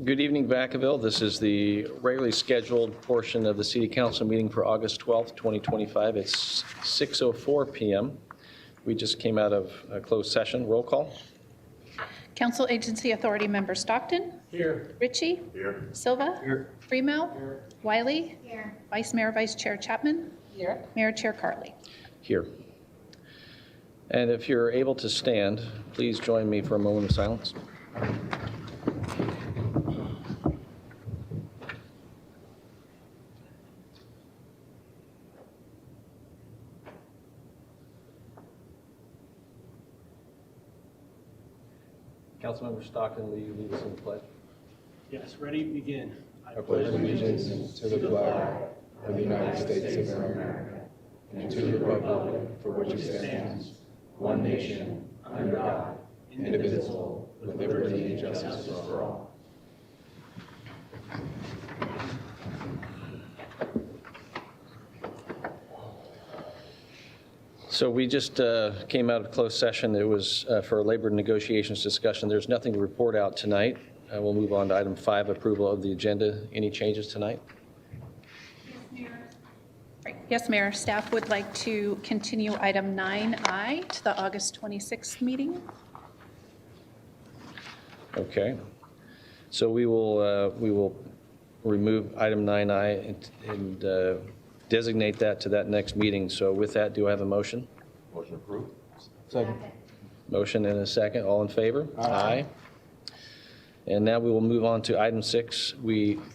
Good evening, Vacaville. This is the regularly scheduled portion of the City Council meeting for August 12th, 2025. It's 6:04 p.m. We just came out of a closed session. Roll call. Council Agency Authority Member Stockton. Here. Ritchie. Here. Silva. Here. Freemelt. Here. Wiley. Here. Vice Mayor, Vice Chair Chapman. Here. Mayor Chair Cartley. Here. And if you're able to stand, please join me for a moment of silence. Councilmember Stockton, will you lead us in the pledge? Yes, ready, begin. I pledge allegiance to the flag of the United States of America and to the republic for which it stands, one nation, under God, indivisible, with liberty and justice for all. So we just came out of closed session. It was for labor negotiations discussion. There's nothing to report out tonight. We'll move on to item 5, approval of the agenda. Any changes tonight? Yes, Mayor. Staff would like to continue item 9I to the August 26th meeting. Okay. So we will remove item 9I and designate that to that next meeting. So with that, do I have a motion? Motion approved. Second. Motion and a second. All in favor? Aye. And now we will move on to item 6.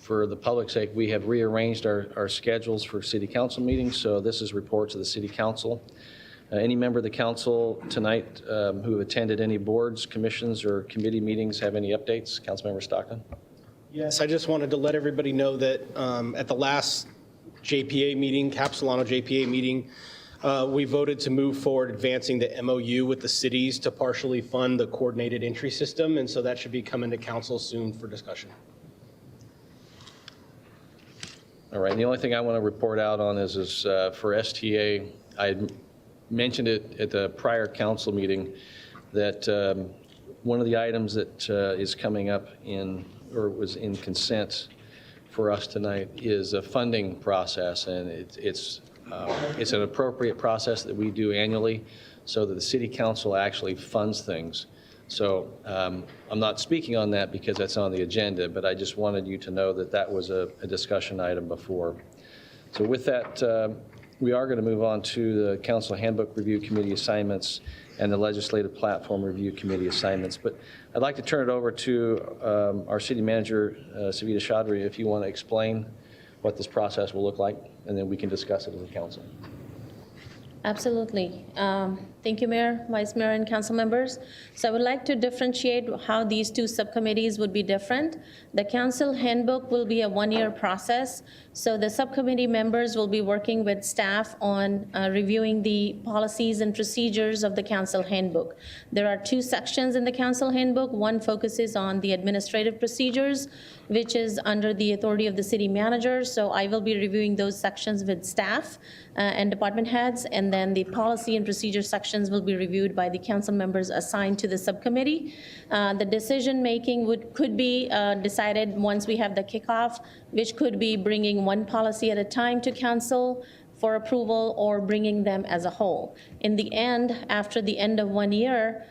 For the public's sake, we have rearranged our schedules for city council meetings. So this is reports of the city council. Any member of the council tonight who attended any boards, commissions, or committee meetings have any updates? Councilmember Stockton? Yes, I just wanted to let everybody know that at the last JPA meeting, Capsolano JPA meeting, we voted to move forward advancing the MOU with the cities to partially fund the coordinated entry system, and so that should be coming to council soon for discussion. All right, and the only thing I want to report out on is for STA, I mentioned it at the prior council meeting that one of the items that is coming up or was in consent for us tonight is a funding process, and it's an appropriate process that we do annually so that the city council actually funds things. So I'm not speaking on that because that's on the agenda, but I just wanted you to know that that was a discussion item before. So with that, we are going to move on to the Council Handbook Review Committee assignments and the Legislative Platform Review Committee assignments. But I'd like to turn it over to our City Manager, Savita Chaudhry, if you want to explain what this process will look like, and then we can discuss it as a council. Absolutely. Thank you, Mayor, Vice Mayor, and council members. So I would like to differentiate how these two subcommittees would be different. The council handbook will be a one-year process. So the subcommittee members will be working with staff on reviewing the policies and procedures of the council handbook. There are 2 sections in the council handbook. One focuses on the administrative procedures, which is under the authority of the city manager. So I will be reviewing those sections with staff and department heads, and then the policy and procedure sections will be reviewed by the council members assigned to the subcommittee. The decision making could be decided once we have the kickoff, which could be bringing one policy at a time to council for approval or bringing them as a whole. In the end, after the end of 1 year,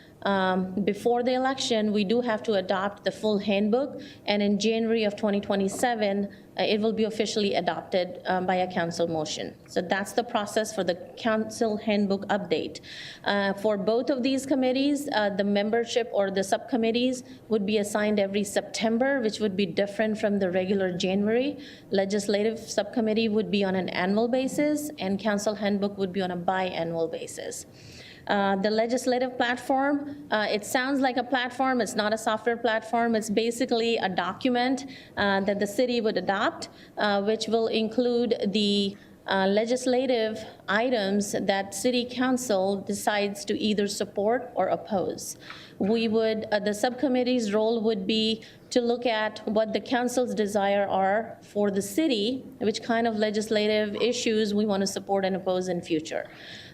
before the election, we do have to adopt the full handbook, and in January of 2027, it will be officially adopted by a council motion. So that's the process for the council handbook update. For both of these committees, the membership or the subcommittees would be assigned every September, which would be different from the regular January. Legislative subcommittee would be on an annual basis, and council handbook would be on a biannual basis. The legislative platform, it sounds like a platform. It's not a software platform. It's basically a document that the city would adopt, which will include the legislative items that city council decides to either support or oppose. We would, the subcommittee's role would be to look at what the council's desire are for the city, which kind of legislative issues we want to support and oppose in future.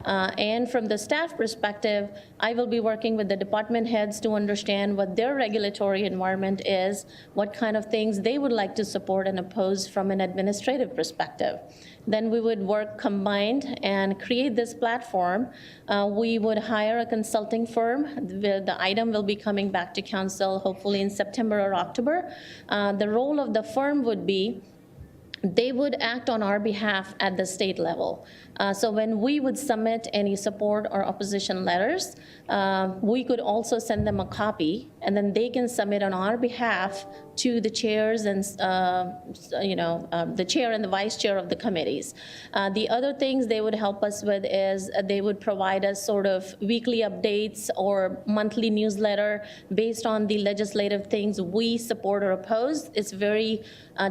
And from the staff perspective, I will be working with the department heads to understand what their regulatory environment is, what kind of things they would like to support and oppose from an administrative perspective. Then we would work combined and create this platform. We would hire a consulting firm. The item will be coming back to council hopefully in September or October. The role of the firm would be they would act on our behalf at the state level. So when we would submit any support or opposition letters, we could also send them a copy, and then they can submit on our behalf to the chairs and, the chair and the vice chair of the committees. The other things they would help us with is they would provide us sort of weekly updates or monthly newsletter based on the legislative things we support or oppose. It's very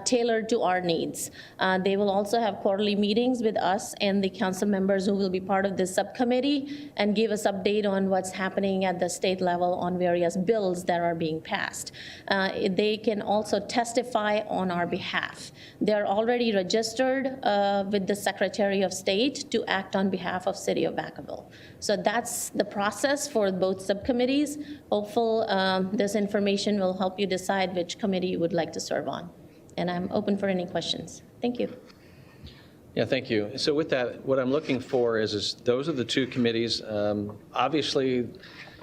tailored to our needs. They will also have quarterly meetings with us and the council members who will be part of this subcommittee and give us update on what's happening at the state level on various bills that are being passed. They can also testify on our behalf. They're already registered with the Secretary of State to act on behalf of City of Vacaville. So that's the process for both subcommittees. Hopeful this information will help you decide which committee you would like to serve on. And I'm open for any questions. Thank you. Yeah, thank you. So with that, what I'm looking for is those are the two committees. Obviously,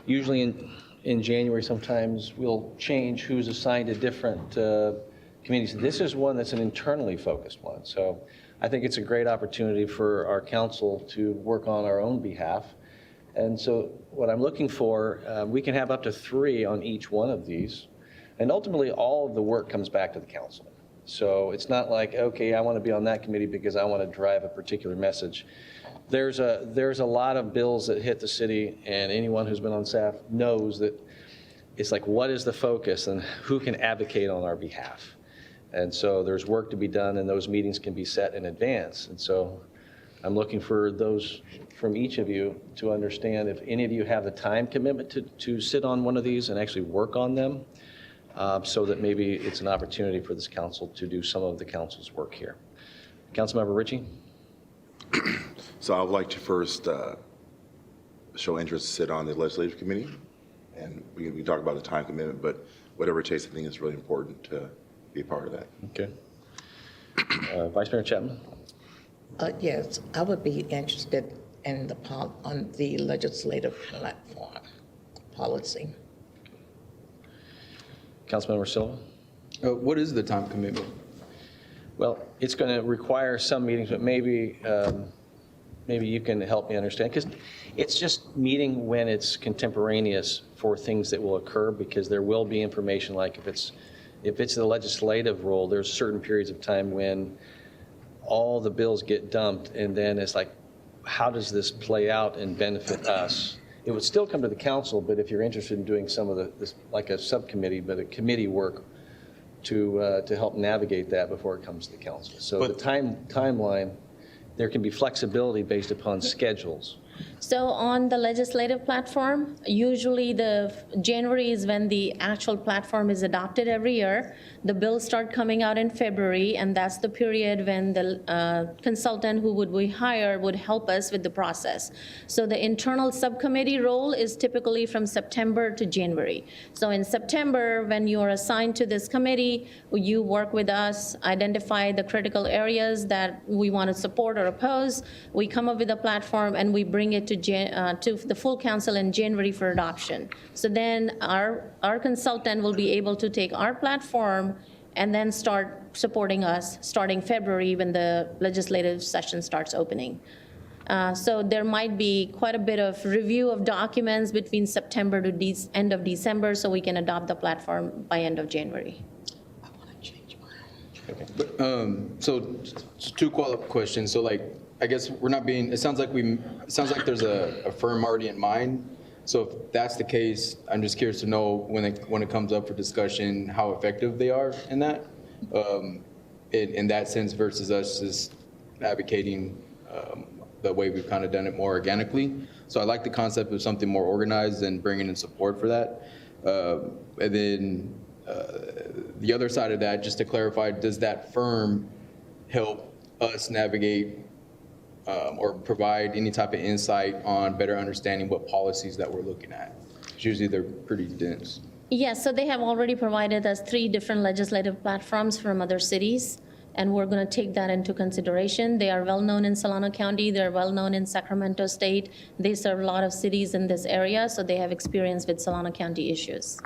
usually in January sometimes we'll change who's assigned to different committees. This is one that's an internally focused one. So I think it's a great opportunity for our council to work on our own behalf. And so what I'm looking for, we can have up to 3 on each one of these. And ultimately, all of the work comes back to the council. So it's not like, okay, I want to be on that committee because I want to drive a particular message. There's a lot of bills that hit the city, and anyone who's been on staff knows that it's like, what is the focus and who can advocate on our behalf? And so there's work to be done, and those meetings can be set in advance. And so I'm looking for those from each of you to understand if any of you have the time commitment to sit on one of these and actually work on them. So that maybe it's an opportunity for this council to do some of the council's work here. Councilmember Ritchie? So I would like to first show interest to sit on the legislative committee. And we can talk about the time commitment, but whatever it takes, I think it's really important to be a part of that. Okay. Vice Mayor Chapman? Yes, I would be interested in on the legislative platform policy. Councilmember Silva? What is the time commitment? Well, it's going to require some meetings, but maybe you can help me understand, because it's just meeting when it's contemporaneous for things that will occur, because there will be information like if it's the legislative role, there's certain periods of time when all the bills get dumped, and then it's like, how does this play out and benefit us? It would still come to the council, but if you're interested in doing some of this, like a subcommittee, but a committee work to help navigate that before it comes to the council. So the timeline, there can be flexibility based upon schedules. So on the legislative platform, usually the January is when the actual platform is adopted every year. The bills start coming out in February, and that's the period when the consultant who would we hire would help us with the process. So the internal subcommittee role is typically from September to January. So in September, when you are assigned to this committee, you work with us, identify the critical areas that we want to support or oppose. We come up with a platform and we bring it to the full council in January for adoption. So then our consultant will be able to take our platform and then start supporting us starting February when the legislative session starts opening. So there might be quite a bit of review of documents between September to end of December, so we can adopt the platform by end of January. I want to change mine. Okay. So 2 follow-up questions. So like, I guess we're not being, it sounds like there's a firm already in mind. So if that's the case, I'm just curious to know when it comes up for discussion, how effective they are in that, in that sense versus us just advocating the way we've kind of done it more organically. So I like the concept of something more organized and bringing in support for that. And then the other side of that, just to clarify, does that firm help us navigate or provide any type of insight on better understanding what policies that we're looking at? Usually they're pretty dense. Yes, so they have already provided us 3 different legislative platforms from other cities, and we're going to take that into consideration. They are well-known in Solano County, they're well-known in Sacramento State. They serve a lot of cities in this area, so they have experience with Solano County issues.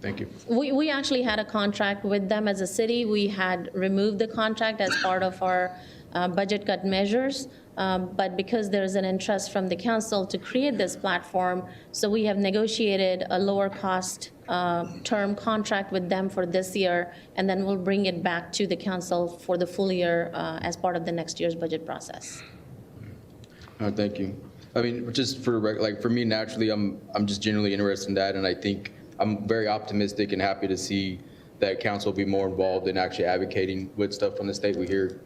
Thank you. We actually had a contract with them as a city. We had removed the contract as part of our budget cut measures, but because there's an interest from the council to create this platform, so we have negotiated a lower cost term contract with them for this year, and then we'll bring it back to the council for the full year as part of the next year's budget process. Thank you. I mean, just for like for me, naturally, I'm just genuinely interested in that, and I think I'm very optimistic and happy to see that council be more involved in actually advocating with stuff from the state. We hear,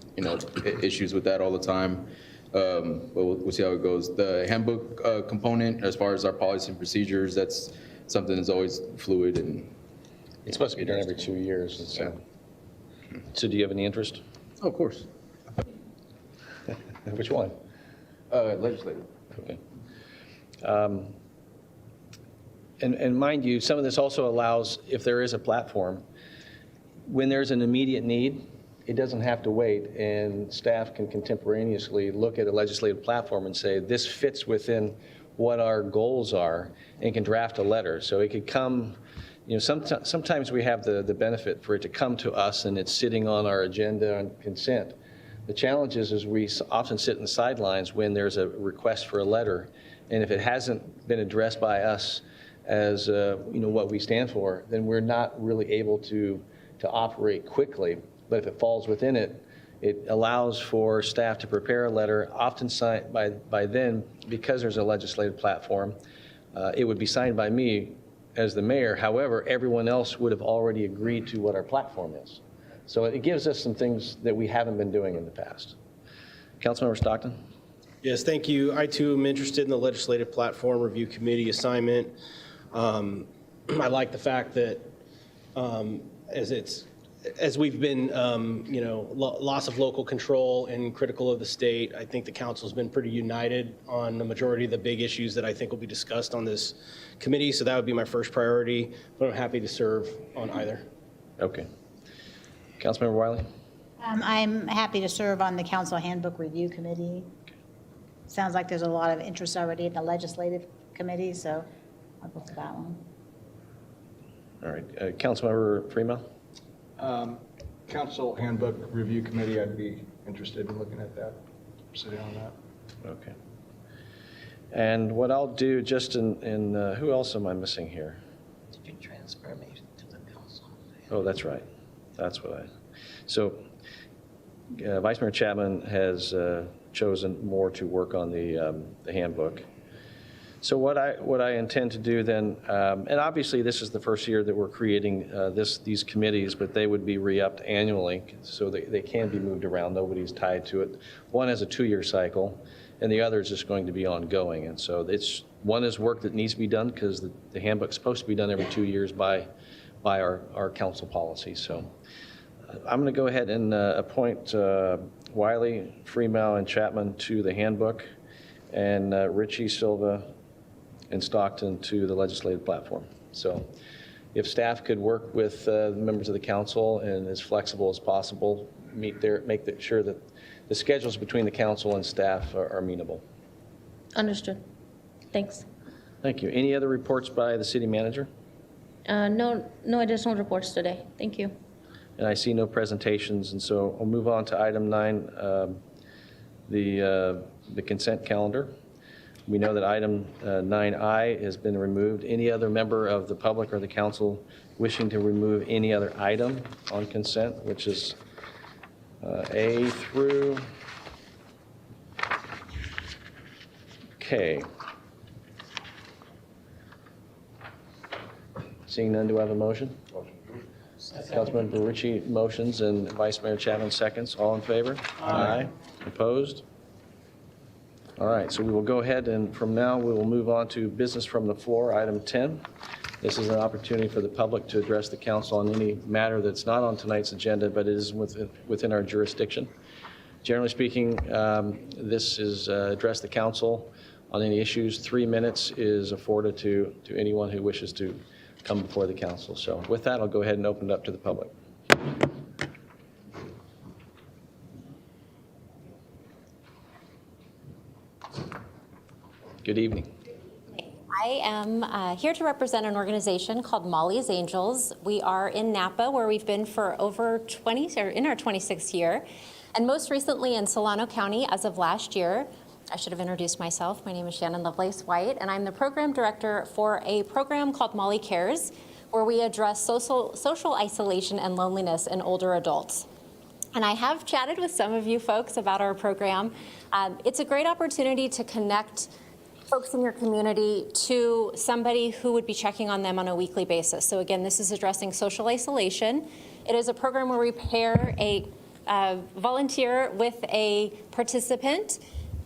issues with that all the time. But we'll see how it goes. The handbook component, as far as our policy and procedures, that's something that's always fluid and. It's supposed to be done every 2 years, and so do you have any interest? Oh, of course. Which one? Legislative. Okay. And mind you, some of this also allows, if there is a platform, when there's an immediate need, it doesn't have to wait, and staff can contemporaneously look at a legislative platform and say, this fits within what our goals are, and can draft a letter. So it could come, sometimes we have the benefit for it to come to us and it's sitting on our agenda on consent. The challenge is we often sit in the sidelines when there's a request for a letter, and if it hasn't been addressed by us as what we stand for, then we're not really able to operate quickly. But if it falls within it, it allows for staff to prepare a letter, often signed by then, because there's a legislative platform. It would be signed by me as the mayor. However, everyone else would have already agreed to what our platform is. So it gives us some things that we haven't been doing in the past. Councilmember Stockton? Yes, thank you. I too am interested in the Legislative Platform Review Committee assignment. I like the fact that as we've been, loss of local control and critical of the state, I think the council's been pretty united on the majority of the big issues that I think will be discussed on this committee. So that would be my first priority, but I'm happy to serve on either. Okay. Councilmember Wiley? I'm happy to serve on the Council Handbook Review Committee. Sounds like there's a lot of interest already in the Legislative Committee, so I'll go for that one. All right. Councilmember Freeman? Council Handbook Review Committee, I'd be interested in looking at that, sitting on that. Okay. And what I'll do, just in who else am I missing here? Did you transfer me to the council? Oh, that's right. That's what so Vice Mayor Chapman has chosen more to work on the handbook. So what I intend to do then, and obviously this is the first year that we're creating these committees, but they would be re-upped annually, so they can be moved around. Nobody's tied to it. One has a 2-year cycle, and the other is just going to be ongoing. And so one is work that needs to be done because the handbook's supposed to be done every 2 years by our council policy. So I'm going to go ahead and appoint Wiley, Freeman, and Chapman to the handbook, and Richie, Silva, and Stockton to the legislative platform. So if staff could work with the members of the council and as flexible as possible, make sure that the schedules between the council and staff are amenable. Understood. Thanks. Thank you. Any other reports by the city manager? No additional reports today. Thank you. And I see no presentations, and so I'll move on to item 9, the consent calendar. We know that item 9I has been removed. Any other member of the public or the council wishing to remove any other item on consent, which is A through K? Seeing none, do I have a motion? Councilmember Ritchie motions and Vice Mayor Chapman seconds. All in favor? Aye. Opposed? All right, so we will go ahead and from now we will move on to business from the floor, item 10. This is an opportunity for the public to address the council on any matter that's not on tonight's agenda, but it is within our jurisdiction. Generally speaking, this is address the council on any issues. 3 minutes is afforded to anyone who wishes to come before the council. So with that, I'll go ahead and open it up to the public. Good evening. I am here to represent an organization called Molly's Angels. We are in Napa, where we've been for over 20, or in our 26th year, and most recently in Solano County as of last year. I should have introduced myself. My name is Shannon Lovelace White, and I'm the program director for a program called Molly Cares, where we address social isolation and loneliness in older adults. And I have chatted with some of you folks about our program. It's a great opportunity to connect folks in your community to somebody who would be checking on them on a weekly basis. So again, this is addressing social isolation. It is a program where we pair a volunteer with a participant.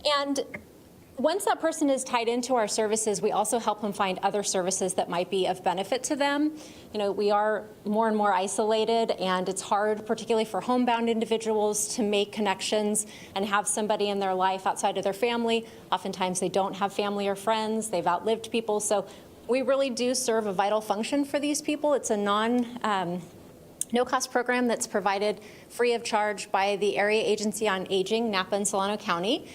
And once that person is tied into our services, we also help them find other services that might be of benefit to them. You know, we are more and more isolated, and it's hard, particularly for homebound individuals, to make connections and have somebody in their life outside of their family. Oftentimes they don't have family or friends, they've outlived people. So we really do serve a vital function for these people. It's a no-cost program that's provided free of charge by the Area Agency on Aging, Napa and Solano County.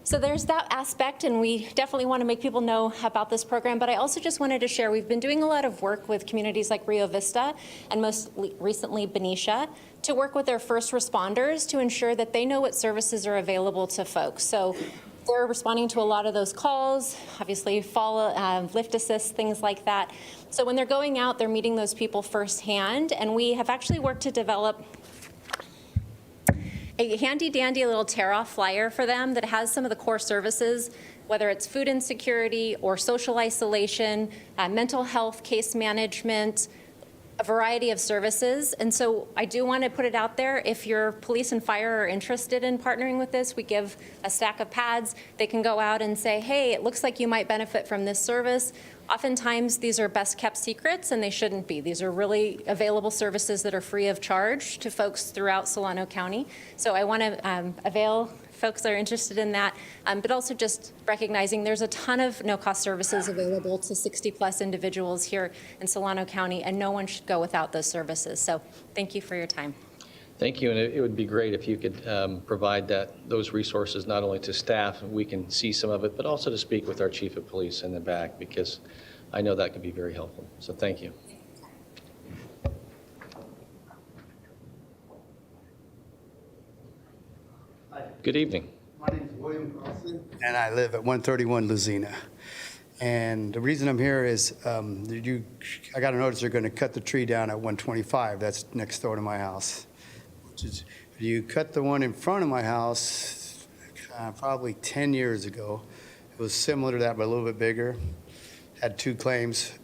So there's that aspect, and we definitely want to make people know about this program. But I also just wanted to share, we've been doing a lot of work with communities like Rio Vista and most recently Benicia to work with their first responders to ensure that they know what services are available to folks. So they're responding to a lot of those calls, obviously fall, lift assist, things like that. So when they're going out, they're meeting those people firsthand, and we have actually worked to develop a handy-dandy little tear-off flyer for them that has some of the core services, whether it's food insecurity or social isolation, mental health, case management, a variety of services. And so I do want to put it out there, if your police and fire are interested in partnering with this, we give a stack of pads. They can go out and say, hey, it looks like you might benefit from this service. Oftentimes, these are best kept secrets, and they shouldn't be. These are really available services that are free of charge to folks throughout Solano County. So I want to avail folks that are interested in that, but also just recognizing there's a ton of no-cost services available to 60-plus individuals here in Solano County, and no one should go without those services. So thank you for your time. Thank you, and it would be great if you could provide those resources not only to staff, and we can see some of it, but also to speak with our chief of police in the back, because I know that could be very helpful. So thank you. Good evening. My name is William Carlson, and I live at 131 Luzina. And the reason I'm here is I got a notice they're going to cut the tree down at 125. That's next door to my house. You cut the one in front of my house probably 10 years ago. It was similar to that, but a little bit bigger. Had two claims.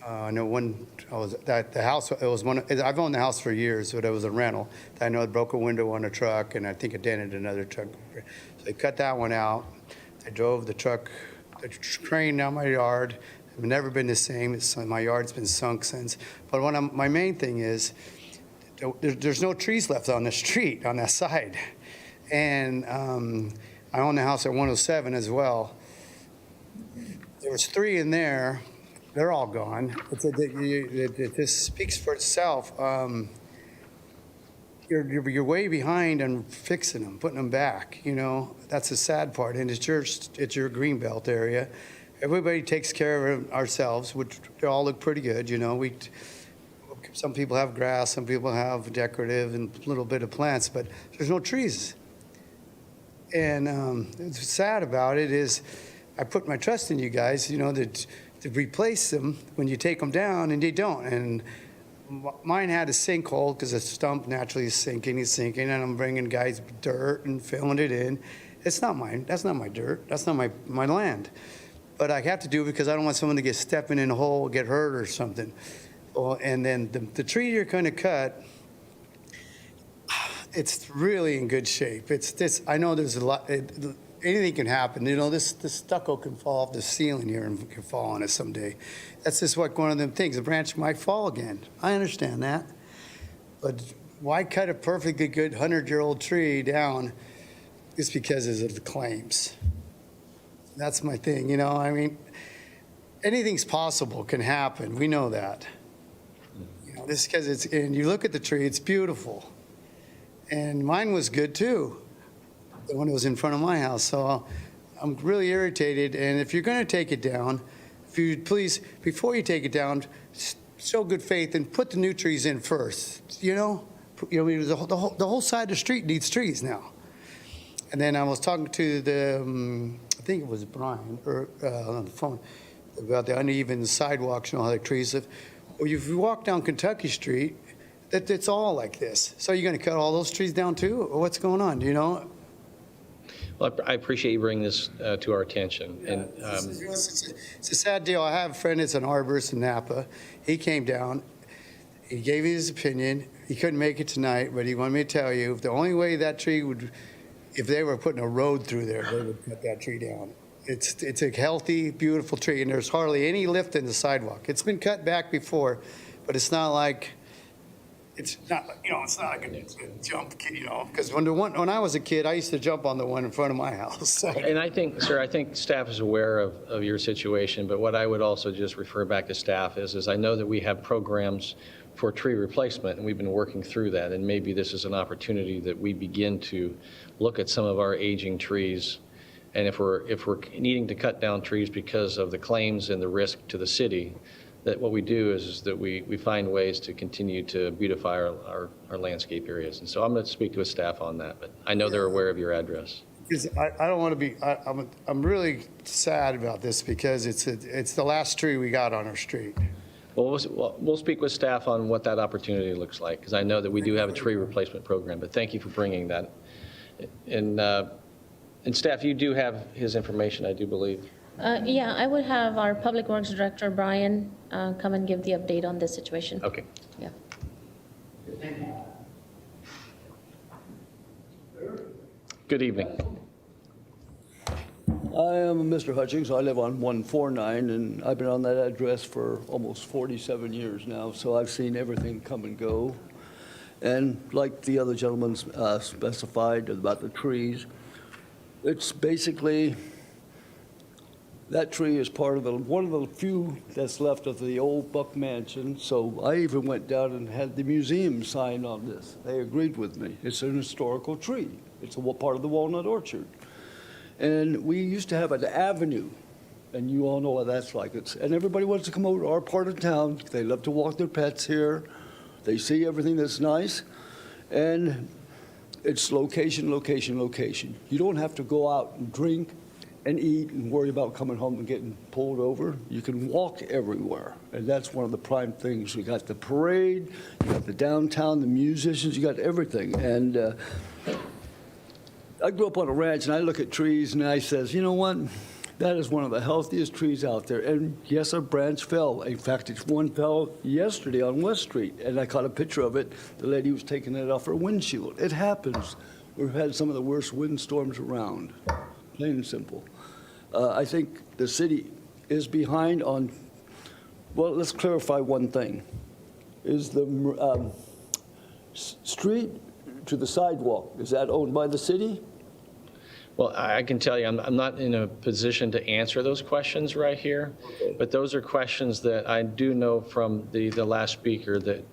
I know one, the house, it was one, I've owned the house for years, but it was a rental. I know it broke a window on a truck, and I think it dented another truck. So they cut that one out. I drove the crane down my yard. I've never been the same. My yard's been sunk since. But my main thing is, there's no trees left on the street on that side. And I own the house at 107 as well. There was 3 in there. They're all gone. This speaks for itself. You're way behind on fixing them, putting them back. You know, that's the sad part. And it's your greenbelt area. Everybody takes care of ourselves, which they all look pretty good. You know, some people have grass, some people have decorative and a little bit of plants, but there's no trees. And what's sad about it is I put my trust in you guys, you know, to replace them when you take them down, and they don't. And mine had a sinkhole because a stump naturally is sinking, and I'm bringing guys dirt and filling it in. It's not mine. That's not my dirt. That's not my land. But I have to do it because I don't want someone to get stepping in a hole, get hurt or something. Well, and then the tree you're going to cut, it's really in good shape. It's this. I know there's a lot. anything can happen. You know, this stucco can fall off the ceiling here and can fall on us someday. That's just like one of them things. The branch might fall again. I understand that. But why cut a perfectly good 100-year-old tree down just because of the claims? That's my thing, you know, I mean, anything's possible, can happen, we know that. You know, this because it's, and you look at the tree, it's beautiful. And mine was good too, the one that was in front of my house, so I'm really irritated, and if you're gonna take it down, if you please, before you take it down, show good faith and put the new trees in first, you know? The whole side of the street needs trees now. And then I was talking to the, I think it was Brian, or on the phone, about the uneven sidewalks, you know, how the trees have. Well, if you walk down Kentucky Street, it's all like this. So you're going to cut all those trees down too? Or what's going on, do you know? Well, I appreciate you bringing this to our attention. And It's a sad deal. I have a friend that's an arborist in Napa. He came down, he gave me his opinion. He couldn't make it tonight, but he wanted me to tell you, the only way that tree would, if they were putting a road through there, they would cut that tree down. It's a healthy, beautiful tree, and there's hardly any lift in the sidewalk. It's been cut back before, but it's not like, it's not like a jump, you know, because when I was a kid, I used to jump on the one in front of my house. So. And I think, sir, I think staff is aware of your situation, but what I would also just refer back to staff is I know that we have programs for tree replacement, and we've been working through that, and maybe this is an opportunity that we begin to look at some of our aging trees, and if we're needing to cut down trees because of the claims and the risk to the city, that what we do is that we find ways to continue to beautify our landscape areas. And so I'm going to speak with staff on that, but I know they're aware of your address. I don't want to be, I'm really sad about this because it's the last tree we got on our street. Well, we'll speak with staff on what that opportunity looks like, because I know that we do have a tree replacement program, but thank you for bringing that. And staff, you do have his information, I do believe. Yeah, I would have our Public Works Director, Brian, come and give the update on this situation. Okay. Yeah. Good evening. I am Mr. Hutchings. I live on 149, and I've been on that address for almost 47 years now, so I've seen everything come and go. And like the other gentleman specified about the trees, it's basically, that tree is part of one of the few that's left of the old Buck Mansion, so I even went down and had the museum sign on this. They agreed with me. It's an historical tree. It's a part of the Walnut Orchard. And we used to have an avenue, and you all know what that's like. And everybody wants to come over to our part of town. They love to walk their pets here. They see everything that's nice. And it's location, location, location. You don't have to go out and drink and eat and worry about coming home and getting pulled over. You can walk everywhere. And that's one of the prime things. You got the parade, you got the downtown, the musicians, you got everything. And I grew up on a ranch, and I look at trees, and I says, you know what? That is one of the healthiest trees out there. And yes, a branch fell. In fact, one fell yesterday on West Street, and I caught a picture of it. The lady was taking it off her windshield. It happens. We've had some of the worst windstorms around, plain and simple. I think the city is behind on, well, let's clarify one thing. Is the street to the sidewalk, is that owned by the city? Well, I can tell you, I'm not in a position to answer those questions right here, but those are questions that I do know from the last speaker that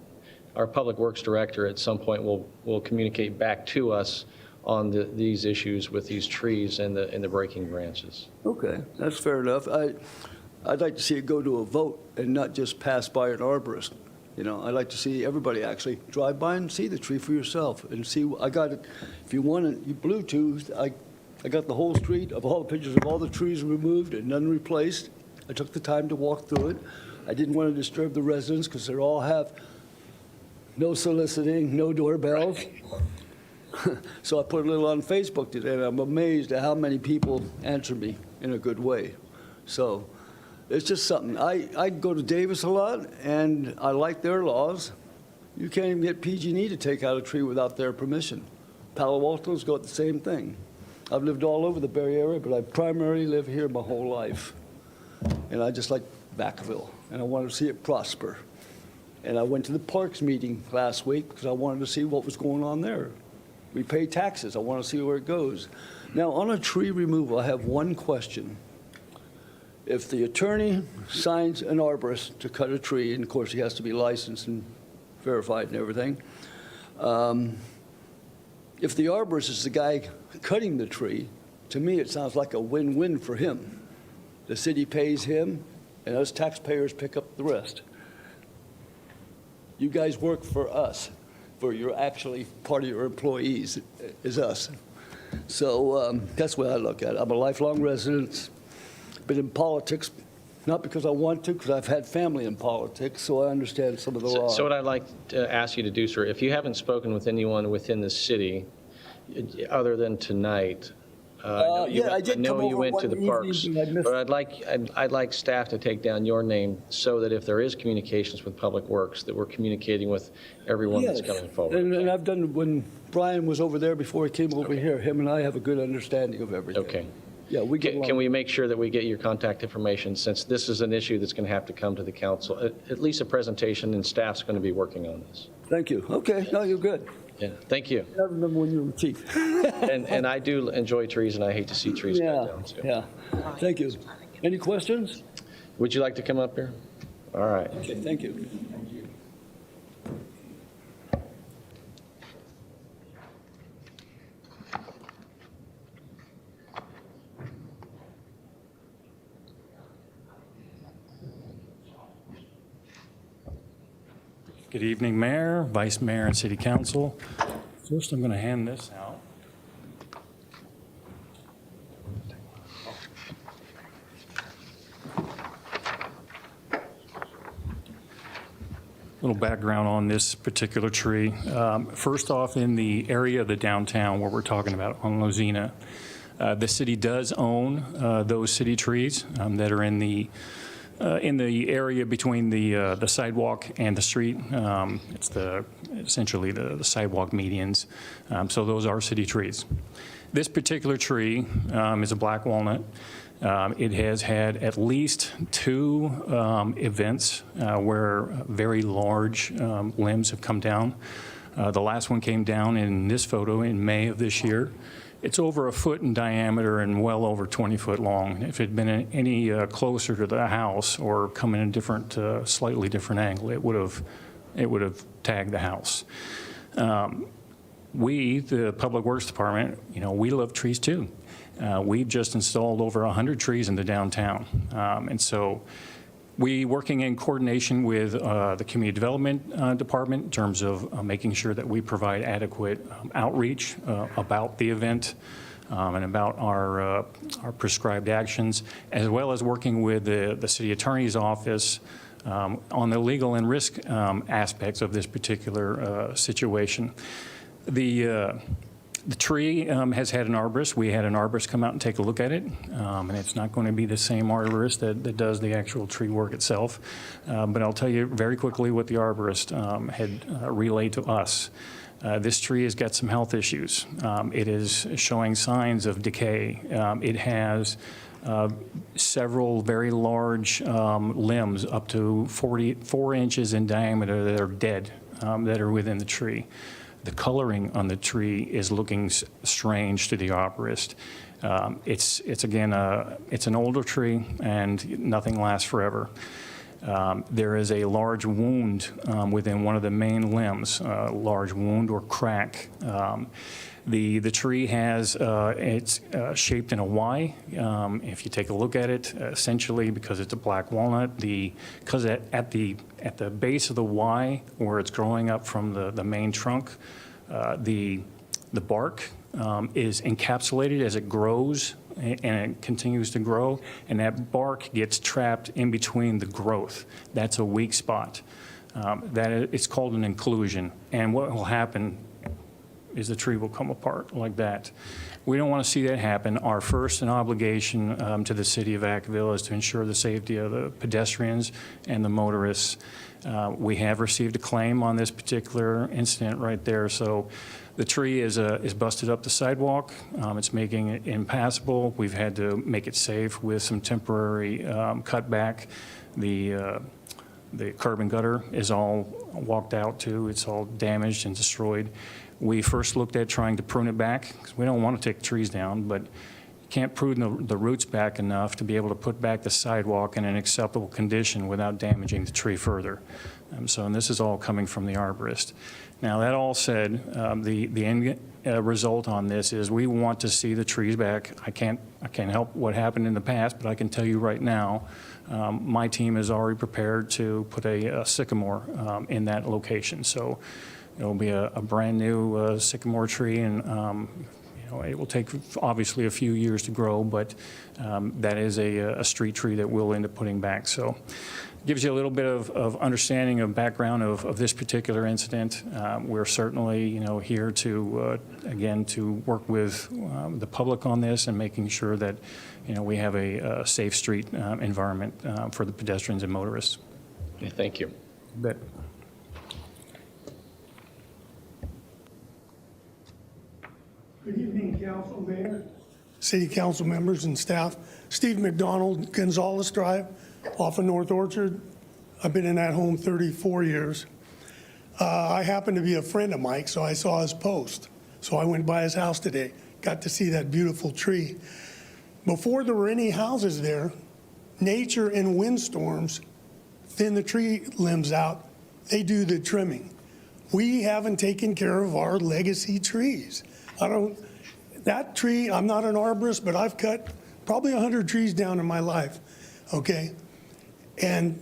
our Public Works Director at some point will communicate back to us on these issues with these trees and the breaking branches. Okay, that's fair enough. I'd like to see it go to a vote and not just pass by an arborist. You know, I'd like to see everybody actually drive by and see the tree for yourself and see. I got it. If you want it, you Bluetooth. I got the whole street of all the pictures of all the trees removed and none replaced. I took the time to walk through it. I didn't want to disturb the residents because they all have no soliciting, no doorbells. So I put a little on Facebook today, and I'm amazed at how many people answer me in a good way. So it's just something. I go to Davis a lot, and I like their laws. You can't even get PG&E to take out a tree without their permission. Palo Alto's got the same thing. I've lived all over the Bay Area, but I primarily live here my whole life. And I just like Vacaville, and I want to see it prosper. And I went to the Parks meeting last week because I wanted to see what was going on there. We pay taxes. I want to see where it goes. Now, on a tree removal, I have one question. If the attorney signs an arborist to cut a tree, and of course he has to be licensed and verified and everything, if the arborist is the guy cutting the tree, to me it sounds like a win-win for him. The city pays him, and us taxpayers pick up the rest. You guys work for us, for you're actually part of your employees is us. So that's the way I look at it. I'm a lifelong resident, been in politics, not because I want to, because I've had family in politics, so I understand some of the law. So what I'd like to ask you to do, sir, if you haven't spoken with anyone within the city, other than tonight, I know you went to the parks, but I'd like staff to take down your name so that if there is communications with Public Works, that we're communicating with everyone that's coming forward. And I've done, when Brian was over there before he came over here, him and I have a good understanding of everything. Okay. Yeah, we get along. Can we make sure that we get your contact information, since this is an issue that's going to have to come to the council? At least a presentation, and staff's going to be working on this. Thank you. Okay, no, you're good. Yeah, thank you. I remember when you were chief. And I do enjoy trees, and I hate to see trees cut down, too. Yeah, thank you. Any questions? Would you like to come up here? All right. Okay, thank you. Good evening, Mayor, Vice Mayor, and City Council. First, I'm going to hand this out. A little background on this particular tree. First off, in the area of the downtown where we're talking about on Lozina, the city does own those city trees that are in the area between the sidewalk and the street. It's essentially the sidewalk medians. So those are city trees. This particular tree is a black walnut. It has had at least 2 events where very large limbs have come down. The last one came down in this photo in May of this year. It's over 1 foot in diameter and well over 20 foot long. If it had been any closer to the house or come in a different, slightly different angle, it would have tagged the house. We, the Public Works Department, we love trees too. We've just installed over 100 trees in the downtown, and so we, working in coordination with the Community Development Department in terms of making sure that we provide adequate outreach about the event and about our prescribed actions, as well as working with the City Attorney's Office on the legal and risk aspects of this particular situation. The tree has had an arborist. We had an arborist come out and take a look at it, and it's not going to be the same arborist that does the actual tree work itself. But I'll tell you very quickly what the arborist had relayed to us. This tree has got some health issues. It is showing signs of decay. It has several very large limbs, up to 44 inches in diameter, that are dead, that are within the tree. The coloring on the tree is looking strange to the arborist. It's again, it's an older tree, and nothing lasts forever. There is a large wound within one of the main limbs, large wound or crack. The tree has, it's shaped in a Y. If you take a look at it, essentially, because it's a black walnut, because at the base of the Y, where it's growing up from the main trunk, the bark is encapsulated as it grows, and it continues to grow, and that bark gets trapped in between the growth. That's a weak spot. It's called an inclusion. And what will happen is the tree will come apart like that. We don't want to see that happen. Our first obligation to the city of Vacaville is to ensure the safety of the pedestrians and the motorists. We have received a claim on this particular incident right there. So the tree is busted up the sidewalk. It's making it impassable. We've had to make it safe with some temporary cutback. The curb and gutter is all walked out too. It's all damaged and destroyed. We first looked at trying to prune it back because we don't want to take trees down, but you can't prune the roots back enough to be able to put back the sidewalk in an acceptable condition without damaging the tree further. And this is all coming from the arborist. Now, that all said, the end result on this is we want to see the trees back. I can't help what happened in the past, but I can tell you right now, my team is already prepared to put a sycamore in that location. So it'll be a brand new sycamore tree, and it will take obviously a few years to grow, but that is a street tree that we'll end up putting back. So it gives you a little bit of understanding of background of this particular incident. We're certainly here to again to work with the public on this and making sure that we have a safe street environment for the pedestrians and motorists. Yeah, thank you. Bet. Good evening, Council, Mayor, City Council members and staff. Steve McDonald, Gonzales Drive, off of North Orchard. I've been in that home 34 years. I happen to be a friend of Mike, so I saw his post. So I went by his house today, got to see that beautiful tree. Before there were any houses there, nature and windstorms thin the tree limbs out. They do the trimming. We haven't taken care of our legacy trees. That tree, I'm not an arborist, but I've cut probably 100 trees down in my life, okay? And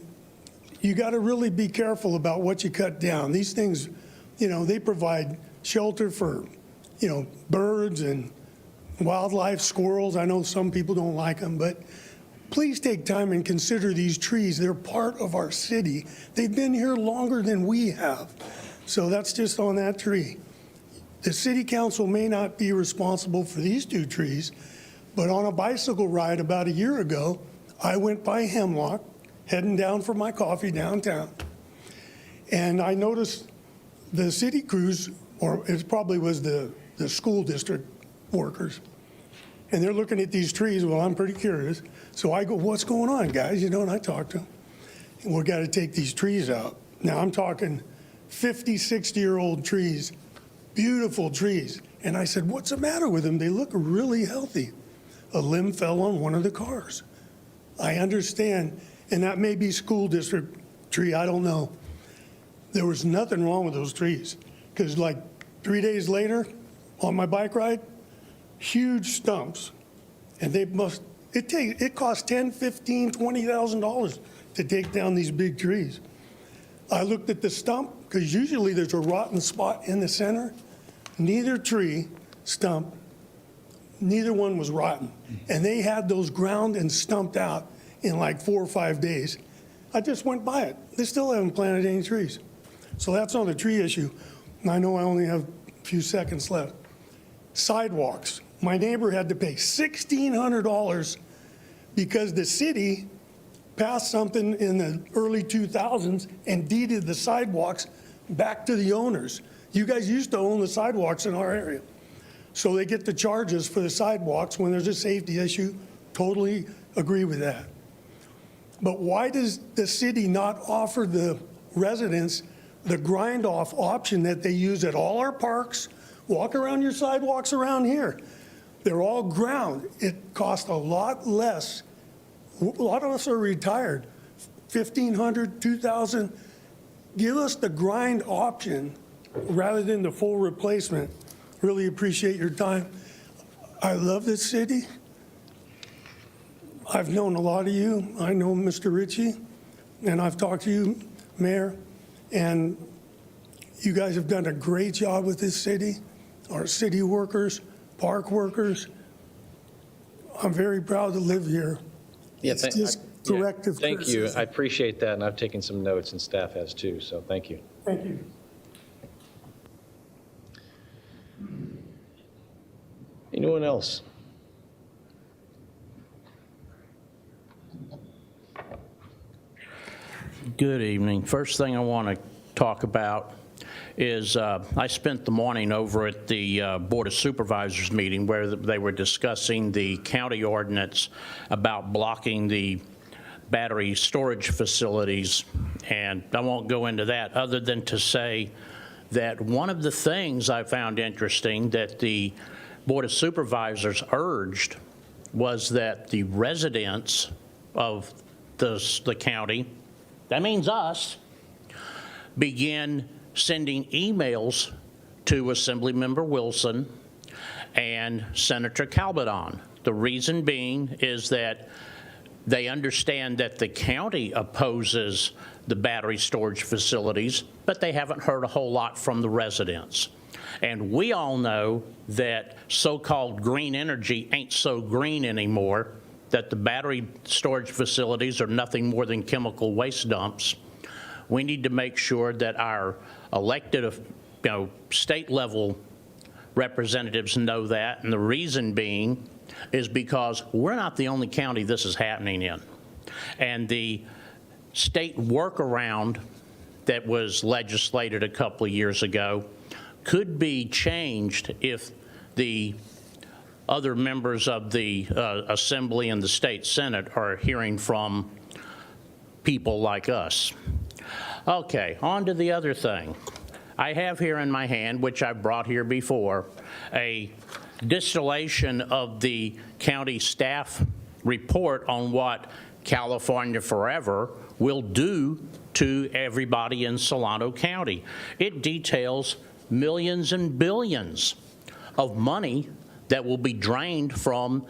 you got to really be careful about what you cut down. These things, they provide shelter for, birds and wildlife, squirrels. I know some people don't like them, but please take time and consider these trees. They're part of our city. They've been here longer than we have. So that's just on that tree. The city council may not be responsible for these two trees, but on a bicycle ride about a year ago, I went by Hemlock, heading down for my coffee downtown, and I noticed the city crews, or it probably was the school district workers, and they're looking at these trees. Well, I'm pretty curious, so I go, what's going on, guys? And I talk to them. We've got to take these trees out. Now, I'm talking 50, 60-year-old trees, beautiful trees. And I said, what's the matter with them? They look really healthy. A limb fell on one of the cars. I understand, and that may be school district tree, I don't know. There was nothing wrong with those trees, because like 3 days later, on my bike ride, huge stumps. And it costs $10,000, $15,000, $20,000 to take down these big trees. I looked at the stump, because usually there's a rotten spot in the center. Neither tree, stump, neither one was rotten. And they had those ground and stumped out in like 4 or 5 days. I just went by it. They still haven't planted any trees. So that's on the tree issue. And I know I only have a few seconds left. Sidewalks. My neighbor had to pay $1,600 because the city passed something in the early 2000s and deeded the sidewalks back to the owners. You guys used to own the sidewalks in our area. So they get the charges for the sidewalks when there's a safety issue. Totally agree with that. But why does the city not offer the residents the grind-off option that they use at all our parks? Walk around your sidewalks around here. They're all ground. It costs a lot less. A lot of us are retired, $1,500, $2,000. Give us the grind option rather than the full replacement. Really appreciate your time. I love this city. I've known a lot of you. I know Mr. Ritchie, and I've talked to you, Mayor, and you guys have done a great job with this city, our city workers, park workers. I'm very proud to live here. Yeah, It's just corrective thank you. criticism. I appreciate that, and I've taken some notes, and staff has too, so thank you. Thank you. Anyone else? Good evening. First thing I want to talk about is I spent the morning over at the Board of Supervisors meeting where they were discussing the county ordinance about blocking the battery storage facilities, and I won't go into that other than to say that one of the things I found interesting that the Board of Supervisors urged was that the residents of the county, that means us, begin sending emails to Assemblymember Wilson and Senator Calvedon. The reason being is that they understand that the county opposes the battery storage facilities, but they haven't heard a whole lot from the residents. And we all know that so-called green energy ain't so green anymore, that the battery storage facilities are nothing more than chemical waste dumps. We need to make sure that our elected, state level representatives know that, and the reason being is because we're not the only county this is happening in. And the state workaround that was legislated a couple of years ago could be changed if the other members of the Assembly and the State Senate are hearing from people like us. Okay, on to the other thing. I have here in my hand, which I've brought here before, a distillation of the county staff report on what California Forever will do to everybody in Solano County. It details millions and billions of money that will be drained from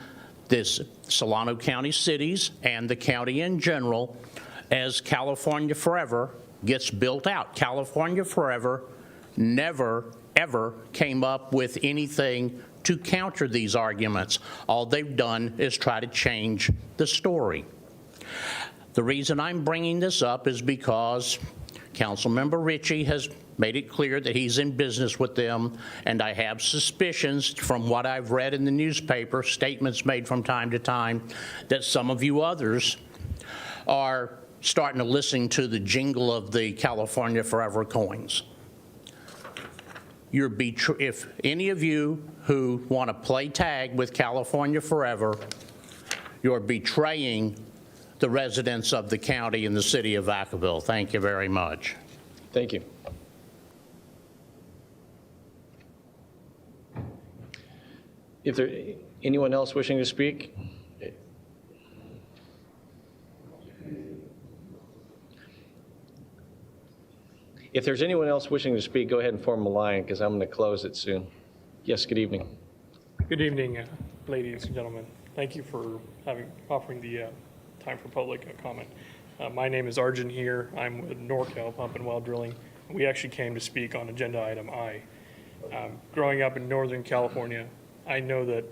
this Solano County cities and the county in general as California Forever gets built out. California Forever never, ever came up with anything to counter these arguments. All they've done is try to change the story. The reason I'm bringing this up is because Councilmember Ritchie has made it clear that he's in business with them, and I have suspicions from what I've read in the newspaper, statements made from time to time, that some of you others are starting to listen to the jingle of the California Forever coins. If any of you who want to play tag with California Forever, you're betraying the residents of the county and the city of Vacaville. Thank you very much. Thank you. If there anyone else wishing to speak? If there's anyone else wishing to speak, go ahead and form a line because I'm going to close it soon. Yes, good evening. Good evening, ladies and gentlemen. Thank you for offering the time for public comment. My name is Arjun here. I'm with NorCal Pump and Well Drilling. We actually came to speak on agenda item I. Growing up in Northern California, I know that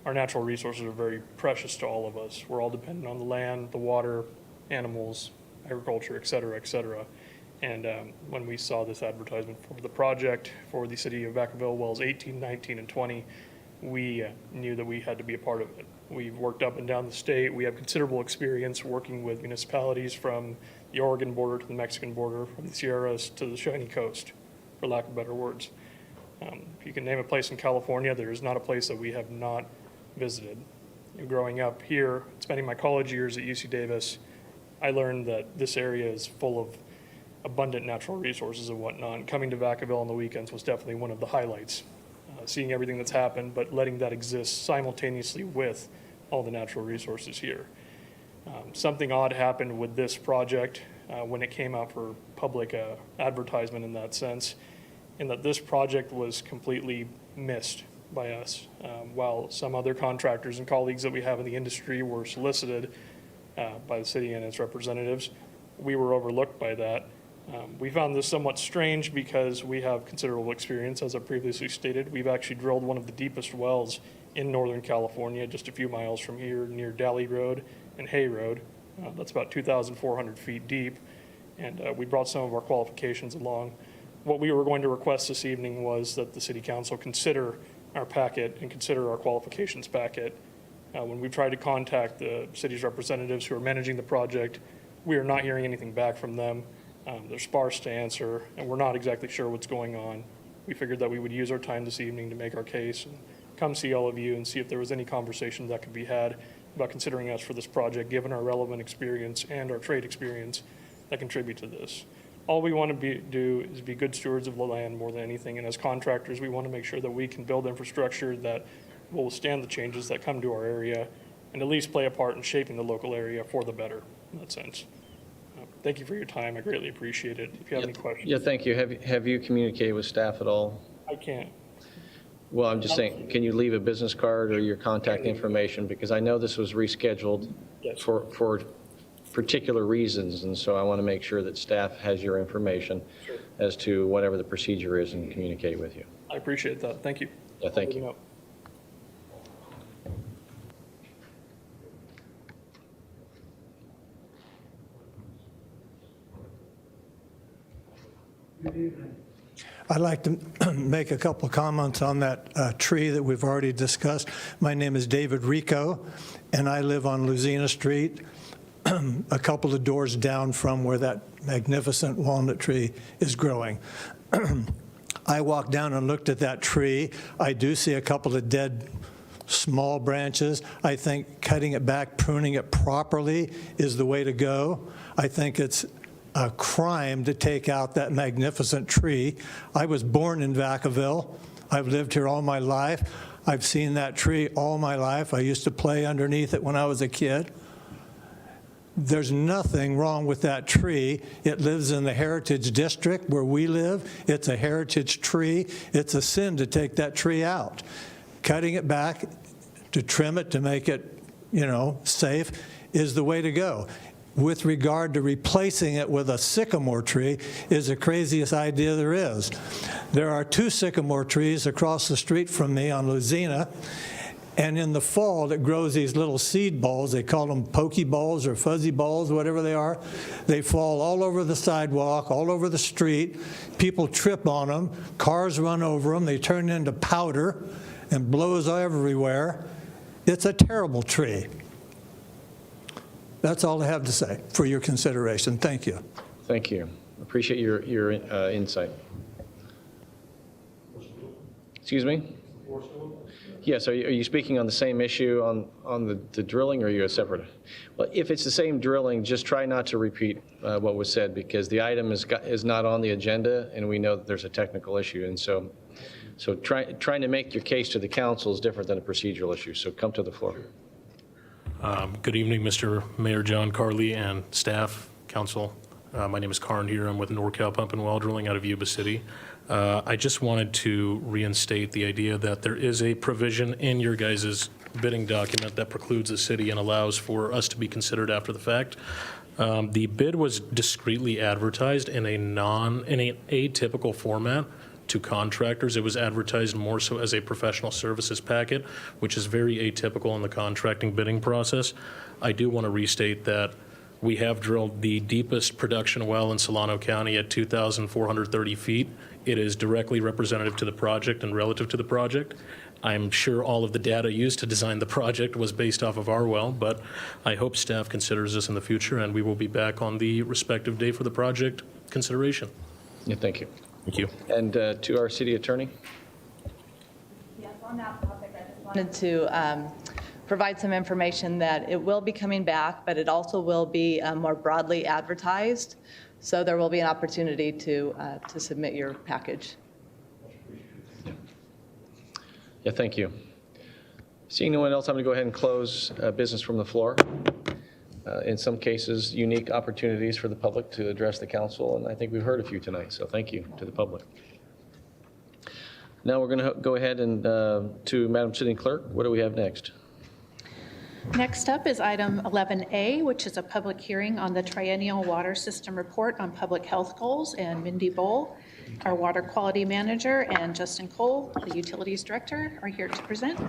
our natural resources are very precious to all of us. We're all dependent on the land, the water, animals, agriculture, et cetera, et cetera. And when we saw this advertisement for the project for the city of Vacaville, wells 18, 19, and 20, we knew that we had to be a part of it. We've worked up and down the state. We have considerable experience working with municipalities from the Oregon border to the Mexican border, from the Sierras to the Shiny Coast, for lack of better words. If you can name a place in California, there is not a place that we have not visited. Growing up here, spending my college years at UC Davis, I learned that this area is full of abundant natural resources and whatnot. And coming to Vacaville on the weekends was definitely one of the highlights. Seeing everything that's happened, but letting that exist simultaneously with all the natural resources here. Something odd happened with this project when it came out for public advertisement in that sense, in that this project was completely missed by us. While some other contractors and colleagues that we have in the industry were solicited by the city and its representatives, we were overlooked by that. We found this somewhat strange because we have considerable experience, as I previously stated. We've actually drilled one of the deepest wells in Northern California, just a few miles from here near Dally Road and Hay Road. That's about 2,400 feet deep, and we brought some of our qualifications along. What we were going to request this evening was that the City Council consider our packet and consider our qualifications packet. When we've tried to contact the city's representatives who are managing the project, we are not hearing anything back from them. They're sparse to answer, and we're not exactly sure what's going on. We figured that we would use our time this evening to make our case and come see all of you and see if there was any conversation that could be had about considering us for this project, given our relevant experience and our trade experience that contribute to this. All we want to do is be good stewards of the land more than anything, and as contractors, we want to make sure that we can build infrastructure that will withstand the changes that come to our area and at least play a part in shaping the local area for the better in that sense. Thank you for your time. I greatly appreciate it. If you have any questions. Yeah, thank you. Have you communicated with staff at all? I can't. Well, I'm just saying, can you leave a business card or your contact information? Because I know this was rescheduled for particular reasons, and so I want to make sure that staff has your information as to whatever the procedure is and communicate with you. I appreciate that. Thank you. Yeah, thank you. I'd like to make a couple of comments on that tree that we've already discussed. My name is David Rico, and I live on Luzina Street, a couple of doors down from where that magnificent walnut tree is growing. I walked down and looked at that tree. I do see a couple of dead small branches. I think cutting it back, pruning it properly is the way to go. I think it's a crime to take out that magnificent tree. I was born in Vacaville. I've lived here all my life. I've seen that tree all my life. I used to play underneath it when I was a kid. There's nothing wrong with that tree. It lives in the Heritage District where we live. It's a heritage tree. It's a sin to take that tree out. Cutting it back, to trim it, to make it, safe, is the way to go. With regard to replacing it with a sycamore tree is the craziest idea there is. There are 2 sycamore trees across the street from me on Luzina, and in the fall it grows these little seed balls. They call them pokey balls or fuzzy balls, whatever they are. They fall all over the sidewalk, all over the street. People trip on them. Cars run over them. They turn into powder and blows everywhere. It's a terrible tree. That's all I have to say for your consideration. Thank you. Thank you. Appreciate your insight. Excuse me? Yes, are you speaking on the same issue on the drilling, or are you a separate? Well, if it's the same drilling, just try not to repeat what was said, because the item is not on the agenda, and we know that there's a technical issue. And so trying to make your case to the council is different than a procedural issue. So come to the floor. Good evening, Mr. Mayor John Carley and staff, council. My name is Karn here. I'm with NorCal Pump and Well Drilling out of Yuba City. I just wanted to reinstate the idea that there is a provision in your guys' bidding document that precludes the city and allows for us to be considered after the fact. The bid was discreetly advertised in an atypical format to contractors. It was advertised more so as a professional services packet, which is very atypical in the contracting bidding process. I do want to restate that we have drilled the deepest production well in Solano County at 2,430 feet. It is directly representative to the project and relative to the project. I'm sure all of the data used to design the project was based off of our well, but I hope staff considers this in the future, and we will be back on the respective day for the project consideration. Yeah, thank you. Thank you. And to our city attorney. Yes, on that topic, I just wanted to provide some information that it will be coming back, but it also will be more broadly advertised. So there will be an opportunity to submit your package. Yeah, thank you. Seeing no one else, I'm going to go ahead and close business from the floor. In some cases, unique opportunities for the public to address the council, and I think we've heard a few tonight, so thank you to the public. Now we're going to go ahead and to Madam City Clerk. What do we have next? Next up is item 11A, which is a public hearing on the triennial water system report on public health goals, and Mindy Bowl, our water quality manager, and Justin Cole, the utilities director, are here to present.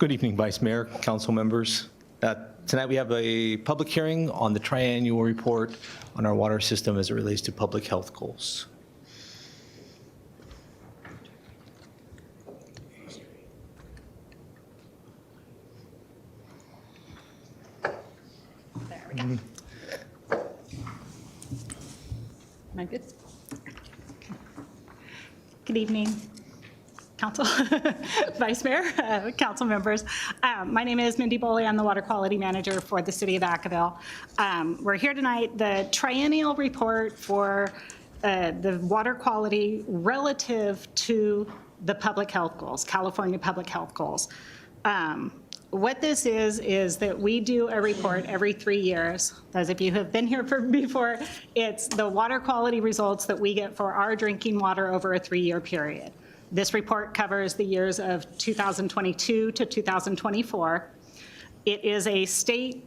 Good evening, Vice Mayor, council members. Tonight we have a public hearing on the triannual report on our water system as it relates to public health goals. There we go. Am I good? Good evening, Council, Vice Mayor, council members. My name is Mindy Boley. I'm the Water Quality Manager for the City of Vacaville. We're here tonight, the triennial report for the water quality relative to the public health goals, California public health goals. What this is that we do a report every 3 years. As if you have been here before, it's the water quality results that we get for our drinking water over a 3-year period. This report covers the years of 2022 to 2024. It is a state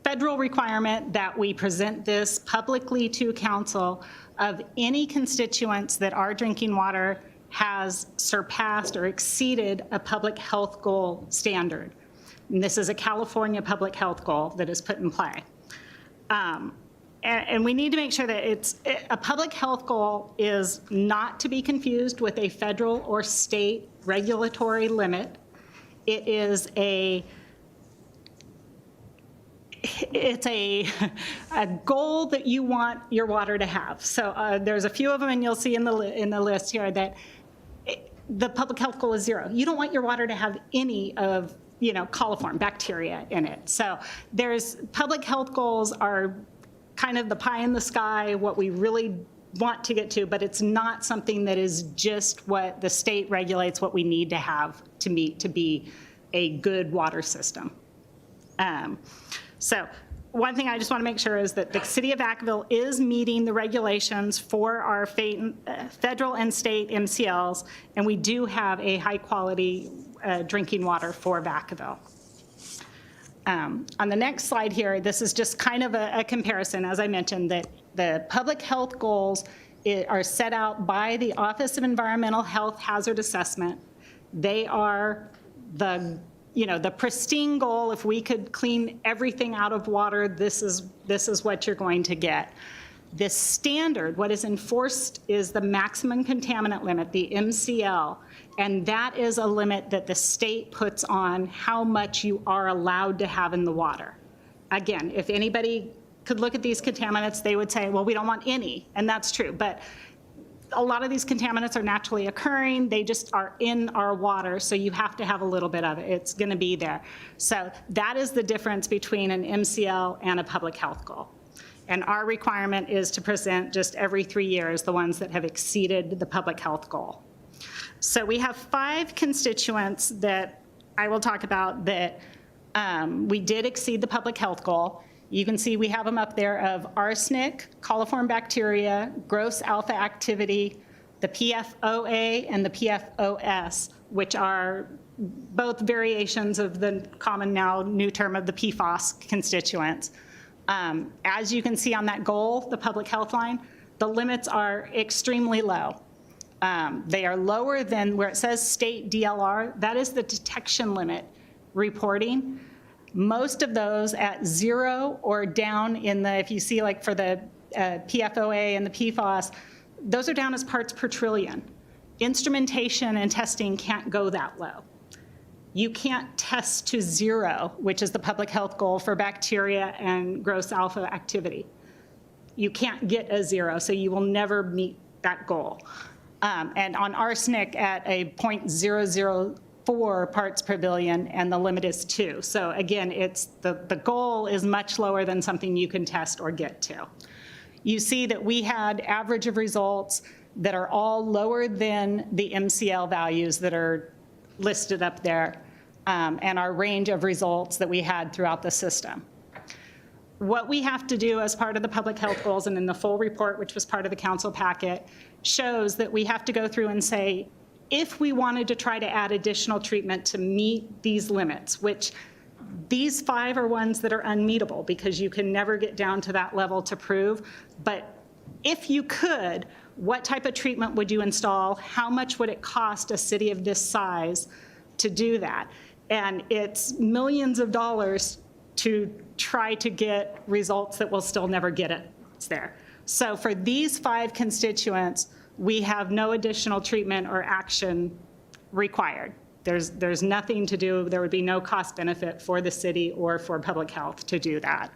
federal requirement that we present this publicly to council of any constituents that our drinking water has surpassed or exceeded a public health goal standard. And this is a California public health goal that is put in play. And we need to make sure that a public health goal is not to be confused with a federal or state regulatory limit. It is it's a goal that you want your water to have. So there's a few of them, and you'll see in the list here that the public health goal is 0. You don't want your water to have any of coliform bacteria in it. So there's public health goals are kind of the pie in the sky, what we really want to get to, but it's not something that is just what the state regulates what we need to have to meet to be a good water system. So one thing I just want to make sure is that the City of Vacaville is meeting the regulations for our federal and state MCLs, and we do have a high quality drinking water for Vacaville. On the next slide here, this is just kind of a comparison, as I mentioned, that the public health goals are set out by the Office of Environmental Health Hazard Assessment. They are the pristine goal. If we could clean everything out of water, this is what you're going to get. This standard, what is enforced is the maximum contaminant limit, the MCL, and that is a limit that the state puts on how much you are allowed to have in the water. Again, if anybody could look at these contaminants, they would say, well, we don't want any, and that's true, but a lot of these contaminants are naturally occurring. They just are in our water, so you have to have a little bit of it. It's going to be there. So that is the difference between an MCL and a public health goal. And our requirement is to present just every 3 years the ones that have exceeded the public health goal. So we have 5 constituents that I will talk about that we did exceed the public health goal. You can see we have them up there of arsenic, coliform bacteria, gross alpha activity, the PFOA and the PFOS, which are both variations of the common now new term of the PFOS constituents. As you can see on that goal, the public health line, the limits are extremely low. They are lower than where it says state DLR. That is the detection limit reporting. Most of those at 0 or down in the, if you see like for the PFOA and the PFOS, those are down as parts per trillion. Instrumentation and testing can't go that low. You can't test to 0, which is the public health goal for bacteria and gross alpha activity. You can't get a 0, so you will never meet that goal. And on arsenic at a 0.004 parts per billion, and the limit is 2. So again, it's the goal is much lower than something you can test or get to. You see that we had average of results that are all lower than the MCL values that are listed up there, and our range of results that we had throughout the system. What we have to do as part of the public health goals and in the full report, which was part of the council packet, shows that we have to go through and say, if we wanted to try to add additional treatment to meet these limits, which these 5 are ones that are unmeetable because you can never get down to that level to prove, but if you could, what type of treatment would you install? How much would it cost a city of this size to do that? And it's millions of dollars to try to get results that will still never get it. It's there. So for these 5 constituents, we have no additional treatment or action required. There's nothing to do. There would be no cost benefit for the city or for public health to do that.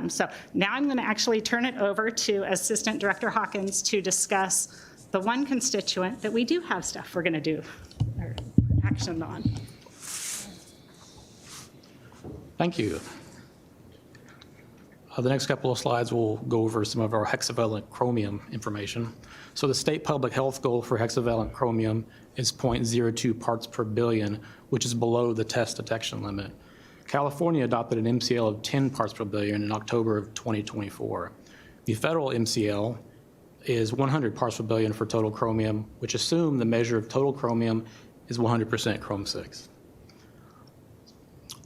So now I'm going to actually turn it over to Assistant Director Hawkins to discuss the one constituent that we do have stuff we're going to do or action on. Thank you. The next couple of slides will go over some of our hexavalent chromium information. So the state public health goal for hexavalent chromium is 0.02 parts per billion, which is below the test detection limit. California adopted an MCL of 10 parts per billion in October of 2024. The federal MCL is 100 parts per billion for total chromium, which assume the measure of total chromium is 100% chrome 6.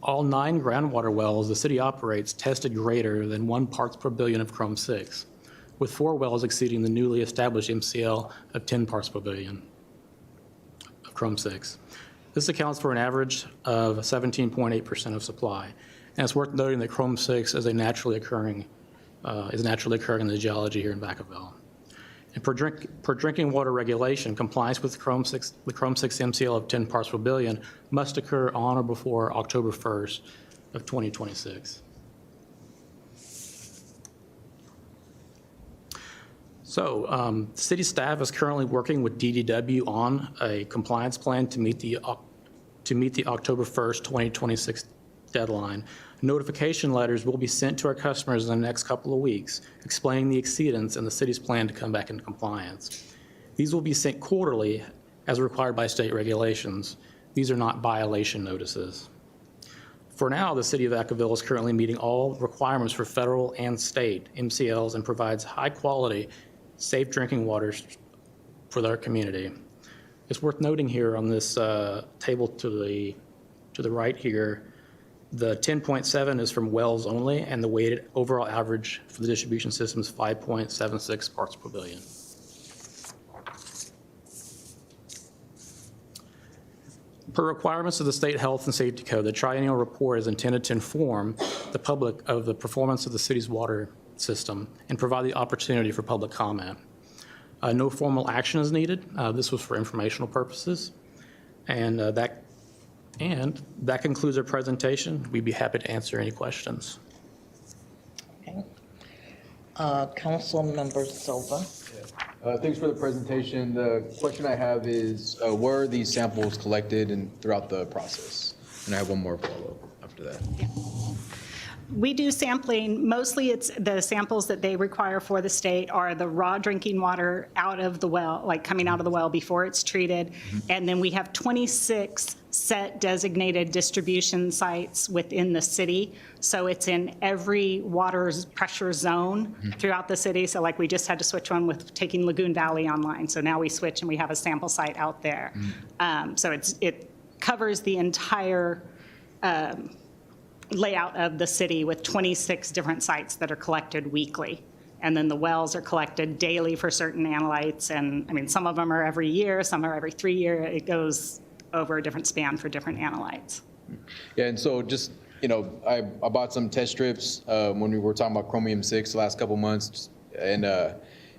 All 9 groundwater wells the city operates tested greater than 1 parts per billion of chrome 6, with 4 wells exceeding the newly established MCL of 10 parts per billion of chrome 6. This accounts for an average of 17.8% of supply. And it's worth noting that chrome 6 is naturally occurring in the geology here in Vacaville. And per drinking water regulation, compliance with the chrome 6 MCL of 10 parts per billion must occur on or before October 1st of 2026. So city staff is currently working with DDW on a compliance plan to meet the October 1st, 2026 deadline. Notification letters will be sent to our customers in the next couple of weeks, explaining the exceedance and the city's plan to come back into compliance. These will be sent quarterly as required by state regulations. These are not violation notices. For now, the city of Vacaville is currently meeting all requirements for federal and state MCLs and provides high quality, safe drinking water for their community. It's worth noting here on this table to the right here, the 10.7 is from wells only, and the weighted overall average for the distribution system is 5.76 parts per billion. Per requirements of the State Health and Safety Code, the triennial report is intended to inform the public of the performance of the city's water system and provide the opportunity for public comment. No formal action is needed. This was for informational purposes. And that concludes our presentation. We'd be happy to answer any questions. Okay. Councilmember Silva. Thanks for the presentation. The question I have is, where are these samples collected and throughout the process? And I have one more follow-up after that. Yeah. We do sampling. Mostly it's the samples that they require for the state are the raw drinking water out of the well, like coming out of the well before it's treated. And then we have 26 set designated distribution sites within the city. So it's in every water pressure zone throughout the city. So like we just had to switch one with taking Lagoon Valley online. So now we switch and we have a sample site out there. So it covers the entire layout of the city with 26 different sites that are collected weekly. And then the wells are collected daily for certain analytes. And I mean, some of them are every year, some are every 3 years. It goes over a different span for different analytes. Yeah, and so just, you know, I bought some test strips when we were talking about chromium 6 the last couple months. And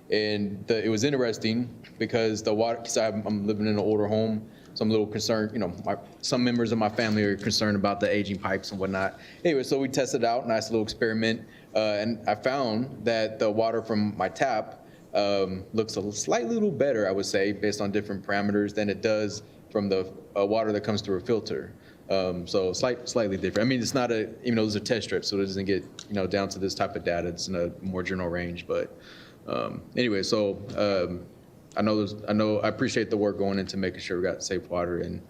it was interesting because the water, because I'm living in an older home, so I'm a little concerned, you know, some members of my family are concerned about the aging pipes and whatnot. Anyway, so we tested out, nice little experiment, and I found that the water from my tap looks a slightly little better, I would say, based on different parameters than it does from the water that comes through a filter. So slightly different. I mean, it's not even though those are test strips, so it doesn't get, you know, down to this type of data. It's in a more general range, but anyway, so I appreciate the work going into making sure we got safe water, and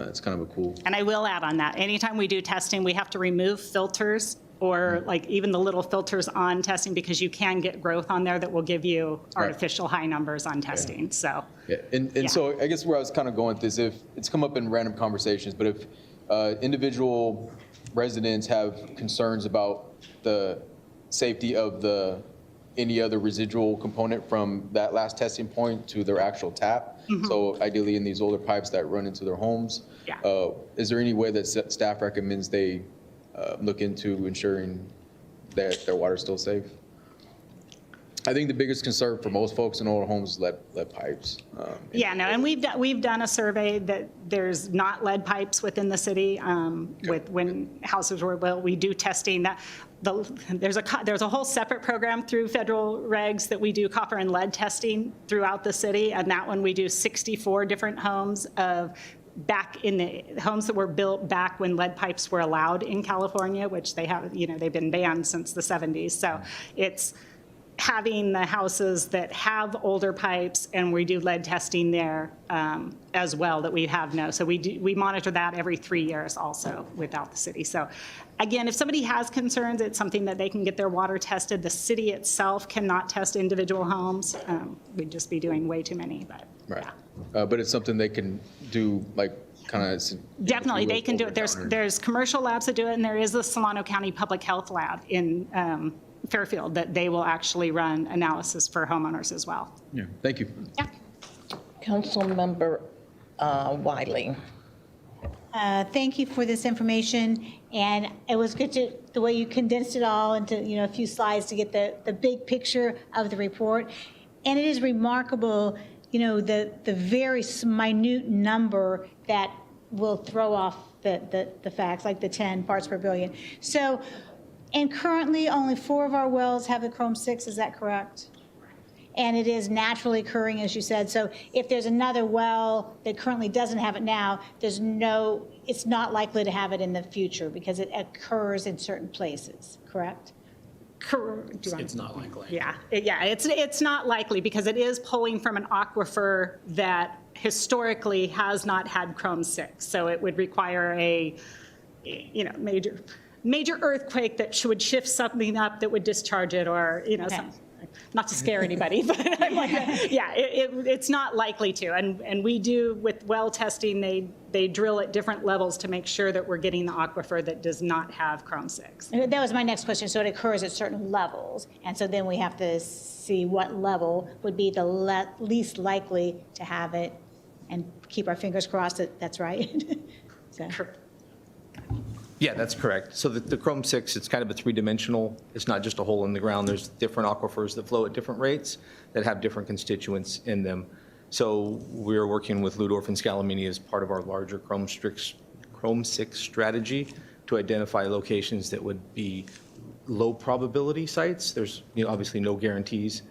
it's kind of a cool. And I will add on that, anytime we do testing, we have to remove filters or like even the little filters on testing because you can get growth on there that will give you artificial high numbers on testing, so. Yeah, and so I guess where I was kind of going with this, if it's come up in random conversations, but if individual residents have concerns about the safety of the any other residual component from that last testing point to their actual tap. So ideally in these older pipes that run into their homes. Is there any way that staff recommends they look into ensuring that their water's still safe? I think the biggest concern for most folks in older homes is lead pipes. Yeah, no, and we've done a survey that there's not lead pipes within the city with when houses were built. We do testing that. There's a whole separate program through federal regs that we do copper and lead testing throughout the city, and that one we do 64 different homes of back in the homes that were built back when lead pipes were allowed in California, which they have, they've been banned since the 70s. So it's having the houses that have older pipes, and we do lead testing there as well that we have no. So we monitor that every 3 years also without the city. So again, if somebody has concerns, it's something that they can get their water tested. The city itself cannot test individual homes. We'd just be doing way too many, but. Right. But it's something they can do, like, kind of. Definitely, they can do it. There's commercial labs that do it, and there is the Solano County Public Health Lab in Fairfield that they will actually run analysis for homeowners as well. Yeah, thank you. Yeah. Councilmember Wiley. Thank you for this information, and it was good the way you condensed it all into a few slides to get the big picture of the report. And it is remarkable, the very minute number that will throw off the facts, like the 10 parts per billion. So, and currently only 4 of our wells have the Chrome 6, is that correct? And it is naturally occurring, as you said. So if there's another well that currently doesn't have it now, it's not likely to have it in the future because it occurs in certain places, correct? It's not likely. Yeah, it's not likely because it is pulling from an aquifer that historically has not had Chrome 6. So it would require a, major earthquake that would shift something up that would discharge it, or something. Not to scare anybody, but I'm like, it's not likely to. And we do, with well testing, they drill at different levels to make sure that we're getting the aquifer that does not have Chrome 6. That was my next question. So it occurs at certain levels, and so then we have to see what level would be the least likely to have it, and keep our fingers crossed that that's right. Yeah, that's correct. So the Chrome 6, it's kind of a three-dimensional. It's not just a hole in the ground. There's different aquifers that flow at different rates that have different constituents in them. So we're working with Ludorf and Scalamini as part of our larger Chrome 6 strategy to identify locations that would be low probability sites. There's obviously no guarantees.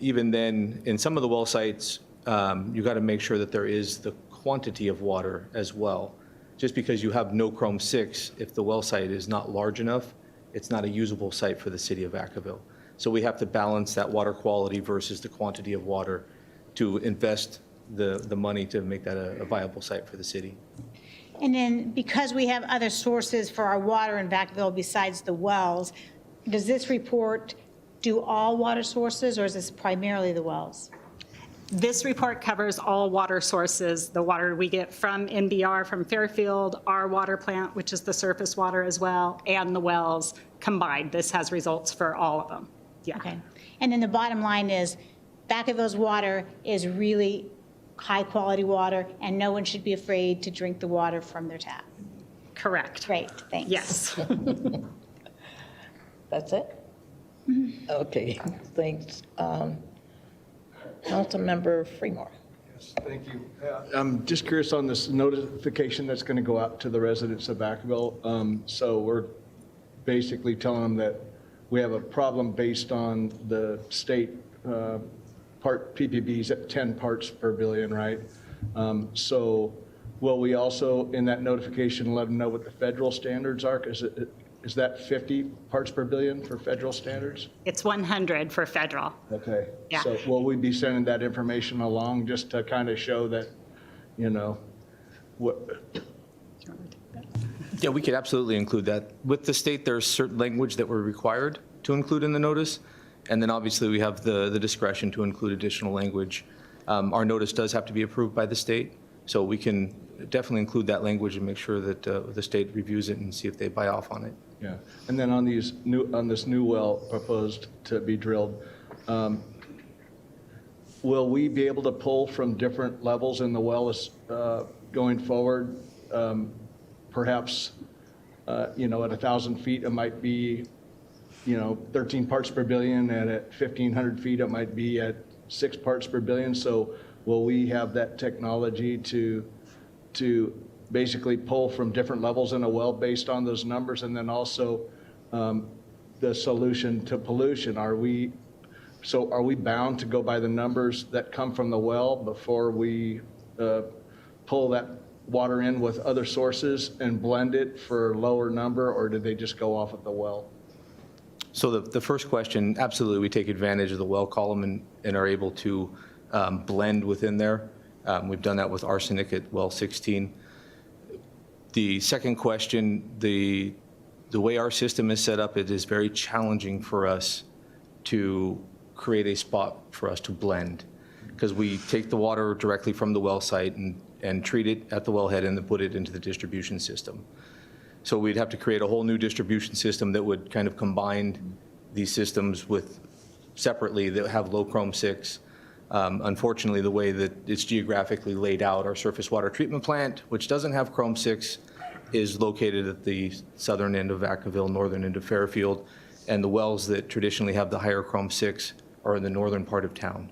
Even then, in some of the well sites, you got to make sure that there is the quantity of water as well. Just because you have no Chrome 6, if the well site is not large enough, it's not a usable site for the city of Vacaville. So we have to balance that water quality versus the quantity of water to invest the money to make that a viable site for the city. And then because we have other sources for our water in Vacaville besides the wells, does this report do all water sources, or is this primarily the wells? This report covers all water sources, the water we get from NBR, from Fairfield, our water plant, which is the surface water as well, and the wells combined. This has results for all of them. Yeah. Okay. And then the bottom line is Vacaville's water is really high quality water, and no one should be afraid to drink the water from their tap. Correct. Great, thanks. Yes. That's it? Okay, thanks. Councilmember Fremont. Yes, thank you. I'm just curious on this notification that's going to go out to the residents of Vacaville. So we're basically telling them that we have a problem based on the state part PPBs at 10 parts per billion, right? So will we also, in that notification, let them know what the federal standards are? Is that 50 parts per billion for federal standards? It's 100 for federal. Okay. Yeah. So will we be sending that information along just to kind of show that, what? Yeah, we could absolutely include that. With the state, there's certain language that we're required to include in the notice. And then obviously we have the discretion to include additional language. Our notice does have to be approved by the state. So we can definitely include that language and make sure that the state reviews it and see if they buy off on it. Yeah, and then on this new well proposed to be drilled, will we be able to pull from different levels in the well going forward? Perhaps, at 1,000 feet, it might be, 13 parts per billion, and at 1,500 feet, it might be at 6 parts per billion. So will we have that technology to basically pull from different levels in a well based on those numbers? And then also the solution to pollution. Are we bound to go by the numbers that come from the well before we pull that water in with other sources and blend it for a lower number, or do they just go off of the well? So the first question, absolutely, we take advantage of the well column and are able to blend within there. We've done that with arsenic at well 16. The second question, the way our system is set up, it is very challenging for us to create a spot for us to blend, because we take the water directly from the well site and treat it at the wellhead and then put it into the distribution system. So we'd have to create a whole new distribution system that would kind of combine these systems with separately that have low chrome 6. Unfortunately, the way that it's geographically laid out, our surface water treatment plant, which doesn't have chrome 6, is located at the southern end of Vacaville, northern end of Fairfield, and the wells that traditionally have the higher chrome 6 are in the northern part of town.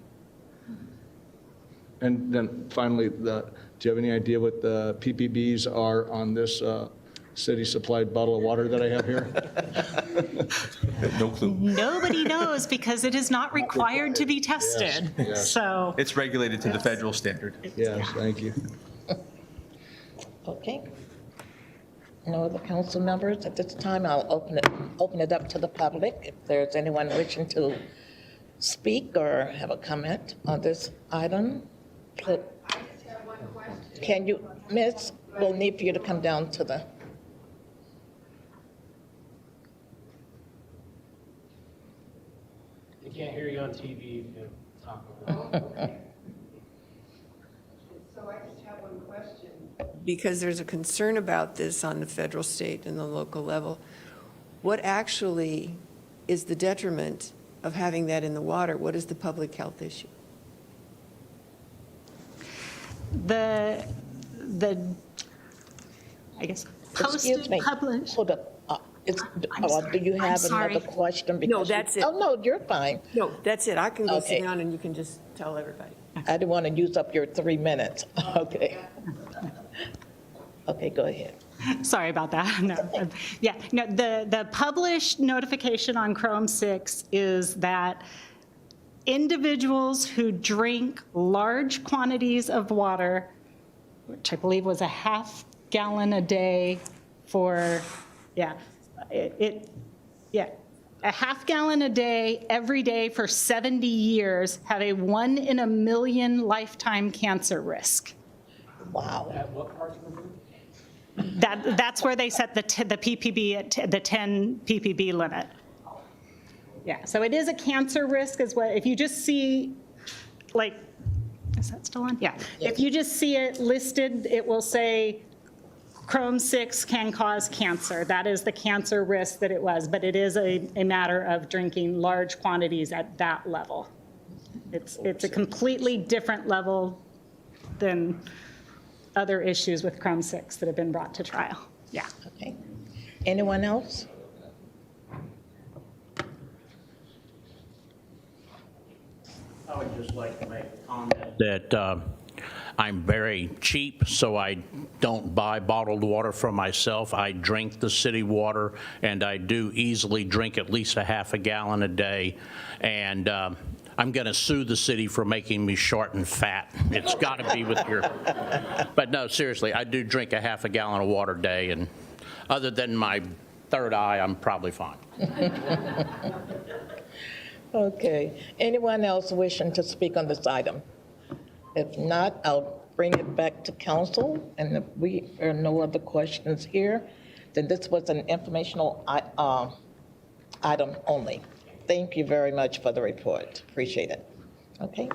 And then finally, do you have any idea what the PPBs are on this city-supplied bottle of water that I have here? No clue. Nobody knows because it is not required to be tested. Yes. So It's regulated to the federal standard. Yes, thank you. Okay. No other council members? At this time, I'll open it up to the public. If there's anyone wishing to speak or have a comment on this item, can you, Miss, we'll need for you to come down to the... They can't hear you on TV if you talk over it. So I just have one question. Because there's a concern about this on the federal, state, and the local level. What actually is the detriment of having that in the water? What is the public health issue? the, I guess, Excuse posted, me. published. Hold up. Do you have another question? No, Because that's it. Oh, no, you're fine. No, that's it. I can go Okay. sit down and you can just tell everybody. I didn't want to use up your 3 minutes. Okay. Okay, go ahead. Sorry about that. No, yeah, no, the published notification on Chrome 6 is that individuals who drink large quantities of water, which I believe was a half gallon a day for, a half gallon a day, every day for 70 years, have a 1 in a million lifetime cancer risk. Wow. At what part of the room? That's where they set the PPB at the 10 PPB limit. Yeah, so it is a cancer risk as well. If you just see, like, is that still on? Yeah. If you just see it listed, it will say Chrome 6 can cause cancer. That is the cancer risk that it was, but it is a matter of drinking large quantities at that level. It's a completely different level than other issues with Chrome 6 that have been brought to trial. Yeah. Okay. Anyone else? I would just like to make a comment that I'm very cheap, so I don't buy bottled water for myself. I drink the city water, and I do easily drink at least a half a gallon a day. And I'm going to sue the city for making me short and fat. It's got to be with your, but no, seriously, I do drink a half a gallon of water a day, and other than my third eye, I'm probably fine. Okay. Anyone else wishing to speak on this item? If not, I'll bring it back to council, and if there are no other questions here, then this was an informational item only. Thank you very much for the report. Appreciate it. Okay.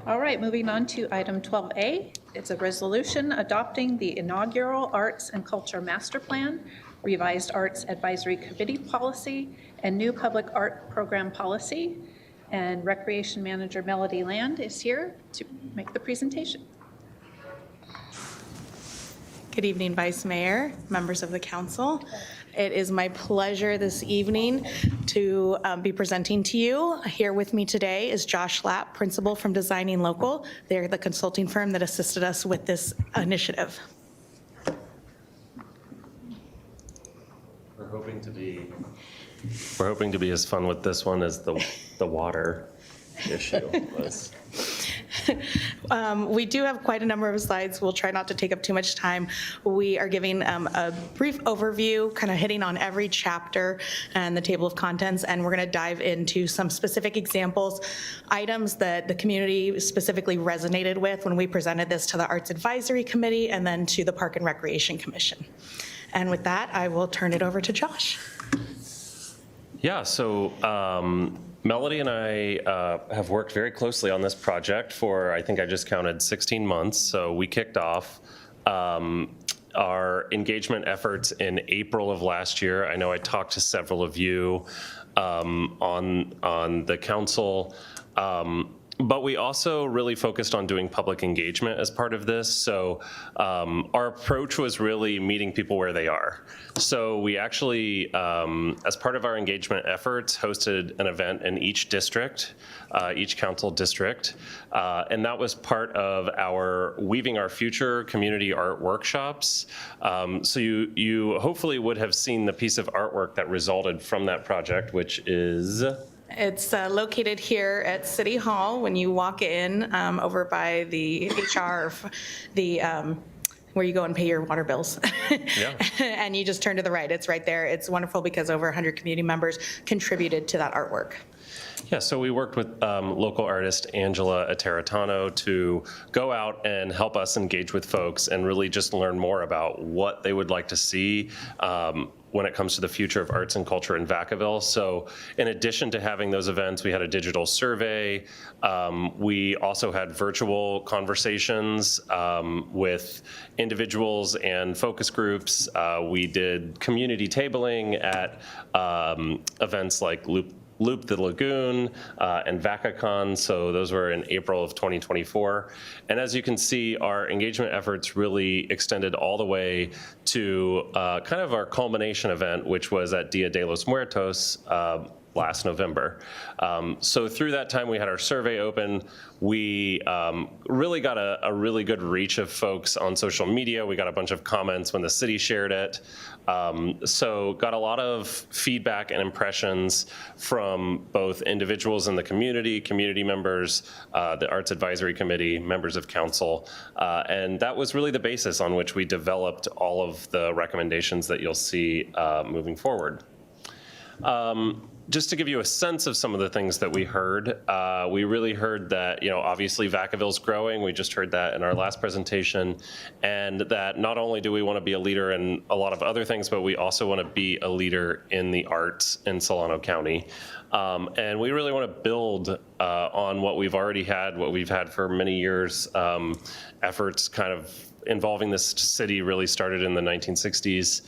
All right, moving on to item 12A. It's a resolution adopting the inaugural Arts and Culture Master Plan revised Arts Advisory Committee policy, and new public art program policy. And Recreation Manager Melody Land is here to make the presentation. Good evening, Vice Mayor, members of the council. It is my pleasure this evening to be presenting to you. Here with me today is Josh Lapp, principal from Designing Local. They're the consulting firm that assisted us with this initiative. We're hoping to be as fun with this one as the water issue was. We do have quite a number of slides. We'll try not to take up too much time. We are giving a brief overview, kind of hitting on every chapter and the table of contents, and we're going to dive into some specific examples, items that the community specifically resonated with when we presented this to the Arts Advisory Committee and then to the Park and Recreation Commission. And with that, I will turn it over to Josh. Yeah, so Melody and I have worked very closely on this project for, I think I just counted 16 months. So we kicked off our engagement efforts in April of last year. I know I talked to several of you on the council. But we also really focused on doing public engagement as part of this. So our approach was really meeting people where they are. So we actually, as part of our engagement efforts, hosted an event in each district, each council district. And that was part of our Weaving Our Future community art workshops. So you hopefully would have seen the piece of artwork that resulted from that project, which is... It's located here at City Hall when you walk in over by the HR, where you go and pay your water bills. Yeah. And you just turn to the right. It's right there. It's wonderful because over 100 community members contributed to that artwork. Yeah, so we worked with local artist Angela Ateratano to go out and help us engage with folks and really just learn more about what they would like to see when it comes to the future of arts and culture in Vacaville. So in addition to having those events, we had a digital survey. We also had virtual conversations with individuals and focus groups. We did community tabling at events like Loop the Lagoon and VacaCon, so those were in April of 2024. And as you can see, our engagement efforts really extended all the way to kind of our culmination event, which was at Dia de los Muertos last November. So through that time, we had our survey open. We really got a really good reach of folks on social media. We got a bunch of comments when the city shared it. So got a lot of feedback and impressions from both individuals in the community members, the Arts Advisory Committee, members of council, and that was really the basis on which we developed all of the recommendations that you'll see moving forward. Just to give you a sense of some of the things that we heard, we really heard that, obviously Vacaville's growing. We just heard that in our last presentation, and that not only do we want to be a leader in a lot of other things, but we also want to be a leader in the arts in Solano County. And we really want to build on what we've already had, what we've had for many years, efforts kind of involving this city really started in the 1960s.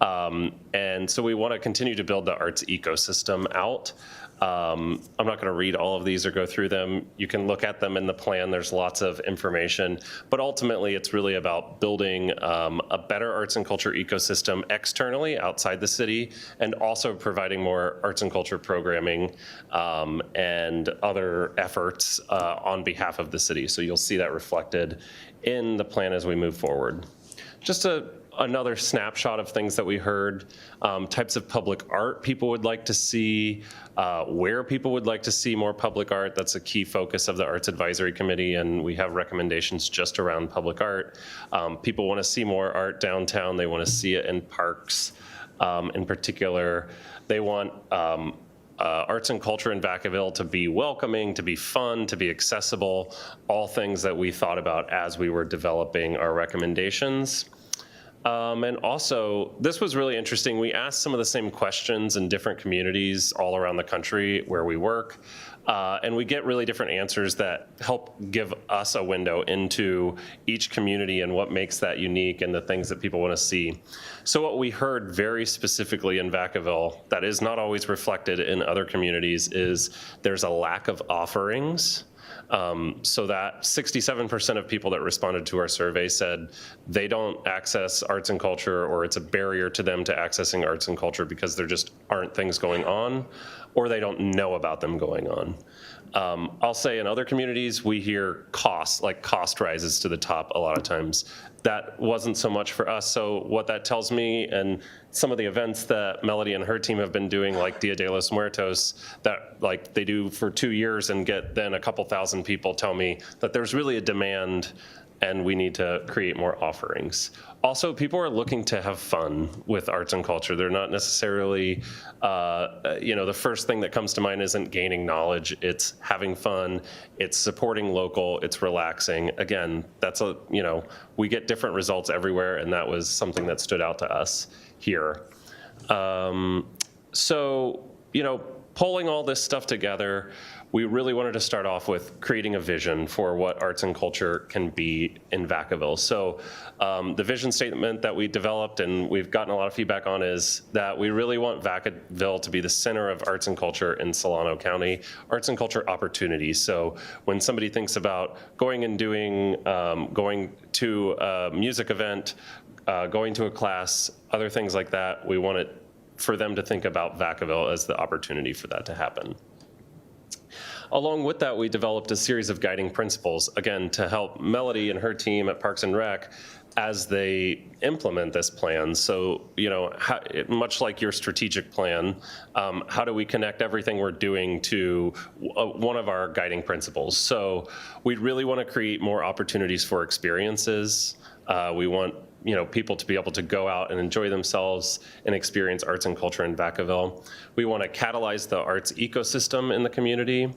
And so we want to continue to build the arts ecosystem out. I'm not going to read all of these or go through them. You can look at them in the plan. There's lots of information. But ultimately, it's really about building a better arts and culture ecosystem externally outside the city, and also providing more arts and culture programming and other efforts on behalf of the city. So you'll see that reflected in the plan as we move forward. Just another snapshot of things that we heard, types of public art people would like to see, where people would like to see more public art. That's a key focus of the Arts Advisory Committee, and we have recommendations just around public art. People want to see more art downtown. They want to see it in parks in particular. They want arts and culture in Vacaville to be welcoming, to be fun, to be accessible, all things that we thought about as we were developing our recommendations. And also, this was really interesting. We asked some of the same questions in different communities all around the country where we work. And we get really different answers that help give us a window into each community and what makes that unique and the things that people want to see. So what we heard very specifically in Vacaville that is not always reflected in other communities is there's a lack of offerings. So that 67% of people that responded to our survey said they don't access arts and culture, or it's a barrier to them to accessing arts and culture because there just aren't things going on, or they don't know about them going on. I'll say in other communities, we hear cost rises to the top a lot of times. That wasn't so much for us. So what that tells me, and some of the events that Melody and her team have been doing, like Dia de los Muertos, that like they do for 2 years and get then a couple thousand people, tell me that there's really a demand and we need to create more offerings. Also, people are looking to have fun with arts and culture. They're not necessarily, the first thing that comes to mind isn't gaining knowledge. It's having fun. It's supporting local. It's relaxing. Again, we get different results everywhere, and that was something that stood out to us here. Pulling all this stuff together, we really wanted to start off with creating a vision for what arts and culture can be in Vacaville. So the vision statement that we developed and we've gotten a lot of feedback on is that we really want Vacaville to be the center of arts and culture in Solano County, arts and culture opportunities. So when somebody thinks about going and doing, going to a music event, going to a class, other things like that, we want it for them to think about Vacaville as the opportunity for that to happen. Along with that, we developed a series of guiding principles, again, to help Melody and her team at Parks and Rec as they implement this plan. So, much like your strategic plan, how do we connect everything we're doing to one of our guiding principles? So we really want to create more opportunities for experiences. We want people to be able to go out and enjoy themselves and experience arts and culture in Vacaville. We want to catalyze the arts ecosystem in the community.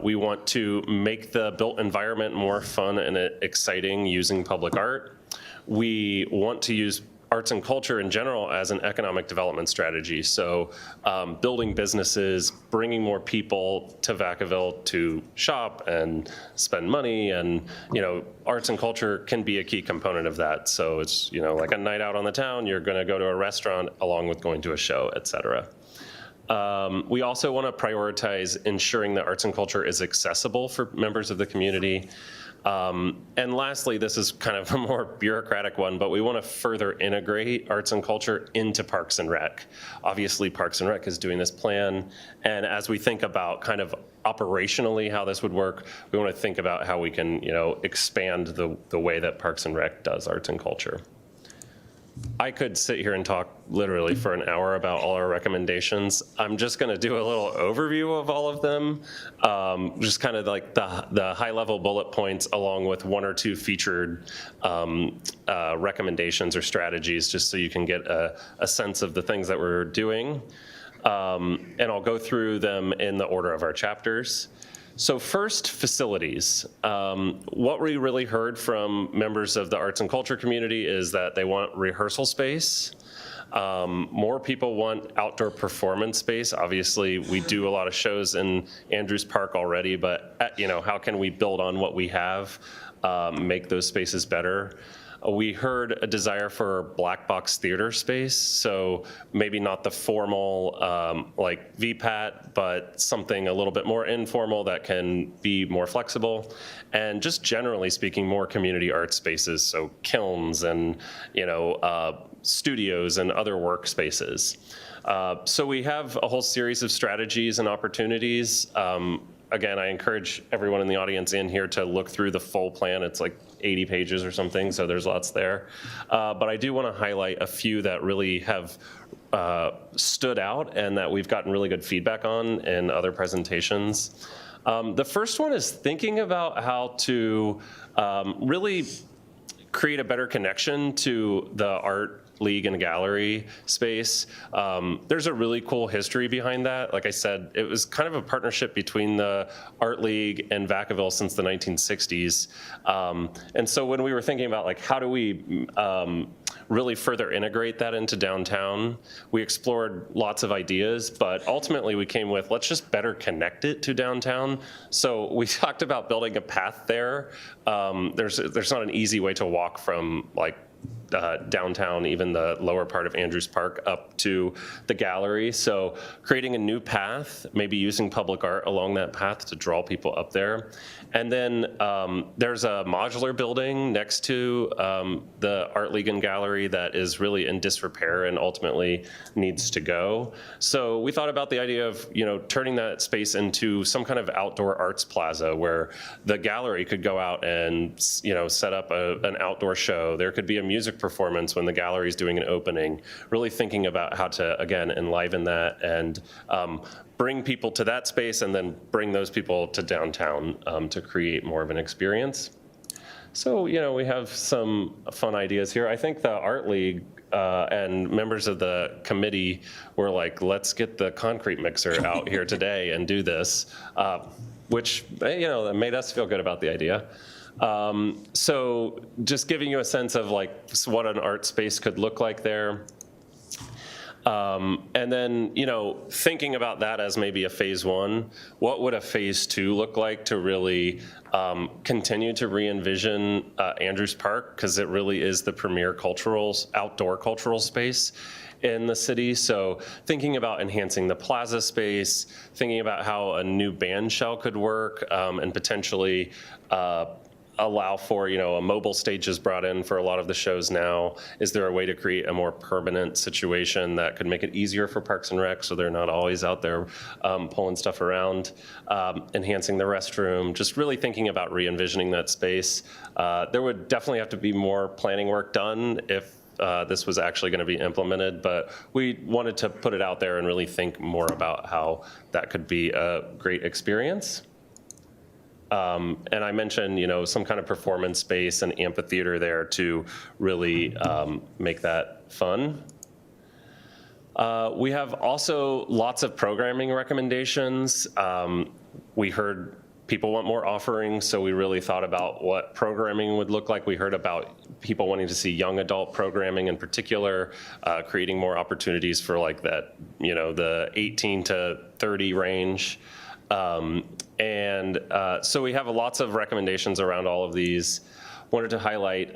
We want to make the built environment more fun and exciting using public art. We want to use arts and culture in general as an economic development strategy. So building businesses, bringing more people to Vacaville to shop and spend money, and arts and culture can be a key component of that. So it's like a night out on the town, you're going to go to a restaurant along with going to a show, et cetera. We also want to prioritize ensuring that arts and culture is accessible for members of the community. And lastly, this is kind of a more bureaucratic one, but we want to further integrate arts and culture into Parks and Rec. Obviously, Parks and Rec is doing this plan, and as we think about kind of operationally how this would work, we want to think about how we can, expand the way that Parks and Rec does arts and culture. I could sit here and talk literally for an hour about all our recommendations. I'm just going to do a little overview of all of them, just kind of like the high-level bullet points along with one or two featured recommendations or strategies, just so you can get a sense of the things that we're doing. And I'll go through them in the order of our chapters. So first, facilities. What we really heard from members of the arts and culture community is that they want rehearsal space. More people want outdoor performance space. Obviously, we do a lot of shows in Andrews Park already, but how can we build on what we have, make those spaces better? We heard a desire for black box theater space, so maybe not the formal like VPAT, but something a little bit more informal that can be more flexible. And just generally speaking, more community art spaces, so kilns and studios and other workspaces. So we have a whole series of strategies and opportunities. Again, I encourage everyone in the audience in here to look through the full plan. It's like 80 pages or something, so there's lots there. But I do want to highlight a few that really have stood out and that we've gotten really good feedback on in other presentations. The first one is thinking about how to really create a better connection to the art league and gallery space. There's a really cool history behind that. Like I said, it was kind of a partnership between the Art League and Vacaville since the 1960s. And so when we were thinking about like how do we really further integrate that into downtown. We explored lots of ideas, but ultimately we came with, let's just better connect it to downtown. So we talked about building a path there. There's not an easy way to walk from like downtown, even the lower part of Andrews Park, up to the gallery. So creating a new path, maybe using public art along that path to draw people up there. And then there's a modular building next to the Art League and Gallery that is really in disrepair and ultimately needs to go. So we thought about the idea of, turning that space into some kind of outdoor arts plaza where the gallery could go out and, set up an outdoor show. There could be a music performance when the gallery is doing an opening, really thinking about how to, again, enliven that and bring people to that space and then bring those people to downtown to create more of an experience. So, we have some fun ideas here. I think the Art League and members of the committee were like, let's get the concrete mixer out here today and do this, which, that made us feel good about the idea. So just giving you a sense of what an art space could look like there. And then, thinking about that as maybe a phase one, what would a phase two look like to really continue to re-envision Andrews Park? Because it really is the premier outdoor cultural space in the city. So thinking about enhancing the plaza space, thinking about how a new band shell could work, and potentially allow for, a mobile stage is brought in for a lot of the shows now. Is there a way to create a more permanent situation that could make it easier for Parks and Rec so they're not always out there pulling stuff around, enhancing the restroom, just really thinking about re-envisioning that space. There would definitely have to be more planning work done if this was actually going to be implemented, but we wanted to put it out there and really think more about how that could be a great experience. And I mentioned, some kind of performance space and amphitheater there to really make that fun. We have also lots of programming recommendations. We heard people want more offerings, so we really thought about what programming would look like. We heard about people wanting to see young adult programming in particular, creating more opportunities for that, the 18 to 30 range. So we have lots of recommendations around all of these. Wanted to highlight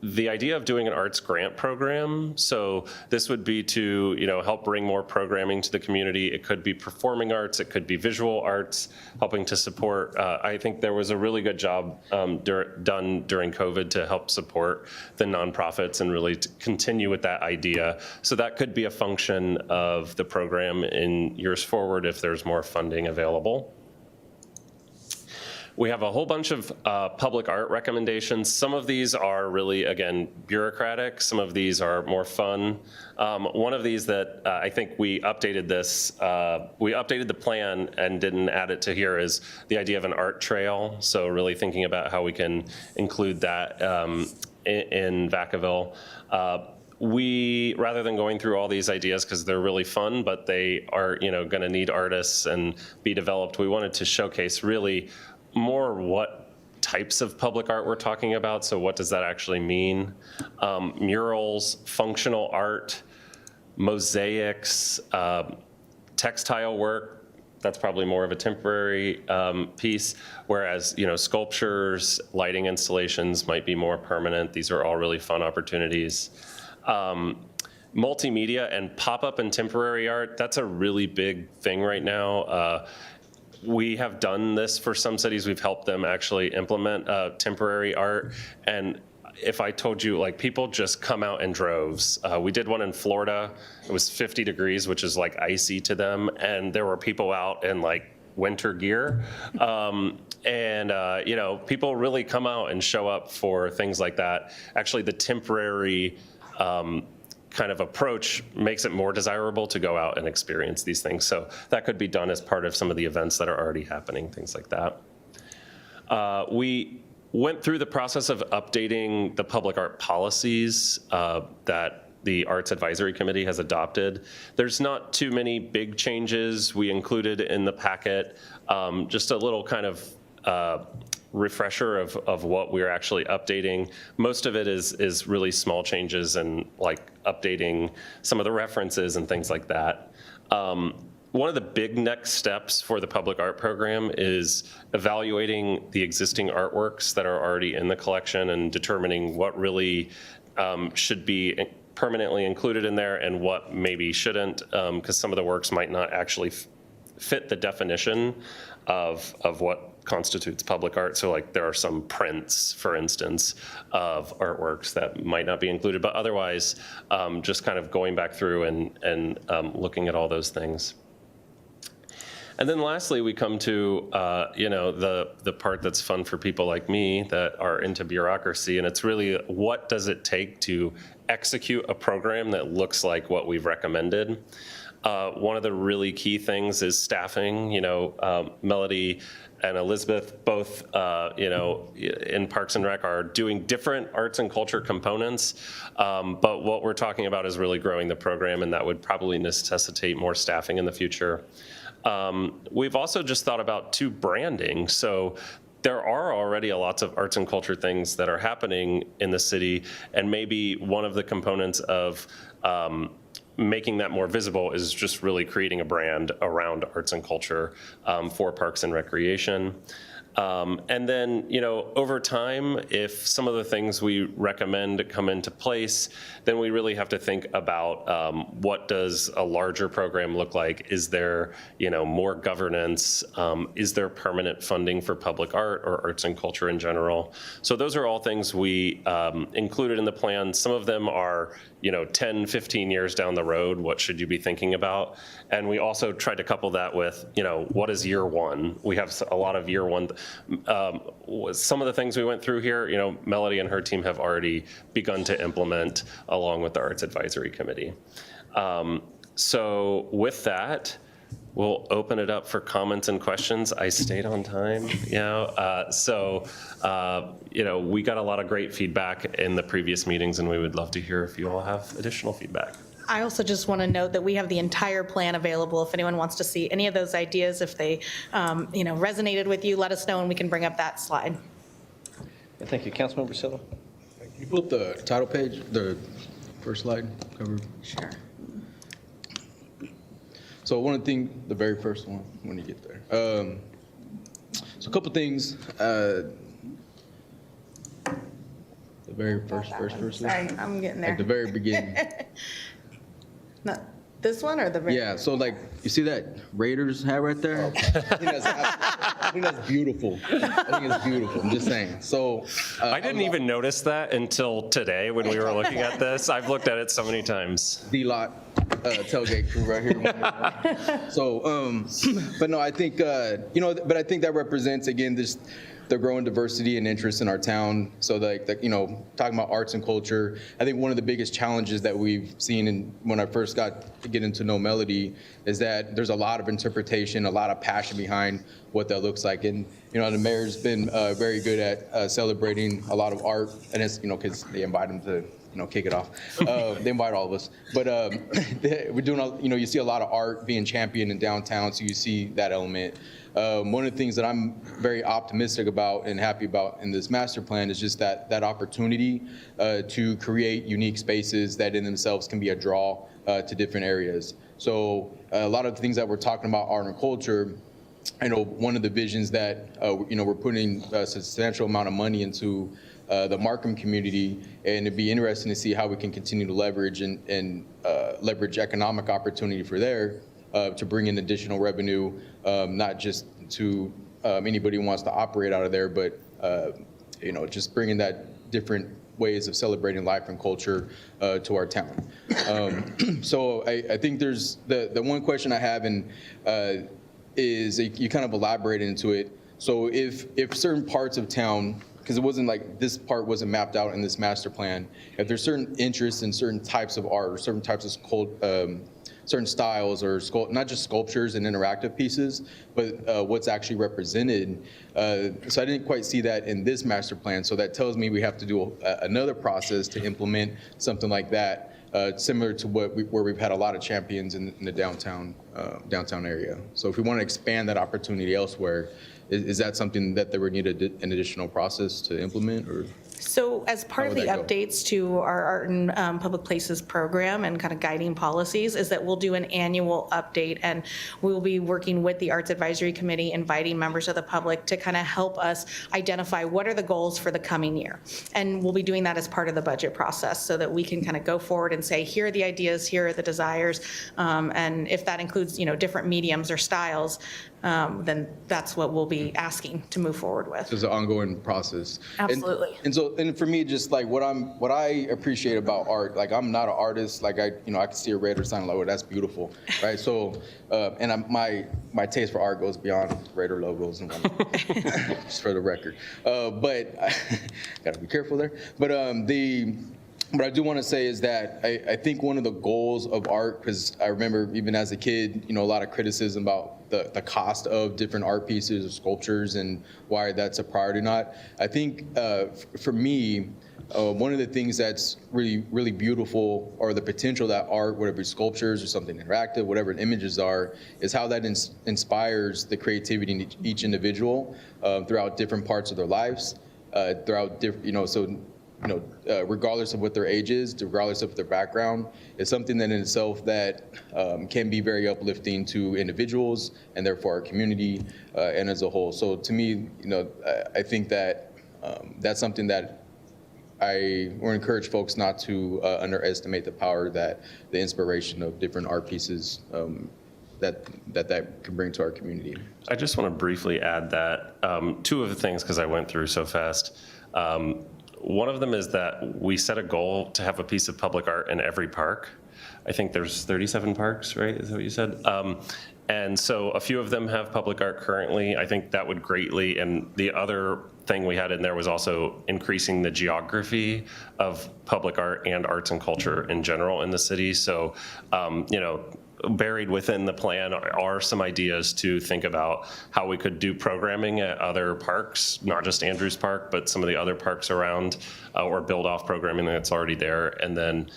the idea of doing an arts grant program. So this would be to, help bring more programming to the community. It could be performing arts, it could be visual arts, helping to support. I think there was a really good job done during COVID to help support the nonprofits and really to continue with that idea. So that could be a function of the program in years forward if there's more funding available. We have a whole bunch of public art recommendations. Some of these are really, again, bureaucratic. Some of these are more fun. One of these that I think we updated we updated the plan and didn't add it to here is the idea of an art trail. So really thinking about how we can include that in Vacaville. Rather than going through all these ideas because they're really fun, but they are, going to need artists and be developed, we wanted to showcase really more what types of public art we're talking about. So what does that actually mean? Murals, functional art, mosaics, textile work, that's probably more of a temporary piece, whereas, sculptures, lighting installations might be more permanent. These are all really fun opportunities. Multimedia and pop-up and temporary art, that's a really big thing right now. We have done this for some cities. We've helped them actually implement temporary art. And if I told you, people just come out in droves. We did one in Florida. It was 50 degrees, which is icy to them. And there were people out in winter gear. People really come out and show up for things like that. Actually, the temporary kind of approach makes it more desirable to go out and experience these things. So that could be done as part of some of the events that are already happening, things like that. We went through the process of updating the public art policies that the Arts Advisory Committee has adopted. There's not too many big changes we included in the packet, just a little kind of refresher of what we're actually updating. Most of it is really small changes and like updating some of the references and things like that. One of the big next steps for the public art program is evaluating the existing artworks that are already in the collection and determining what really should be permanently included in there and what maybe shouldn't, because some of the works might not actually fit the definition of what constitutes public art. So like there are some prints, for instance, of artworks that might not be included, but otherwise just kind of going back through and looking at all those things. And then lastly, we come to the part that's fun for people like me that are into bureaucracy, and it's really what does it take to execute a program that looks like what we've recommended. One of the really key things is staffing. Melody and Elizabeth both, in Parks and Rec are doing different arts and culture components, but what we're talking about is really growing the program, and that would probably necessitate more staffing in the future. We've also just thought about branding. So there are already lots of arts and culture things that are happening in the city, and maybe one of the components of making that more visible is just really creating a brand around arts and culture for Parks and Recreation. And then, over time, if some of the things we recommend come into place, then we really have to think about what does a larger program look like? Is there, more governance? Is there permanent funding for public art or arts and culture in general? So those are all things we included in the plan. Some of them are, 10, 15 years down the road, what should you be thinking about? And we also tried to couple that with, what is year one? We have a lot of year one. Some of the things we went through here, Melody and her team have already begun to implement along with the Arts Advisory Committee. So with that, we'll open it up for comments and questions. I stayed on time, we got a lot of great feedback in the previous meetings, and we would love to hear if you all have additional feedback. I also just want to note that we have the entire plan available. If anyone wants to see any of those ideas, if they, resonated with you, let us know and we can bring up that slide. Thank you. Councilmember Silla. Can you pull up the title page, the first slide cover? Sure. So one of the things, the very first one, when you get there. So a couple things. The very first Sorry, I'm getting there. At the very beginning. No, this one or the very? Yeah, so like, you see that Raiders hat right there? I think that's beautiful. I think it's beautiful, I'm just saying. So. I didn't even notice that until today when we were looking at this. I've looked at it so many times. D-Lot tailgate crew right here. So, but no, I think, but I think that represents, again, the growing diversity and interest in our town. So talking about arts and culture, I think one of the biggest challenges that we've seen when I first got to get into know Melody is that there's a lot of interpretation, a lot of passion behind what that looks like. And, the mayor's been very good at celebrating a lot of art, and it's, because they invite him to, kick it off. They invite all of us. But we're doing, you see a lot of art being championed in downtown, so you see that element. One of the things that I'm very optimistic about and happy about in this master plan is just that opportunity to create unique spaces that in themselves can be a draw to different areas. So a lot of the things that we're talking about art and culture, one of the visions that, we're putting a substantial amount of money into the Markham community, and it'd be interesting to see how we can continue to leverage and leverage economic opportunity for there to bring in additional revenue, not just to anybody who wants to operate out of there, but just bringing that different ways of celebrating life and culture to our town. So I think there's the one question I have is you kind of elaborated into it. So if certain parts of town, because it wasn't like this part wasn't mapped out in this master plan, if there's certain interests in certain types of art or certain types of certain styles or not just sculptures and interactive pieces, but what's actually represented. So I didn't quite see that in this master plan. So that tells me we have to do another process to implement something like that, similar to where we've had a lot of champions in the downtown area. So if we want to expand that opportunity elsewhere, is that something that they would need an additional process to implement, or? So as part of How the would that go? updates to our art and public places program and kind of guiding policies is that we'll do an annual update, and we will be working with the Arts Advisory Committee, inviting members of the public to kind of help us identify what are the goals for the coming year. And we'll be doing that as part of the budget process so that we can kind of go forward and say, here are the ideas, here are the desires. And if that includes, different mediums or styles, then that's what we'll be asking to move forward with. It's an ongoing process. Absolutely. And for me, just like what I appreciate about art, like I'm not an artist, like I can see a Raider sign, like, oh, that's beautiful, right? So, my taste for art goes beyond Raider logos and whatnot, just for the record. But gotta be careful there. But what I do want to say is that I think one of the goals of art, because I remember even as a kid, a lot of criticism about the cost of different art pieces or sculptures and why that's a priority or not. I think for me, one of the things that's really, really beautiful, or the potential that art, whether it's sculptures or something interactive, whatever images are, is how that inspires the creativity in each individual throughout different parts of their lives, throughout different, regardless of what their age is, regardless of their background, is something that in itself that can be very uplifting to individuals and therefore our community and as a whole. So to me, I think that that's something that I would encourage folks not to underestimate the power that the inspiration of different art pieces that can bring to our community. I just want to briefly add that two of the things, because I went through so fast. One of them is that we set a goal to have a piece of public art in every park. I think there's 37 parks, right? Is that what you said? And so a few of them have public art currently. I think that would greatly, and the other thing we had in there was also increasing the geography of public art and arts and culture in general in the city. So, buried within the plan are some ideas to think about how we could do programming at other parks, not just Andrews Park, but some of the other parks around, or build off programming that's already there. And then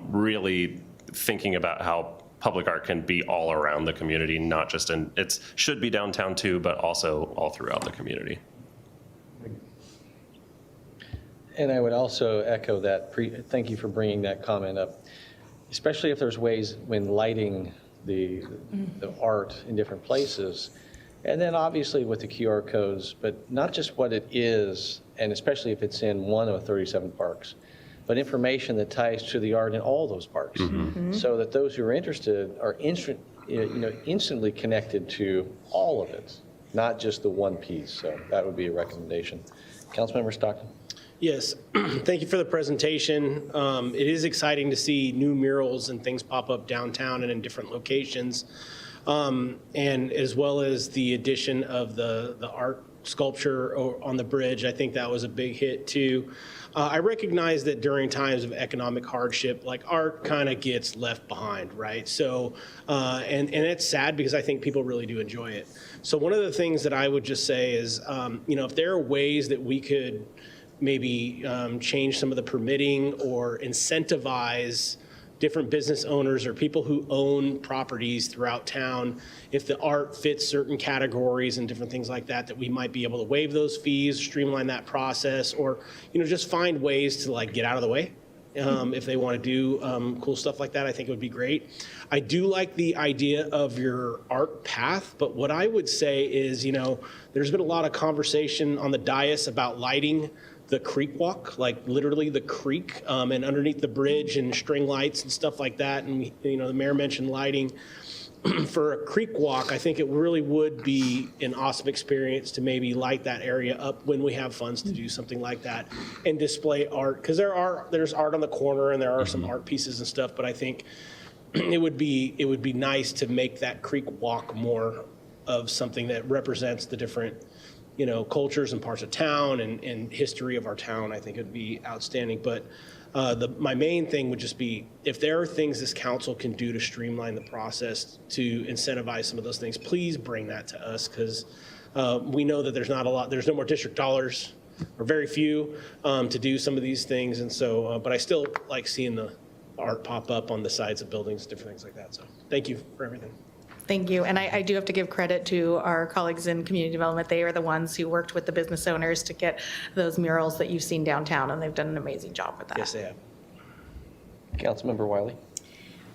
really thinking about how public art can be all around the community, not just it should be downtown too, but also all throughout the community. And I would also echo that, thank you for bringing that comment up, especially if there's ways when lighting the art in different places. And then obviously with the QR codes, but not just what it is, and especially if it's in one of 37 parks, but information that ties to the art in all those parks, so that those who are interested are instantly connected to all of it, not just the one piece. So that would be a recommendation. Councilmember Stockton. Yes, thank you for the presentation. It is exciting to see new murals and things pop up downtown and in different locations, and as well as the addition of the art sculpture on the bridge. I think that was a big hit too. I recognize that during times of economic hardship, like art kind of gets left behind, right? So, and it's sad because I think people really do enjoy it. So one of the things that I would just say is, if there are ways that we could maybe change some of the permitting or incentivize different business owners or people who own properties throughout town, if the art fits certain categories and different things like that, that we might be able to waive those fees, streamline that process, or just find ways to like get out of the way. If they want to do cool stuff like that, I think it would be great. I do like the idea of your art path, but what I would say is, there's been a lot of conversation on the dais about lighting the creek walk, like literally the creek, and underneath the bridge and string lights and stuff like that. And the mayor mentioned lighting. For a creek walk, I think it really would be an awesome experience to maybe light that area up when we have funds to do something like that and display art, because there's art on the corner and there are some art pieces and stuff. But I think it would be nice to make that creek walk more of something that represents the different cultures and parts of town and history of our town. I think it'd be outstanding. But my main thing would just be, if there are things this council can do to streamline the process to incentivize some of those things, please bring that to us, because we know that there's no more district dollars, or very few, to do some of these things. And so, but I still like seeing the art pop up on the sides of buildings, different things like that. So thank you for everything. Thank you. And I do have to give credit to our colleagues in community development. They are the ones who worked with the business owners to get those murals that you've seen downtown, and they've done an amazing job with that. Yes, they have. Councilmember Wiley?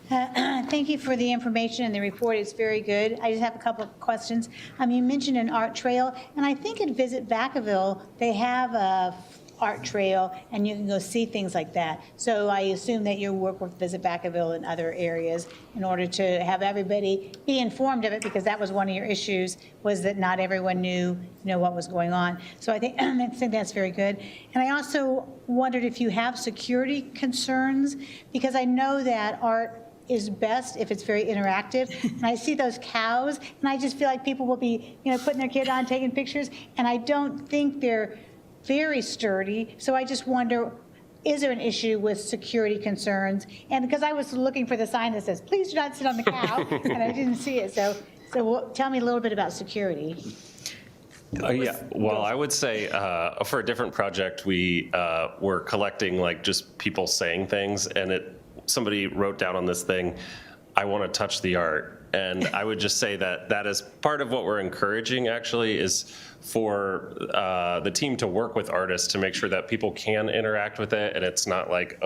Thank you for the information and the report. It's very good. I just have a couple of questions. You mentioned an art trail, and I think at Visit Vacaville, they have a art trail, and you can go see things like that. So I assume that you work with Visit Vacaville in other areas in order to have everybody be informed of it, because that was one of your issues, was that not everyone knew what was going on. So I think that's very good. And I also wondered if you have security concerns, because I know that art is best if it's very interactive. And I see those cows, and I just feel like people will be, putting their kid on, taking pictures, and I don't think they're very sturdy. So I just wonder, is there an issue with security concerns? And because I was looking for the sign that says, please do not sit on the cow, and I didn't see it. So tell me a little bit about security. Yeah, well, I would say for a different project, we were collecting just people saying things, and somebody wrote down on this thing, I want to touch the art. And I would just say that is part of what we're encouraging, actually, is for the team to work with artists to make sure that people can interact with it, and it's not like,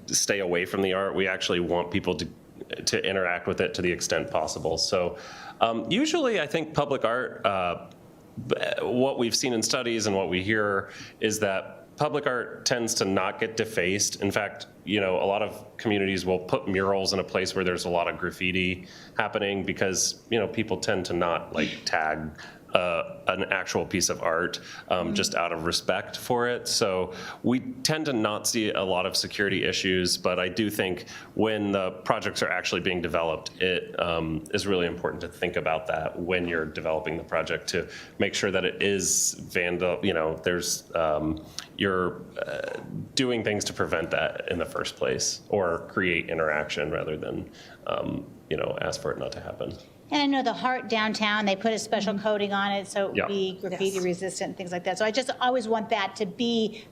stay away from the art. We actually want people to interact with it to the extent possible. So usually I think public art, what we've seen in studies and what we hear is that public art tends to not get defaced. In fact, a lot of communities will put murals in a place where there's a lot of graffiti happening because, people tend to not tag an actual piece of art just out of respect for it. So we tend to not see a lot of security issues, but I do think when the projects are actually being developed, it is really important to think about that when you're developing the project, to make sure that it is there's you're doing things to prevent that in the first place, or create interaction rather than ask for it not to happen. And I know the Heart downtown, they put a special coating on it so it would be graffiti resistant and things like that. So I just always want that to be,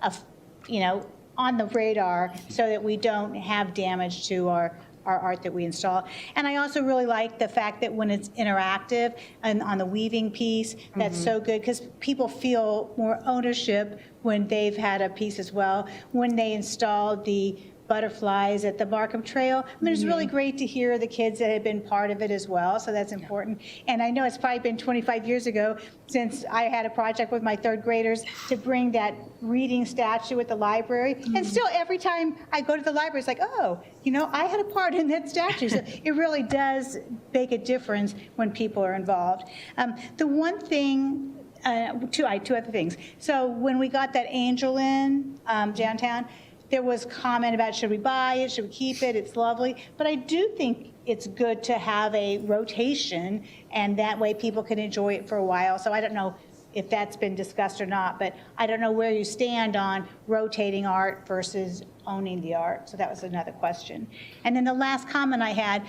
on the radar so that we don't have damage to our art that we install. And I also really like the fact that when it's interactive and on the weaving piece, that's so good, because people feel more ownership when they've had a piece as well. When they installed the butterflies at the Markham Trail, it's really great to hear the kids that have been part of it as well, so that's important. And I know it's probably been 25 years ago since I had a project with my third graders to bring that reading statue at the library, and still every time I go to the library, it's like, I had a part in that statue. So it really does make a difference when people are involved. The one thing, two other things. So when we got that angel in downtown, there was comment about, should we buy it, should we keep it, it's lovely. But I do think it's good to have a rotation, and that way people can enjoy it for a while. So I don't know if that's been discussed or not, but I don't know where you stand on rotating art versus owning the art. So that was another question. And then the last comment I had,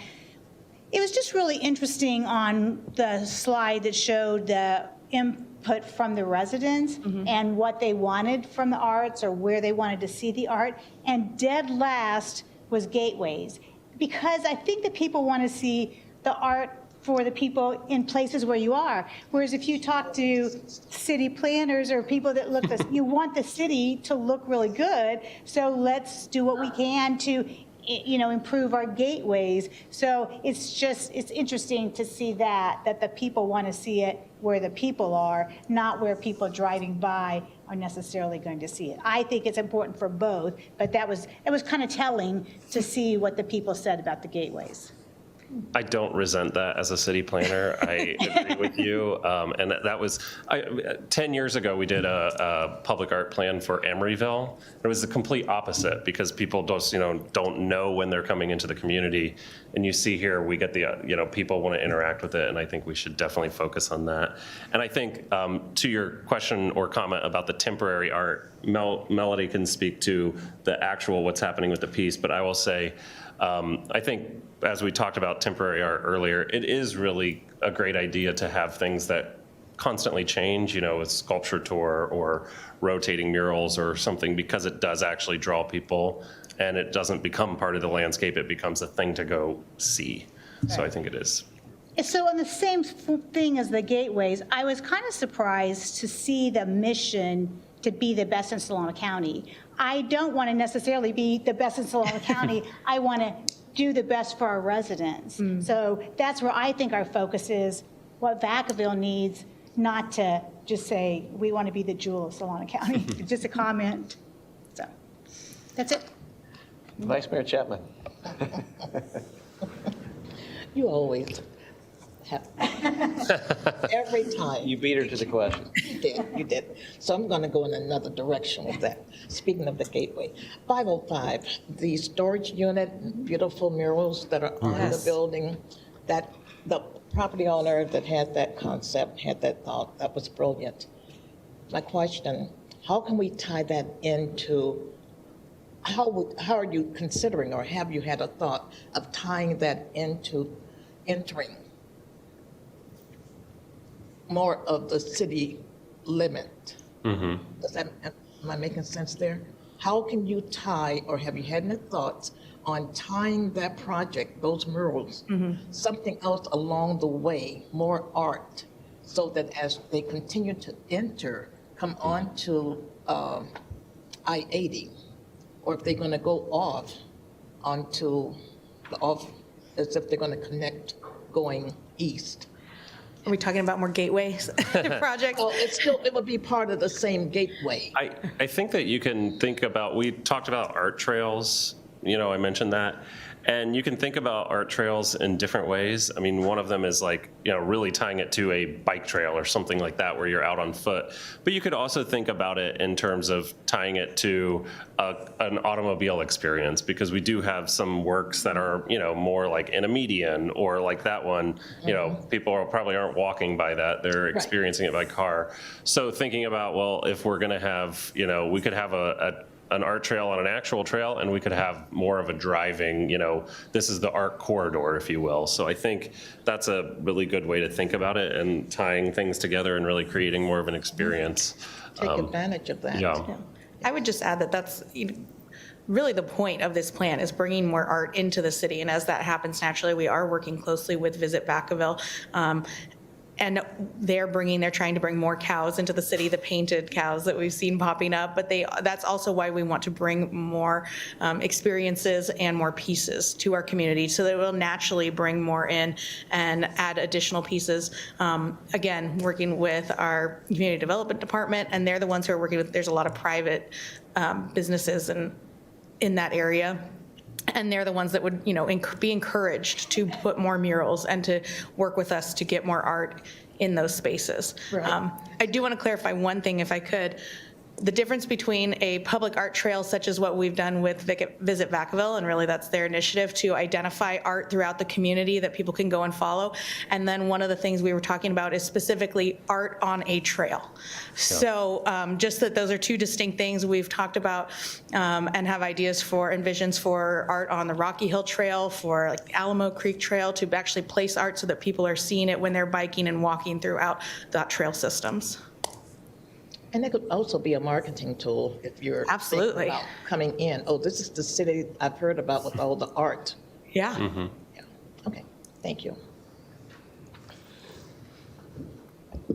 it was just really interesting on the slide that showed the input from the residents and what they wanted from the arts, or where they wanted to see the art. And dead last was gateways, because I think that people want to see the art for the people in places where you are. Whereas if you talk to city planners or people that look this, you want the city to look really good, so let's do what we can to improve our gateways. So it's interesting to see that the people want to see it where the people are, not where people driving by are necessarily going to see it. I think it's important for both, but it was kind of telling to see what the people said about the gateways. I don't resent that as a city planner. I agree with you. And that was, 10 years ago, we did a public art plan for Emeryville. It was the complete opposite, because people just, don't know when they're coming into the community. And you see here, we get the, people want to interact with it. And I think we should definitely focus on that. And I think to your question or comment about the temporary art, Melody can speak to the actual what's happening with the piece. But I will say, I think, as we talked about temporary art earlier, it is really a great idea to have things that constantly change, a sculpture tour or rotating murals or something, because it does actually draw people, and it doesn't become part of the landscape. It becomes a thing to go see. So I think it is. So on the same thing as the gateways, I was kind of surprised to see the mission to be the best in Solano County. I don't want to necessarily be the best in Solano County. I want to do the best for our residents. So that's where I think our focus is, what Vacaville needs, not to just say, we want to be the jewel of Solano County. Just a comment. So that's it. Vice Mayor Chapman. You always have, every time. You beat her to the question. You did. So I'm going to go in another direction with that. Speaking of the gateway, 505, the storage unit, beautiful murals that are on the building, that the property owner that had that concept, had that thought, that was brilliant. My question, how can we tie that into, how are you considering, or have you had a thought of tying that into entering more of the city limit? Does that, am I making sense there? How can you tie, or have you had any thoughts on tying that project, those murals, something else along the way, more art, so that as they continue to enter, come on to I-80, or if they're going to go off onto the off, as if they're going to connect going east? Are we talking about more gateways projects? Well, it would be part of the same gateway. I think that you can think about, we talked about art trails, I mentioned that. And you can think about art trails in different ways. I mean, one of them is like, really tying it to a bike trail or something like that where you're out on foot. But you could also think about it in terms of tying it to an automobile experience, because we do have some works that are, more like in a median, or like that one, people probably aren't walking by that, they're experiencing it by car. So thinking about, well, if we're going to have, we could have an art trail on an actual trail, and we could have more of a driving, this is the art corridor, if you will. So I think that's a really good way to think about it, and tying things together and really creating more of an experience. Take advantage of that. Yeah. I would just add that that's really the point of this plan, is bringing more art into the city. And as that happens naturally, we are working closely with Visit Vacaville. And they're trying to bring more cows into the city, the painted cows that we've seen popping up. But that's also why we want to bring more experiences and more pieces to our community, so that it will naturally bring more in and add additional pieces. Again, working with our community development department, and they're the ones who are working with, there's a lot of private businesses in that area. And they're the ones that would, be encouraged to put more murals and to work with us to get more art in those spaces. Right. I do want to clarify one thing, if I could. The difference between a public art trail, such as what we've done with Visit Vacaville, and really that's their initiative to identify art throughout the community that people can go and follow. And then one of the things we were talking about is specifically art on a trail. So just that those are two distinct things we've talked about, and have ideas for and visions for art on the Rocky Hill Trail, for like Alamo Creek Trail, to actually place art so that people are seeing it when they're biking and walking throughout that trail systems. And it could also be a marketing tool if you're absolutely thinking about coming in. Oh, this is the city I've heard about with all the art. Yeah. Yeah. Okay, thank you.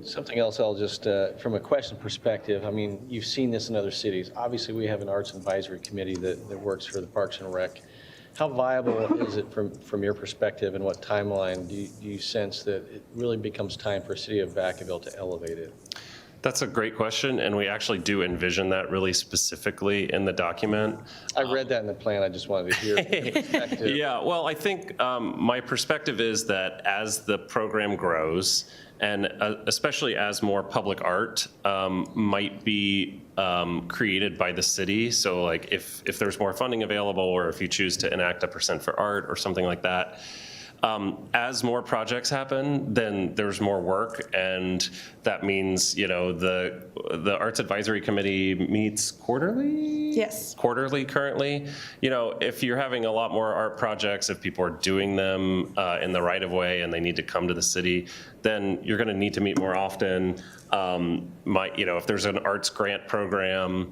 Something else I'll just, from a question perspective, I mean, you've seen this in other cities. Obviously, we have an Arts Advisory Committee that works for the Parks and Rec. How viable is it from your perspective, and what timeline do you sense that it really becomes time for City of Vacaville to elevate it? That's a great question, and we actually do envision that really specifically in the document. I read that in the plan. I just wanted to hear your perspective. Yeah, well, I think my perspective is that as the program grows, and especially as more public art might be created by the city, so like if there's more funding available, or if you choose to enact a % for art or something like that, as more projects happen, then there's more work, and that means, the Arts Advisory Committee meets quarterly? Yes. Quarterly currently. If you're having a lot more art projects, if people are doing them in the right of way and they need to come to the city, then you're going to need to meet more often. If there's an arts grant program,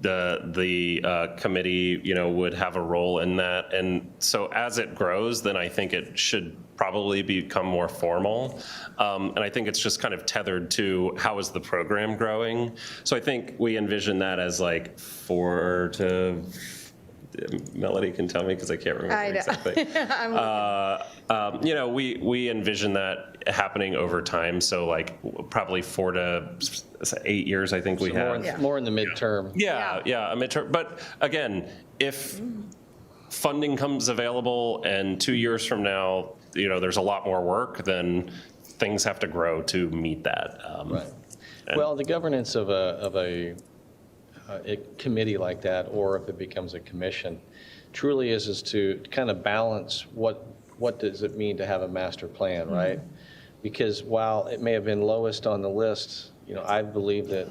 the committee, would have a role in that. And so as it grows, then I think it should probably become more formal. And I think it's just kind of tethered to how is the program growing. So I think we envision that as like 4 to, Melody can tell me because I can't remember exactly. We envision that happening over time. So like probably 4 to 8 years, I think we have. More in the midterm. Yeah, a midterm. But again, if funding comes available and 2 years from now, there's a lot more work, then things have to grow to meet that. Right. Well, the governance of a committee like that, or if it becomes a commission, truly is to kind of balance what does it mean to have a master plan, right? Because while it may have been lowest on the list, I believe that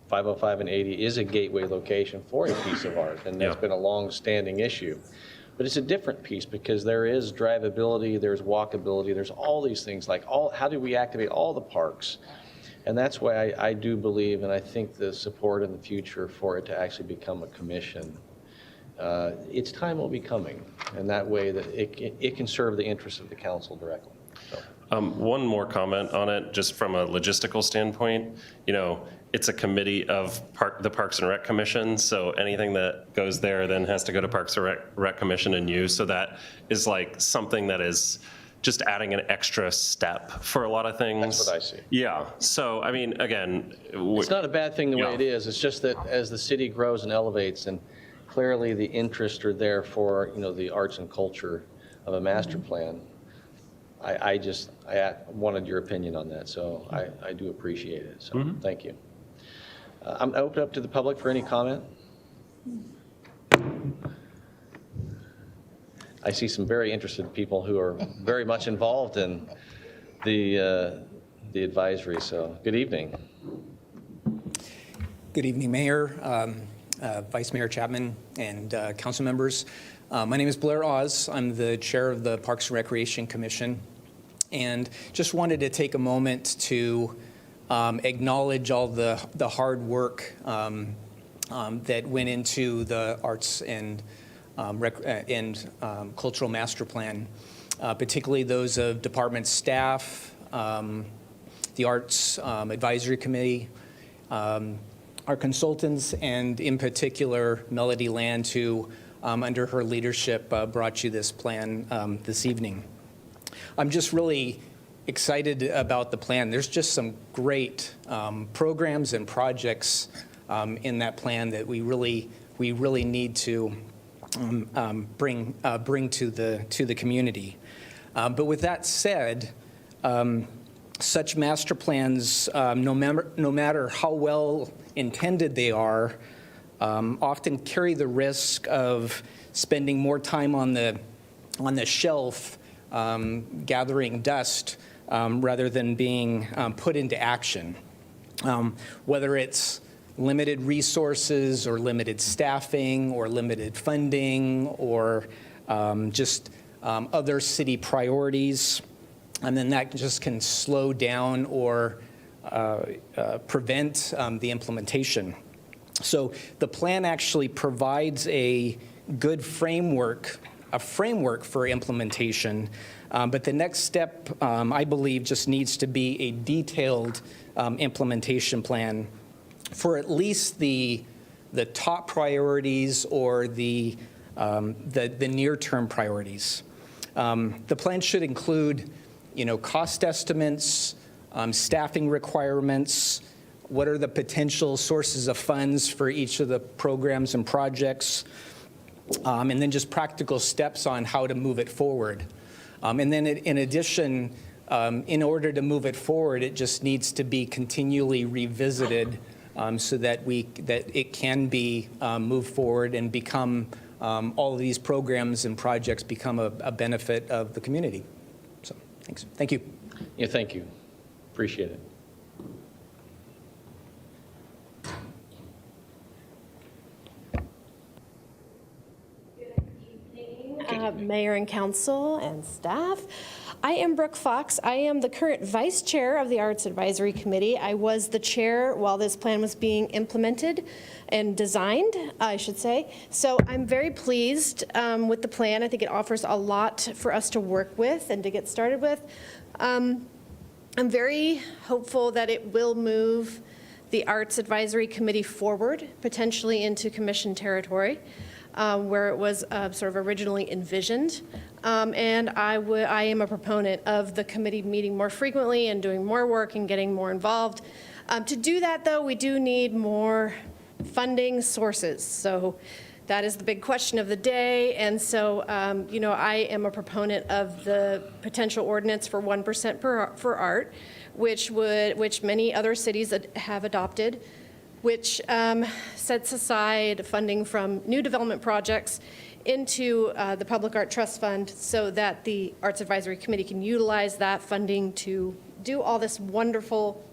505 and 80 is a gateway location for a piece of art, and that's been a long-standing issue. But it's a different piece because there is drivability, there's walkability, there's all these things like how do we activate all the parks? And that's why I do believe, and I think the support in the future for it to actually become a commission, its time will be coming, and that way that it can serve the interests of the council directly. So. One more comment on it, just from a logistical standpoint. It's a committee of the Parks and Rec Commission, so anything that goes there then has to go to Parks and Rec Commission and you. So that is like something that is just adding an extra step for a lot of things. That's what I see. Yeah. So, I mean, again, it's not a bad thing the way it is. It's just that as the city grows and elevates, and clearly the interests are there for, the arts and culture of a master plan. I wanted your opinion on that, so I do appreciate it. So thank you. I'm open up to the public for any comment. I see some very interested people who are very much involved in the advisory. So good evening. Good evening, Mayor, Vice Mayor Chapman, and council members. My name is Blair Oz. I'm the chair of the Parks and Recreation Commission, and just wanted to take a moment to acknowledge all the hard work that went into the arts and cultural master plan, particularly those of department staff, the Arts Advisory Committee, our consultants, and in particular, Melody Land, who, under her leadership, brought you this plan this evening. I'm just really excited about the plan. There's just some great programs and projects in that plan that we really need to bring to the community. But with that said, such master plans, no matter how well intended they are, often carry the risk of spending more time on the shelf gathering dust rather than being put into action. Whether it's limited resources or limited staffing or limited funding or just other city priorities, and then that just can slow down or prevent the implementation. So the plan actually provides a good framework for implementation, but the next step, I believe, just needs to be a detailed implementation plan for at least the top priorities or the near-term priorities. The plan should include, cost estimates, staffing requirements, what are the potential sources of funds for each of the programs and projects, and then just practical steps on how to move it forward. And then in addition, in order to move it forward, it just needs to be continually revisited so that it can be moved forward and become, all of these programs and projects become a benefit of the community. So, thanks. Thank you. Yeah, thank you. Appreciate it. Mayor and council and staff. I am Brooke Fox. I am the current vice chair of the Arts Advisory Committee. I was the chair while this plan was being implemented and designed, I should say. So I'm very pleased with the plan. I think it offers a lot for us to work with and to get started with. I'm very hopeful that it will move the Arts Advisory Committee forward, potentially into commission territory, where it was sort of originally envisioned. And I am a proponent of the committee meeting more frequently and doing more work and getting more involved. To do that, though, we do need more funding sources. So that is the big question of the day. And so, I am a proponent of the potential ordinance for 1% for art, which many other cities have adopted, which sets aside funding from new development projects into the Public Art Trust Fund so that the Arts Advisory Committee can utilize that funding to do all this wonderful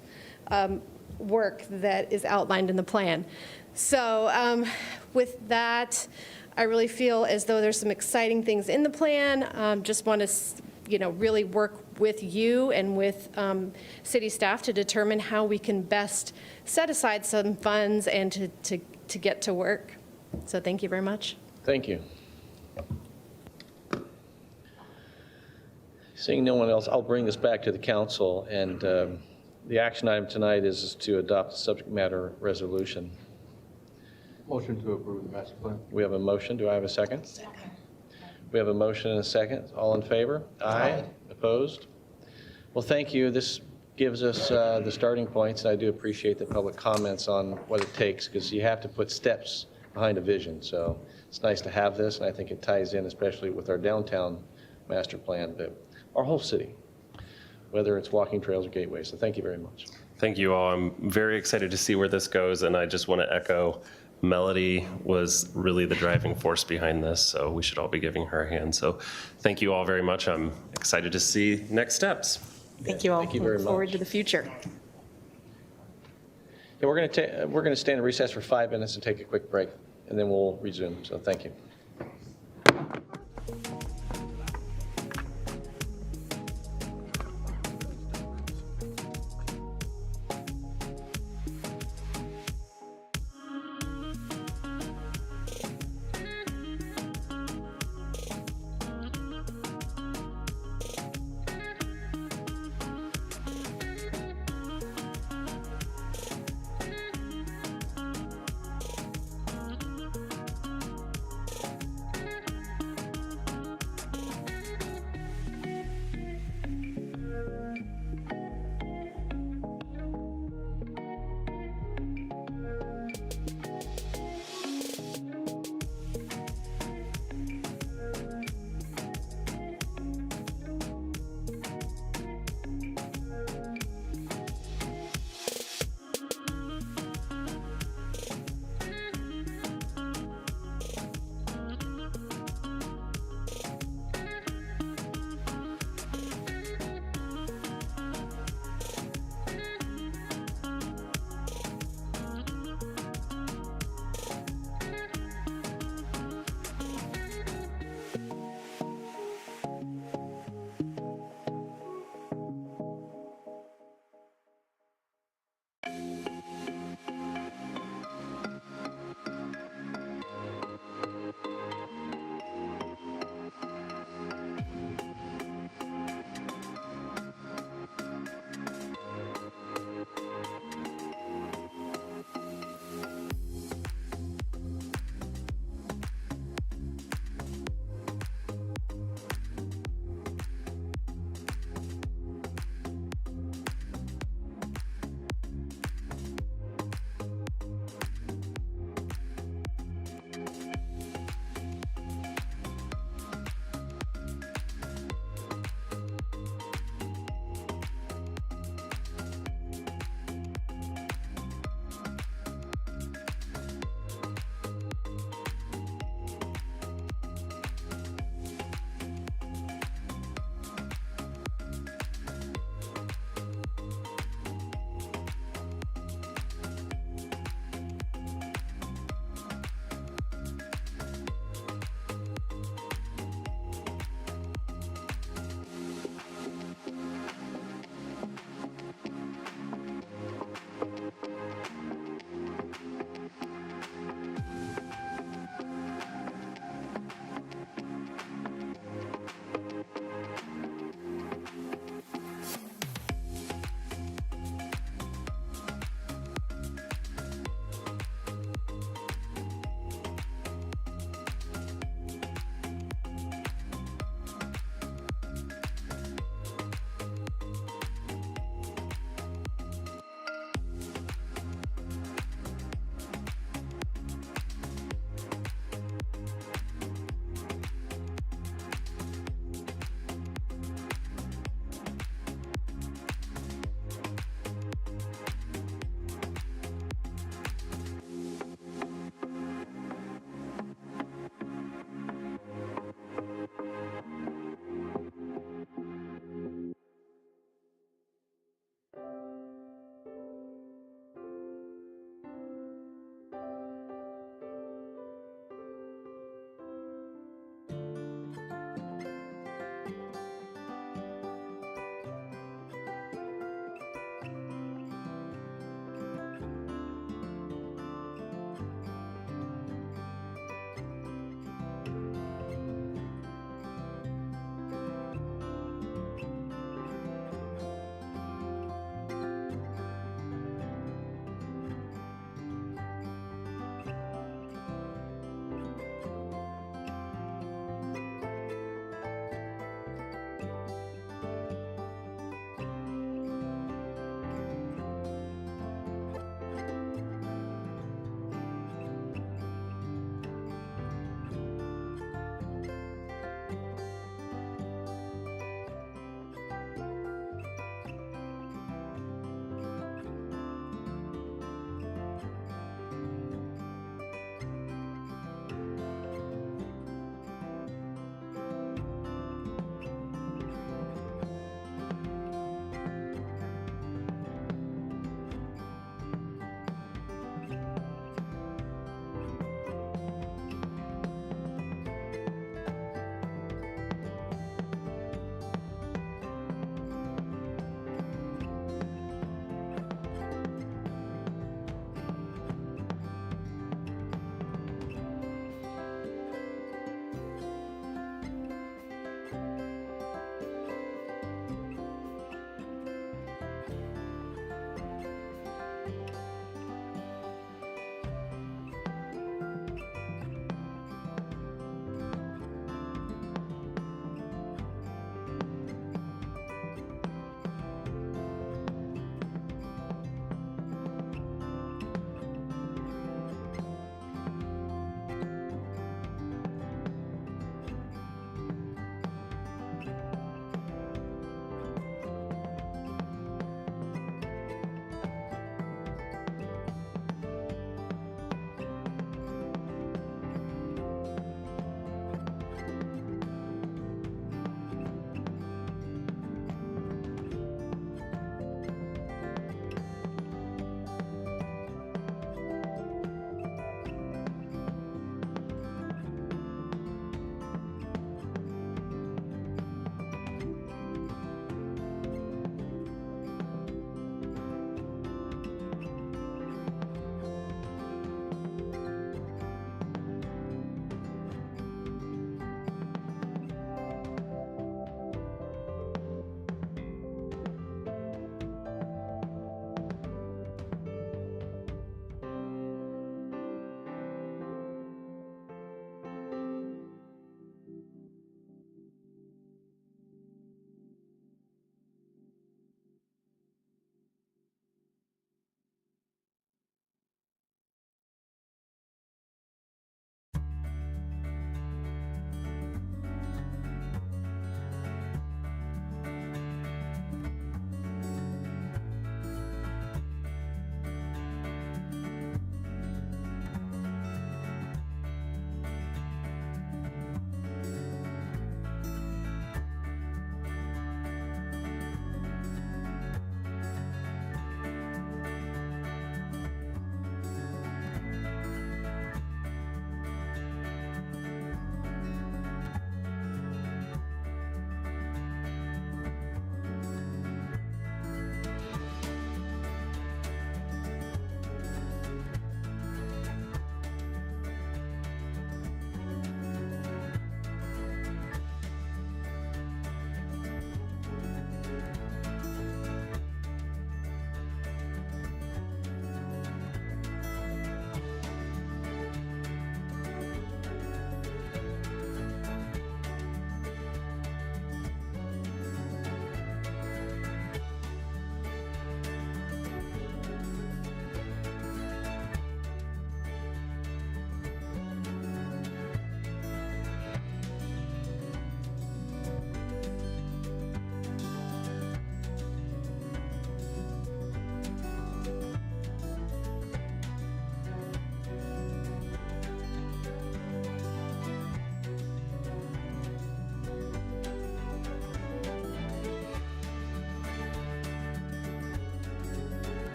work that is outlined in the plan. So with that, I really feel as though there's some exciting things in the plan. Just want to, really work with you and with city staff to determine how we can best set aside some funds and to get to work. So thank you very much. Thank you. Seeing no one else, I'll bring this back to the council, and the action item tonight is to adopt a subject matter resolution. Motion to approve the master plan. We have a motion. Do I have a second? Second. We have a motion and a second. All in favor? Aye. Opposed? Well, thank you. This gives us the starting points, and I do appreciate the public comments on what it takes, because you have to put steps behind a vision. So it's nice to have this, and I think it ties in, especially with our downtown master plan, but our whole city, whether it's walking trails or gateways. So thank you very much. Thank you all. I'm very excited to see where this goes, and I just want to echo Melody was really the driving force behind this, so we should all be giving her a hand. So thank you all very much. I'm excited to see next steps. Thank you all. Thank you very Look forward much. to the future. Yeah, we're going to stand in recess for 5 minutes and take a quick break, and then we'll resume. So thank you.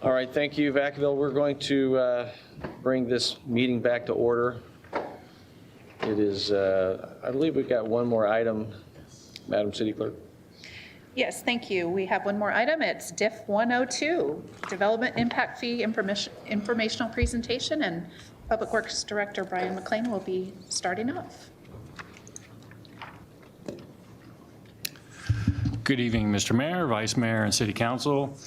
All right, thank you, Vacaville. We're going to bring this meeting back to order. It is, I believe we've got one more item, Madam City Clerk. Yes, thank you. We have one more item. It's Diff 102, Development Impact Fee Informational Presentation, and Public Works Director Brian McLean will be starting off. Good evening, Mr. Mayor, Vice Mayor, and City Council.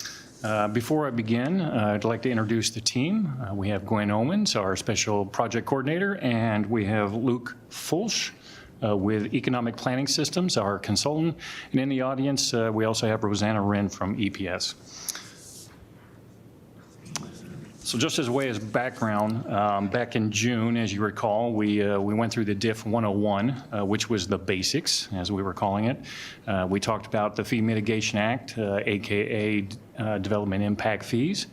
Before I begin, I'd like to introduce the team. We have Gwen Owens, our Special Project Coordinator, and we have Luke Fulsch with Economic Planning Systems, our consultant. And in the audience, we also have Rosanna Wren from EPS. So just as a way of background, back in June, as you recall, we went through the Diff 101, which was the basics, as we were calling it. We talked about the Fee Mitigation Act, AKA Development Impact Fees.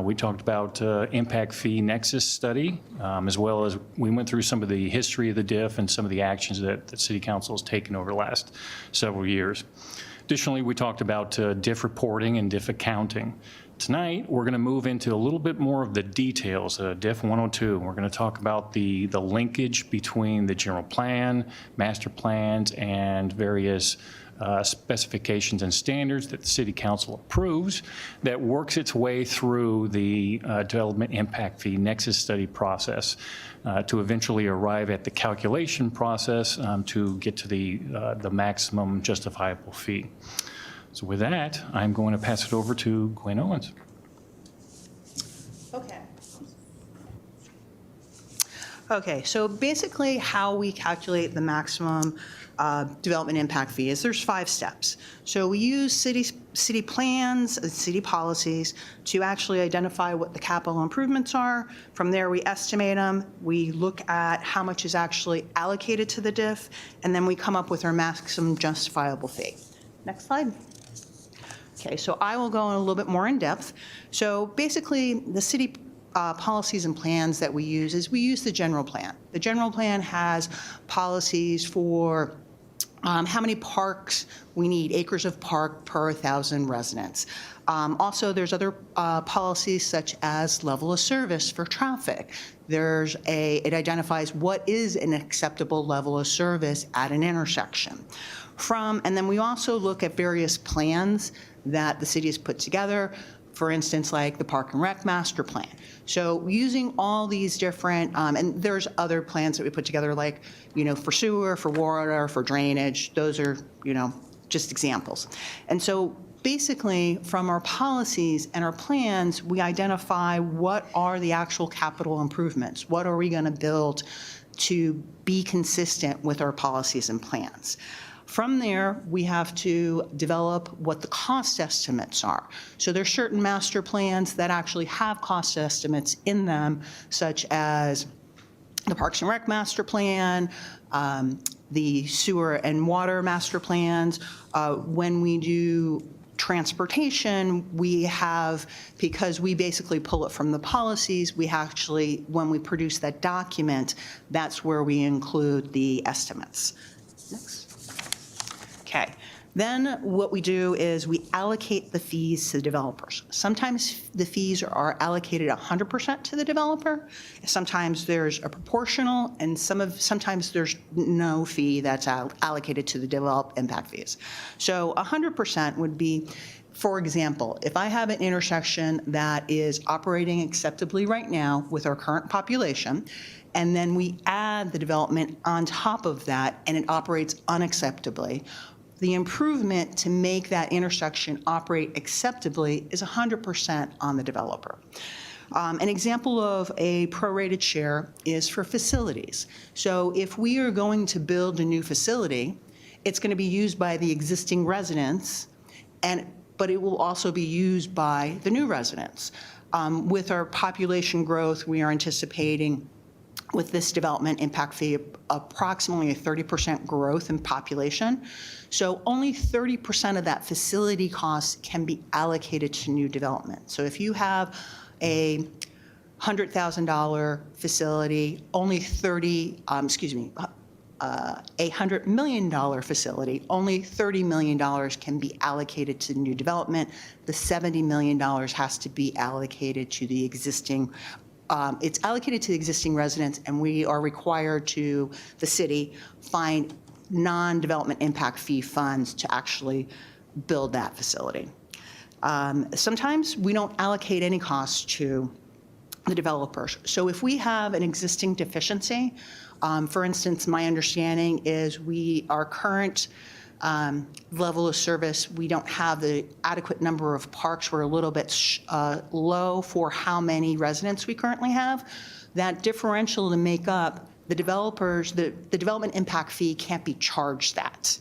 We talked about Impact Fee Nexus Study, as well as we went through some of the history of the Diff and some of the actions that the City Council has taken over the last several years. Additionally, we talked about Diff reporting and Diff accounting. Tonight, we're going to move into a little bit more of the details, Diff 102. We're going to talk about the linkage between the general plan, master plans, and various specifications and standards that the City Council approves that works its way through the Development Impact Fee Nexus Study process to eventually arrive at the calculation process to get to the maximum justifiable fee. So with that, I'm going to pass it over to Gwen Owens. Okay, so basically how we calculate the maximum development impact fee is there's 5 steps. So we use city plans and city policies to actually identify what the capital improvements are. From there, we estimate them. We look at how much is actually allocated to the diff, and then we come up with our maximum justifiable fee. Next slide. Okay, so I will go in a little bit more in depth. So basically, the city policies and plans that we use is we use the general plan. The general plan has policies for how many parks we need, acres of park per 1,000 residents. Also, there's other policies such as level of service for traffic. It identifies what is an acceptable level of service at an intersection. And then we also look at various plans that the city has put together, for instance, like the Park and Rec Master Plan. So using all these different, and there's other plans that we put together, like, for sewer, for water, for drainage. Those are, just examples. And so basically, from our policies and our plans, we identify what are the actual capital improvements. What are we going to build to be consistent with our policies and plans? From there, we have to develop what the cost estimates are. So there's certain master plans that actually have cost estimates in them, such as the Parks and Rec Master Plan, the Sewer and Water Master Plans. When we do transportation, we have, because we basically pull it from the policies, we actually, when we produce that document, that's where we include the estimates. Next. Okay, then what we do is we allocate the fees to the developers. Sometimes the fees are allocated 100% to the developer. Sometimes there's a proportional, and sometimes there's no fee that's allocated to the development impact fees. So 100% would be, for example, if I have an intersection that is operating acceptably right now with our current population, and then we add the development on top of that, and it operates unacceptably, the improvement to make that intersection operate acceptably is 100% on the developer. An example of a prorated share is for facilities. So if we are going to build a new facility, it's going to be used by the existing residents, but it will also be used by the new residents. With our population growth, we are anticipating with this development impact fee approximately a 30% growth in population. So only 30% of that facility cost can be allocated to new development. So if you have a $100,000 facility, only a $100 million facility, only $30 million can be allocated to new development. The $70 million has to be allocated to the existing, it's allocated to the existing residents, and we are required to, the city, find non-development impact fee funds to actually build that facility. Sometimes we don't allocate any costs to the developers. So if we have an existing deficiency, for instance, my understanding is our current level of service, we don't have the adequate number of parks. We're a little bit low for how many residents we currently have. That differential to make up the developers, the development impact fee can't be charged that.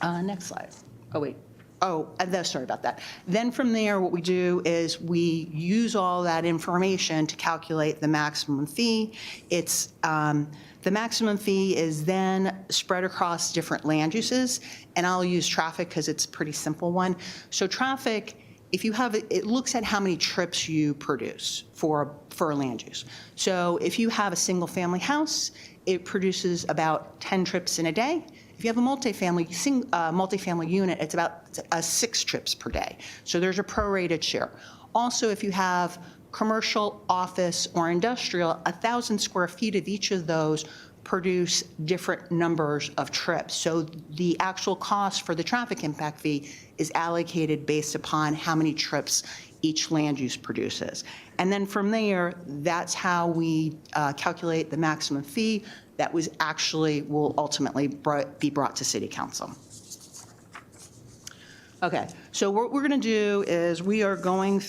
Next slide. Oh, wait. Oh, sorry about that. Then from there, what we do is we use all that information to calculate the maximum fee. It's the maximum fee is then spread across different land uses, and I'll use traffic because it's a pretty simple one. So traffic, if you have it looks at how many trips you produce for a land use. So if you have a single family house, it produces about 10 trips in a day. If you have a multifamily unit, it's about 6 trips per day. So there's a prorated share. Also, if you have commercial, office, or industrial, 1,000 square feet of each of those produce different numbers of trips. So the actual cost for the traffic impact fee is allocated based upon how many trips each land use produces. And then from there, that's how we calculate the maximum fee that will ultimately be brought to City Council. Okay, so what we're going to do is we are going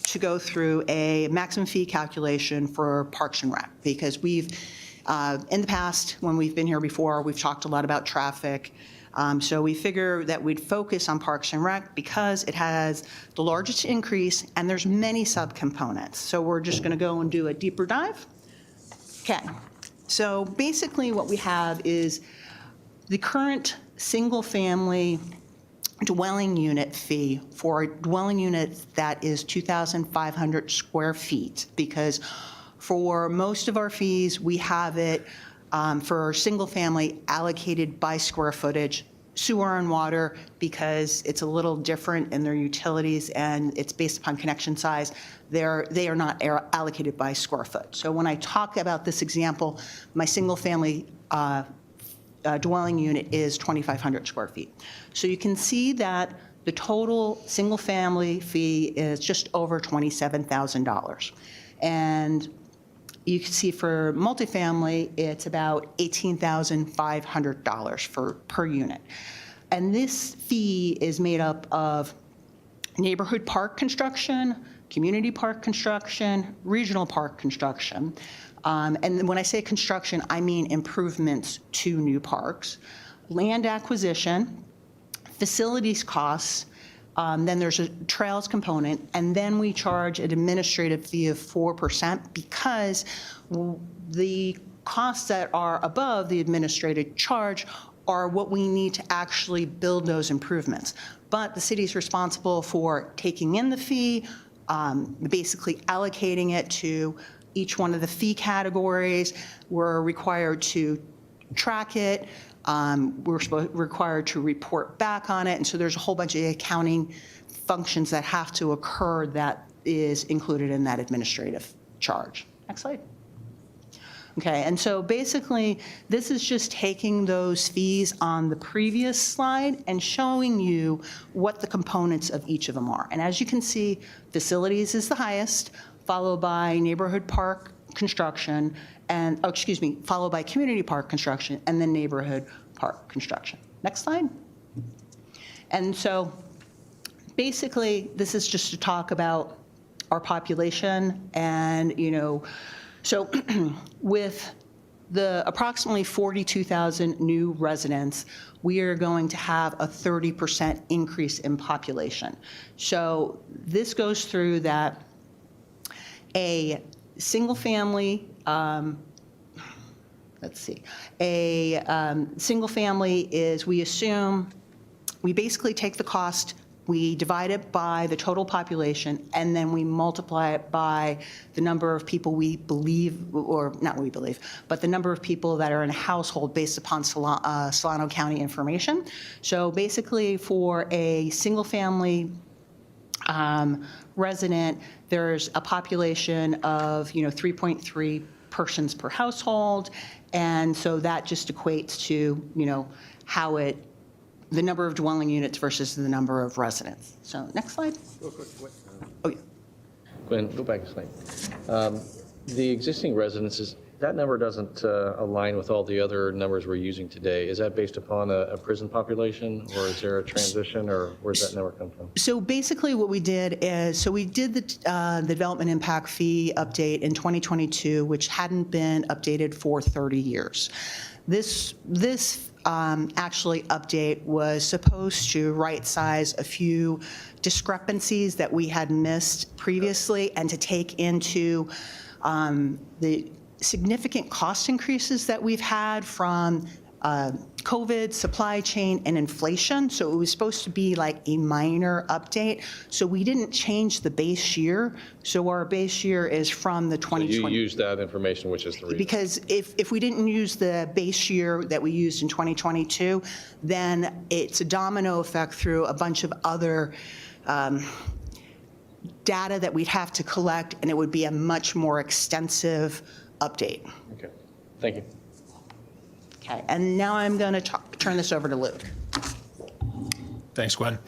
to go through a maximum fee calculation for Parks and Rec, because we've, in the past, when we've been here before, we've talked a lot about traffic. So we figure that we'd focus on Parks and Rec because it has the largest increase and there's many subcomponents. So we're just going to go and do a deeper dive. Okay. So basically what we have is the current single-family dwelling unit fee for a dwelling unit that is 2,500 square feet, because for most of our fees, we have it for single-family allocated by square footage, sewer and water, because it's a little different in their utilities and it's based upon connection size. They are not allocated by square foot. So when I talk about this example, my single-family dwelling unit is 2,500 square feet. So you can see that the total single-family fee is just over $27,000. And you can see for multifamily, it's about $18,500 per unit. And this fee is made up of neighborhood park construction, community park construction, regional park construction. And when I say construction, I mean improvements to new parks, land acquisition, facilities costs, then there's a trails component, and then we charge an administrative fee of 4% because the costs that are above the administrative charge are what we need to actually build those improvements. But the city is responsible for taking in the fee, basically allocating it to each one of the fee categories. We're required to track it. We're required to report back on it. And so there's a whole bunch of accounting functions that have to occur that is included in that administrative charge. Next slide. Okay, and so basically, this is just taking those fees on the previous slide and showing you what the components of each of them are. And as you can see, facilities is the highest, followed by neighborhood park construction, and, followed by community park construction, and then neighborhood park construction. Next slide. And so basically, this is just to talk about our population and, so with the approximately 42,000 new residents, we are going to have a 30% increase in population. So this goes through that a single family, single family is, we basically take the cost we divide it by the total population, and then we multiply it by the number of people we believe, or not we believe, but the number of people that are in a household based upon Solano County information. So basically, for a single-family resident, there's a population of 3.3 persons per household, and so that just equates to how the number of dwelling units versus the number of residents. So next slide. Oh, yeah. Gwen, go back a slide. The existing residences, that number doesn't align with all the other numbers we're using today. Is that based upon a prison population, or is there a transition, or where's that number come from? So basically what we did is, we did the development impact fee update in 2022, which hadn't been updated for 30 years. This actually update was supposed to right-size a few discrepancies that we had missed previously, and to take into the significant cost increases that we've had from COVID, supply chain, and inflation. So it was supposed to be like a minor update. So we didn't change the base year. So our base year is from the 2020. So you used that information, which is the reason. Because if we didn't use the base year that we used in 2022, then it's a domino effect through a bunch of other data that we'd have to collect, and it would be a much more extensive update. Okay, thank you. Okay, and now I'm going to turn this over to Luke. Thanks, Gwen.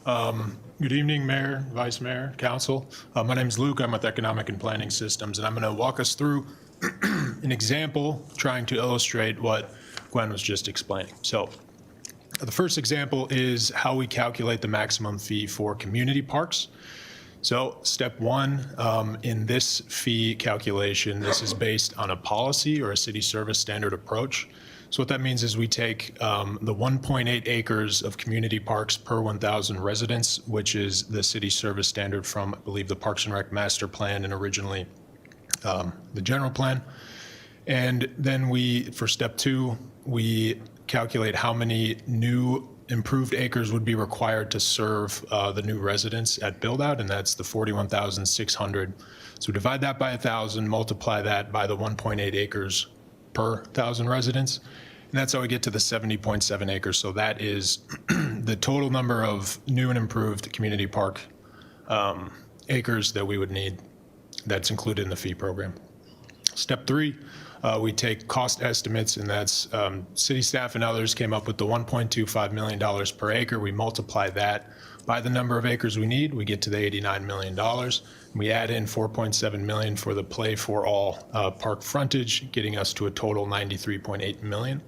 Good evening, Mayor, Vice Mayor, Council. My name is Luke. I'm with Economic and Planning Systems, and I'm going to walk us through an example trying to illustrate what Gwen was just explaining. So the first example is how we calculate the maximum fee for community parks. So step one, in this fee calculation, this is based on a policy or a city service standard approach. So what that means is we take the 1.8 acres of community parks per 1,000 residents, which is the city service standard from, I believe, the Parks and Rec master plan and originally the general plan. And then for step two, we calculate how many new improved acres would be required to serve the new residents at build-out, and that's the 41,600. So divide that by 1,000, multiply that by the 1.8 acres per 1,000 residents, and that's how we get to the 70.7 acres. So that is the total number of new and improved community park acres that we would need. That's included in the fee program. Step three, we take cost estimates, and that's city staff and others came up with the $1.25 million per acre. We multiply that by the number of acres we need. We get to the $89 million. We add in $4.7 million for the Play for All park frontage, getting us to a total $93.8 million.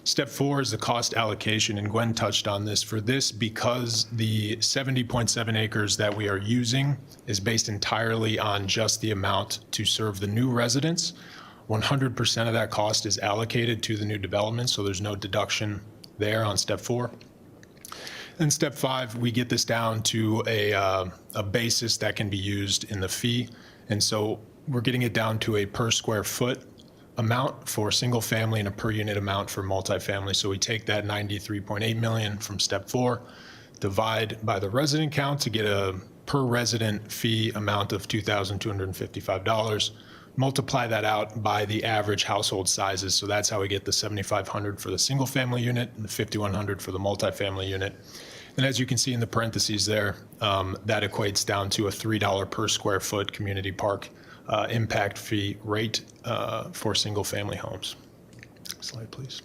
Step four is the cost allocation, and Gwen touched on this. For this, because the 70.7 acres that we are using is based entirely on just the amount to serve the new residents, 100% of that cost is allocated to the new development, so there's no deduction there on step four. And step five, we get this down to a basis that can be used in the fee. And so we're getting it down to a per square foot amount for single family and a per unit amount for multifamily. So we take that 93.8 million from step four, divide by the resident count to get a per resident fee amount of $2,255. Multiply that out by the average household sizes. So that's how we get the 7,500 for the single family unit and the 5,100 for the multifamily unit. And as you can see in the parentheses there, that equates down to a $3 per square foot community park impact fee rate for single family homes. Slide, please.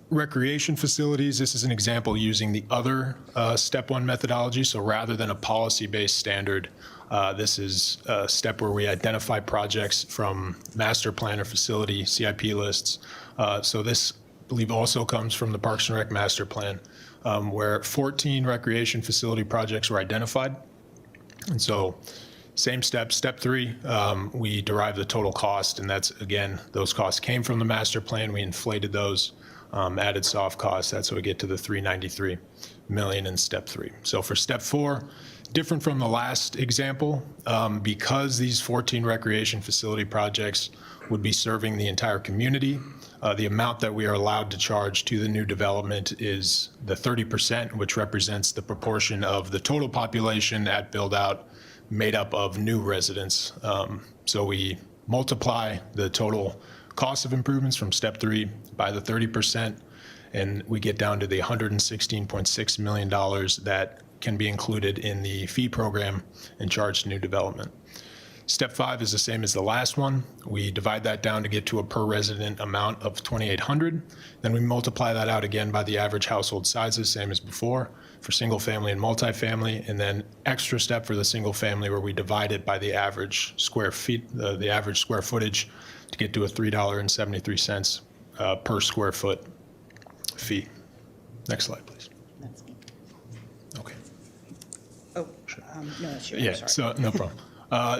Recreation facilities, this is an example using the other step one methodology. So rather than a policy-based standard, this is a step where we identify projects from master plan or facility CIP lists. So this, I believe, also comes from the Parks and Rec master plan, where 14 recreation facility projects were identified. And so same step, step three, we derive the total cost, and that's, again, those costs came from the master plan. We inflated those, added soft costs. That's how we get to the $393 million in step three. So for step four, Different from the last example, because these 14 recreation facility projects would be serving the entire community, the amount that we are allowed to charge to the new development is the 30%, which represents the proportion of the total population at build-out made up of new residents. So we multiply the total cost of improvements from step 3 by the 30%, and we get down to the $116.6 million that can be included in the fee program and charged to new development. Step 5 is the same as the last one. We divide that down to get to a per resident amount of $2,800. Then we multiply that out again by the average household sizes, same as before, for single family and multifamily, and then extra step for the single family where we divide it by the average square feet, the average square footage to get to a $3.73 per square foot fee. Next slide, please. Okay. Oh, no, that's yours. Yeah, Sorry. so no problem.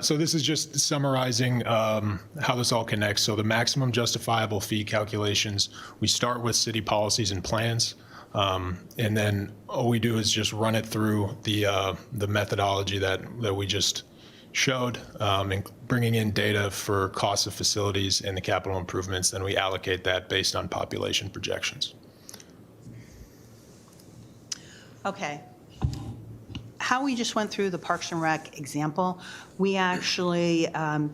So this is just summarizing how this all connects. So the maximum justifiable fee calculations, we start with city policies and plans, and then all we do is just run it through the methodology that we just showed, and bringing in data for costs of facilities and the capital improvements. Then we allocate that based on population projections. Okay. How we just went through the Parks and Rec example, we actually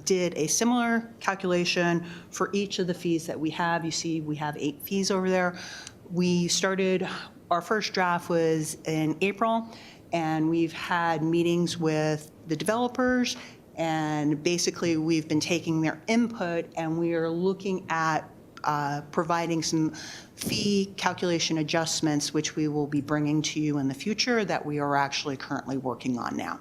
did a similar calculation for each of the fees that we have. You see we have 8 fees over there. We started, our first draft was in April, and we've had meetings with the developers, and basically we've been taking their input, and we are looking at providing some fee calculation adjustments, which we will be bringing to you in the future that we are actually currently working on now.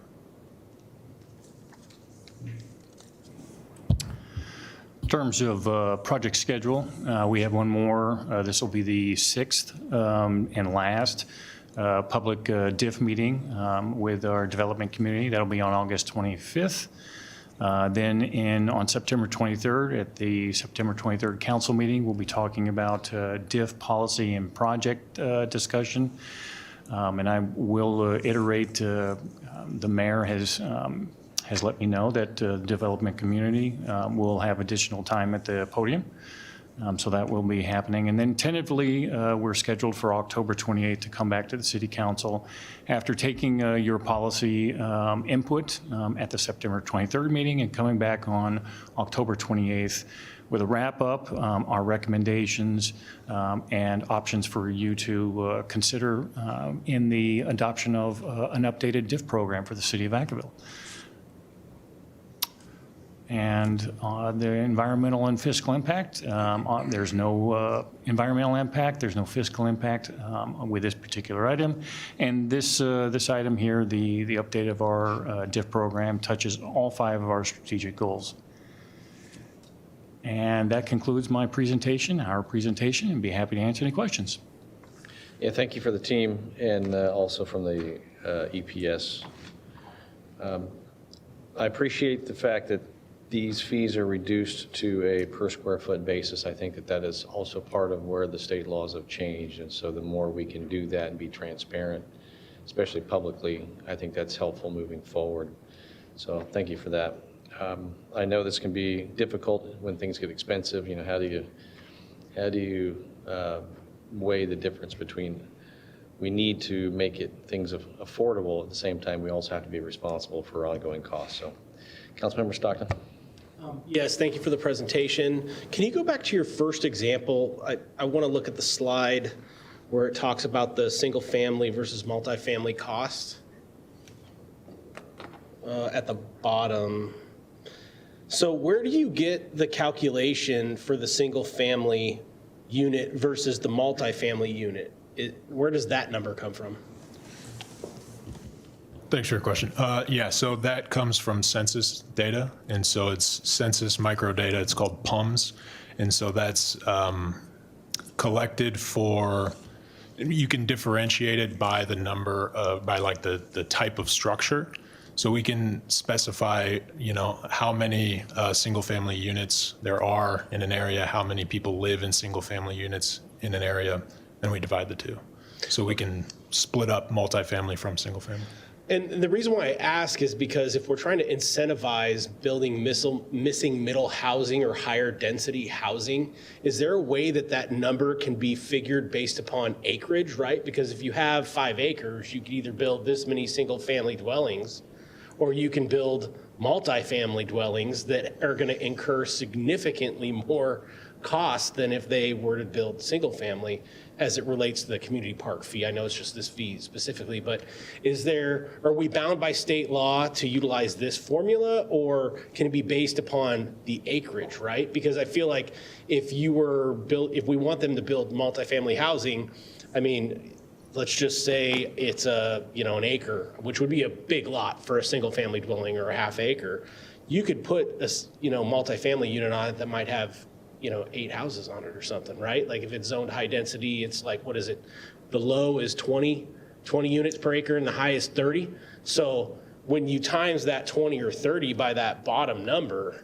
In terms of project schedule, we have one more. This will be the 6th and last public DIF meeting with our development community. That'll be on August 25th. Then on September 23rd, at the September 23rd council meeting, we'll be talking about DIF policy and project discussion. And I will iterate, the mayor has let me know that the development community will have additional time at the podium. So that will be happening. And then tentatively, we're scheduled for October 28th to come back to the City Council after taking your policy input at the September 23rd meeting and coming back on October 28th with a wrap-up, our recommendations, and options for you to consider in the adoption of an updated DIF program for the City of Vacaville. And the environmental and fiscal impact, there's no environmental impact, there's no fiscal impact with this particular item. And this item here, the update of our DIF program, touches all 5 of our strategic goals. And that concludes my presentation, our presentation, and be happy to answer any questions. Yeah, thank you for the team and also from the EPS. I appreciate the fact that these fees are reduced to a per square foot basis. I think that is also part of where the state laws have changed. And so the more we can do that and be transparent, especially publicly, I think that's helpful moving forward. So thank you for that. I know this can be difficult when things get expensive. You know, how do you weigh the difference between we need to make things affordable, at the same time we also have to be responsible for ongoing costs. So, Councilmember Stockton. Yes, thank you for the presentation. Can you go back to your first example? I want to look at the slide where it talks about the single family versus multifamily cost at the bottom. So where do you get the calculation for the single family unit versus the multifamily unit? Where does that number come from? Thanks for your question. Yeah, so that comes from census data, and so it's census microdata. It's called PUMS, and so that's collected for. You can differentiate it by the number by like the type of structure. So we can specify, you know, how many single-family units there are in an area, how many people live in single-family units in an area, and we divide the two. So we can split up multifamily from single-family. And the reason why I ask is because if we're trying to incentivize building missing middle housing or higher density housing, is there a way that that number can be figured based upon acreage, right? Because if you have 5 acres, you could either build this many single family dwellings, or you can build multifamily dwellings that are going to incur significantly more costs than if they were to build single family as it relates to the community park fee. I know it's just this fee specifically, but are we bound by state law to utilize this formula, or can it be based upon the acreage, right? Because I feel like if we want them to build multifamily housing, I mean, let's just say it's an acre, which would be a big lot for a single family dwelling, or a half acre. You could put a multifamily unit on it that might have 8 houses on it or something, right? Like if it's zoned high density, it's like, what is it? The low is 20 units per acre and the high is 30. So when you times that 20 or 30 by that bottom number,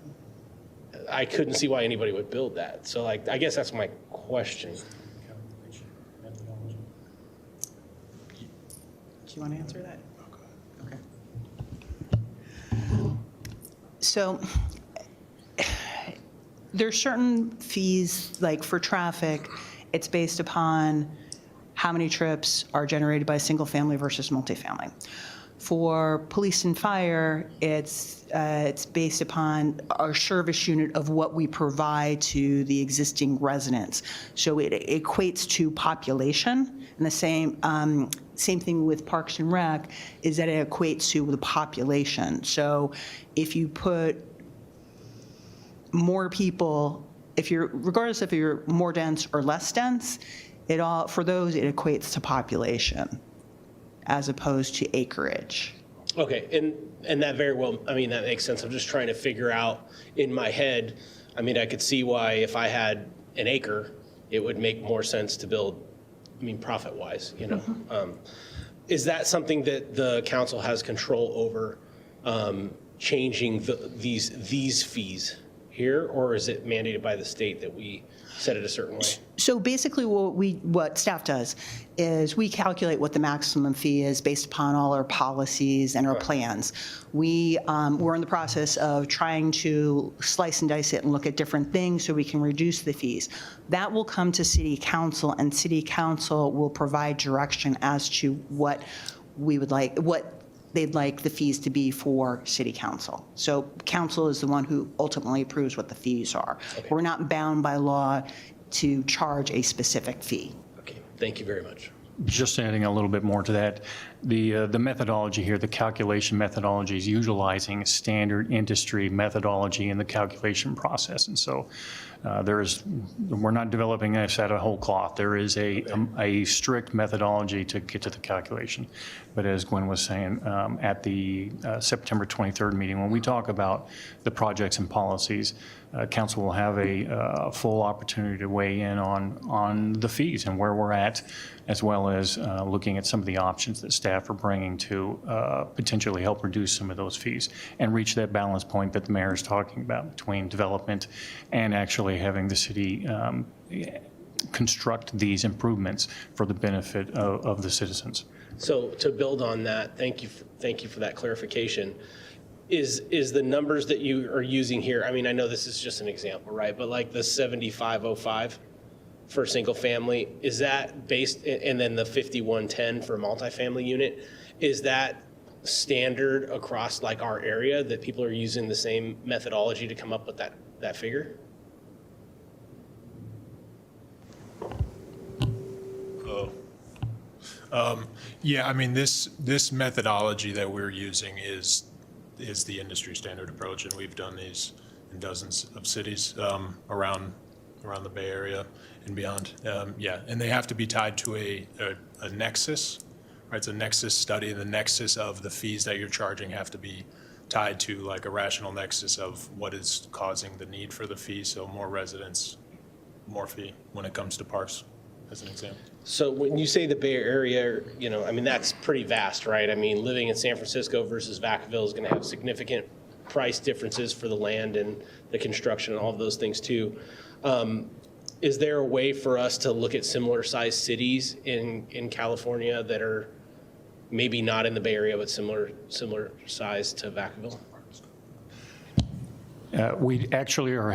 I couldn't see why anybody would build that. So like, I guess that's my question. Do you want to answer that? Okay. So there's certain fees, like for traffic, it's based upon how many trips are generated by single family versus multifamily. For police and fire, it's based upon our service unit of what we provide to the existing residents. So it equates to population, and the same thing with Parks and Rec is that it equates to the population. So if you put more people, regardless if you're more dense or less dense, for those it equates to population as opposed to acreage. Okay, and that very well, I mean, that makes sense. I'm just trying to figure out in my head, I mean, I could see why if I had an acre, it would make more sense to build, I mean, profit-wise, Is that something that the council has control over, changing these fees here, or is it mandated by the state that we set it a certain way? So basically what staff does is we calculate what the maximum fee is based upon all our policies and our plans. We're in the process of trying to slice and dice it and look at different things so we can reduce the fees. That will come to City Council, and City Council will provide direction as to what we would like, what they'd like the fees to be for City Council. So Council is the one who ultimately approves what the fees are. Okay. We're not bound by law to charge a specific fee. Okay, thank you very much. Just adding a little bit more to that, the methodology here, the calculation methodology is utilizing standard industry methodology in the calculation process. And so we're not developing this out of whole cloth. There is a strict methodology to get to the calculation. But as Gwen was saying, at the September 23rd meeting, when we talk about the projects and policies, council will have a full opportunity to weigh in on the fees and where we're at, as well as looking at some of the options that staff are bringing to potentially help reduce some of those fees and reach that balance point that the mayor is talking about between development and actually having the city construct these improvements for the benefit of the citizens. So to build on that, thank you for that clarification. Is the numbers that you are using here, I mean, I know this is just an example, right? But like the 7505 for single family, is that based, and then the 5110 for multifamily unit, is that standard across like our area that people are using the same methodology to come up with that figure? Yeah, I mean, this methodology that we're using is the industry standard approach, and we've done these in dozens of cities around the Bay Area and beyond. Yeah, and they have to be tied to a nexus, right? It's a nexus study, and the nexus of the fees that you're charging have to be tied to like a rational nexus of what is causing the need for the fee. So more residents, more fee when it comes to parks, as an example. So when you say the Bay Area, I mean, that's pretty vast, right? I mean, living in San Francisco versus Vacaville is going to have significant price differences for the land and the construction and all of those things too. Is there a way for us to look at similar sized cities in California that are maybe not in the Bay Area, but similar size to Vacaville? We actually are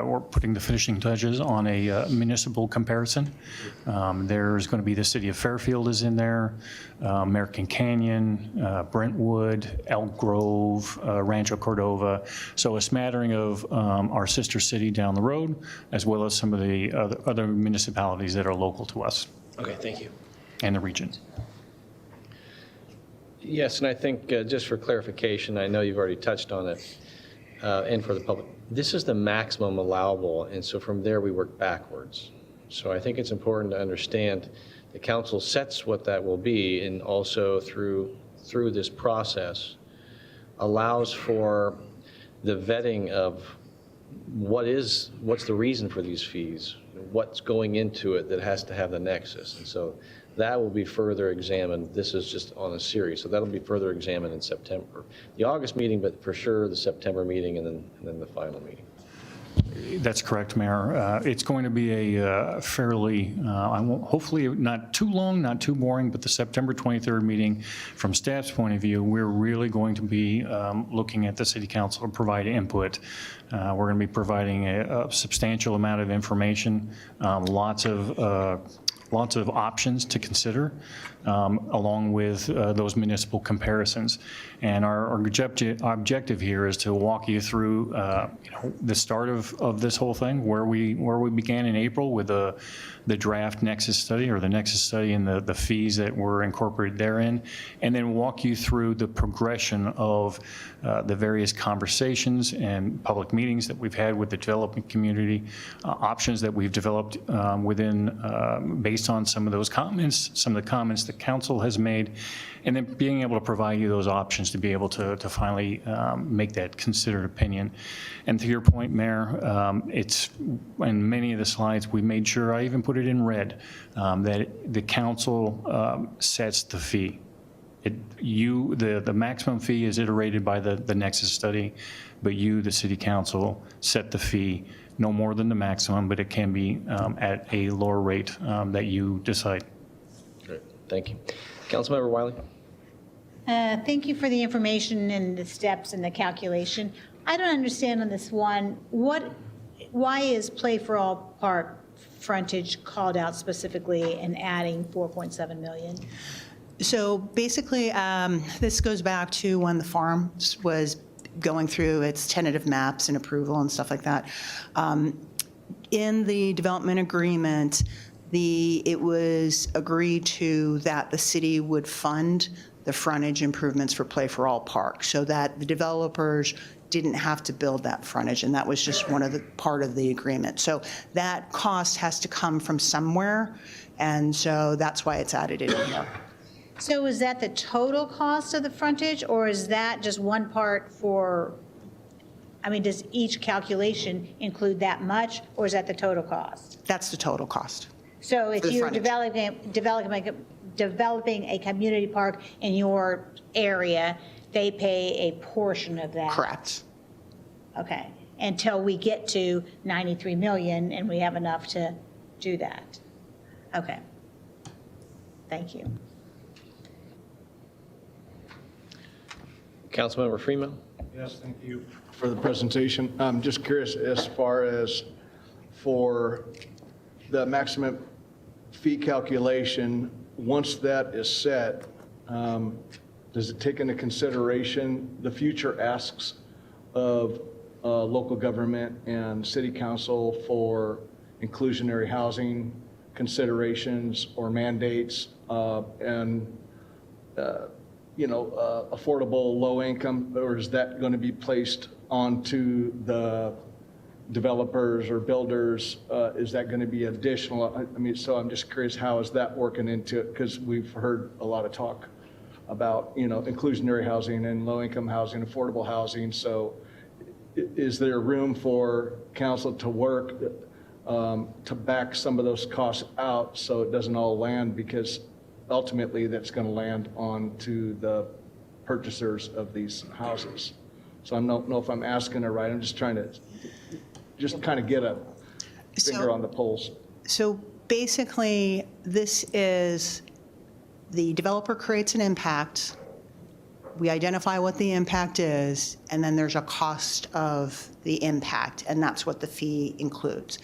we're putting the finishing touches on a municipal comparison. There's going to be the city of Fairfield is in there, American Canyon, Brentwood, Elk Grove, Rancho Cordova. So a smattering of our sister city down the road, as well as some of the other municipalities that are local to us. Okay, thank you. And the region. Yes, and I think just for clarification, I know you've already touched on it, and for the public, this is the maximum allowable, and so from there we work backwards. So I think it's important to understand the council sets what that will be, and also through this process allows for the vetting of what's the reason for these fees, what's going into it that has to have the nexus, and so that will be further examined. This is just on a series, so that'll be further examined in September. The August meeting, but for sure the September meeting and then the final meeting. That's correct, Mayor. It's going to be a fairly, hopefully not too long, not too boring, but the September 23rd meeting, from staff's point of view, we're really going to be looking at the City Council to provide input. We're going to be providing a substantial amount of information, lots of options to consider, along with those municipal comparisons. And our objective here is to walk you through the start of this whole thing, where we began in April with the draft Nexus study, or the Nexus study, and the fees that were incorporated therein, and then walk you through the progression of the various conversations and public meetings that we've had with the development community, options that we've developed based on some of those comments, some of the comments the council has made, and then being able to provide you those options to be able to finally make that considered opinion. And to your point, Mayor, it's in many of the slides, we made sure, I even put it in red, that the council sets the fee. The maximum fee is iterated by the Nexus study, but you, the City Council, set the fee, no more than the maximum, but it can be at a lower rate that you decide. Great, thank you. Councilmember Wiley. Thank you for the information and the steps and the calculation. I don't understand on this one, why is Play for All Park frontage called out specifically and adding 4.7 million? So basically, this goes back to when the farm was going through its tentative maps and approval and stuff like that. In the development agreement, it was agreed to that the city would fund the frontage improvements for Play for All Park, so that the developers didn't have to build that frontage, and that was just part of the agreement. So that cost has to come from somewhere, and so that's why it's added in here. So is that the total cost of the frontage, or is that just one part for, does each calculation include that much, or is that the total cost? That's the total cost. So if For the you're frontage. developing a community park in your area, they pay a portion of that? Correct. Okay, until we get to 93 million and we have enough to do that. Okay. Thank you. Councilmember Freeman. Yes, thank you for the presentation. I'm just curious, as far as for the maximum fee calculation, once that is set, does it take into consideration the future asks of local government and city council for inclusionary housing considerations or mandates affordable low income, or is that going to be placed onto the developers or builders? Is that going to be additional? So I'm just curious, how is that working into it? Because we've heard a lot of talk about, inclusionary housing and low income housing, affordable housing. So is there room for council to work to back some of those costs out so it doesn't all land, because ultimately that's going to land on to the purchasers of these houses? So I don't know if I'm asking it right. I'm just trying to kind of get a finger on the pulse. So basically, this is the developer creates an impact, we identify what the impact is, and then there's a cost of the impact, and that's what the fee includes.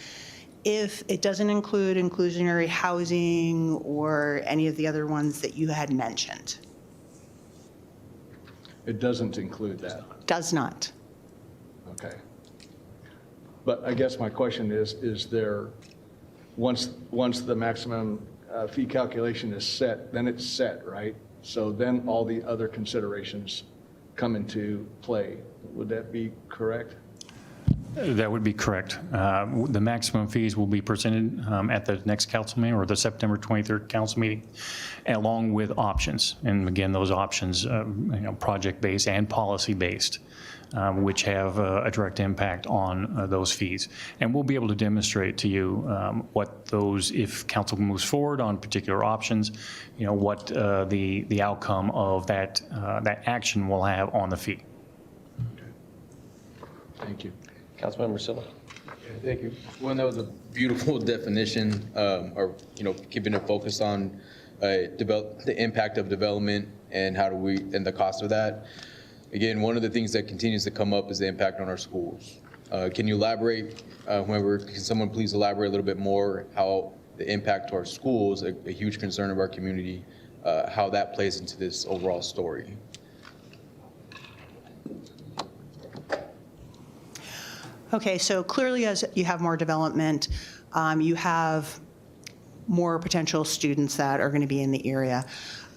If it doesn't include inclusionary housing or any of the other ones that you had mentioned. It doesn't include that. Does not. Okay. But I guess my question is there, once the maximum fee calculation is set, then it's set, right? So then all the other considerations come into play. Would that be correct? That would be correct. The maximum fees will be presented at the next council meeting or the September 23rd council meeting, along with options. And again, those options, project-based and policy-based, which have a direct impact on those fees. And we'll be able to demonstrate to you what those, if council moves forward on particular options, what the outcome of that action will have on the fee. Thank you. Councilmember Silva. Thank you. Well, that was a beautiful definition, or keeping it focused on the impact of development and and the cost of that. Again, one of the things that continues to come up is the impact on our schools. Can you elaborate, can someone please elaborate a little bit more how the impact to our schools, a huge concern of our community, how that plays into this overall story? Okay, so clearly as you have more development, you have more potential students that are going to be in the area.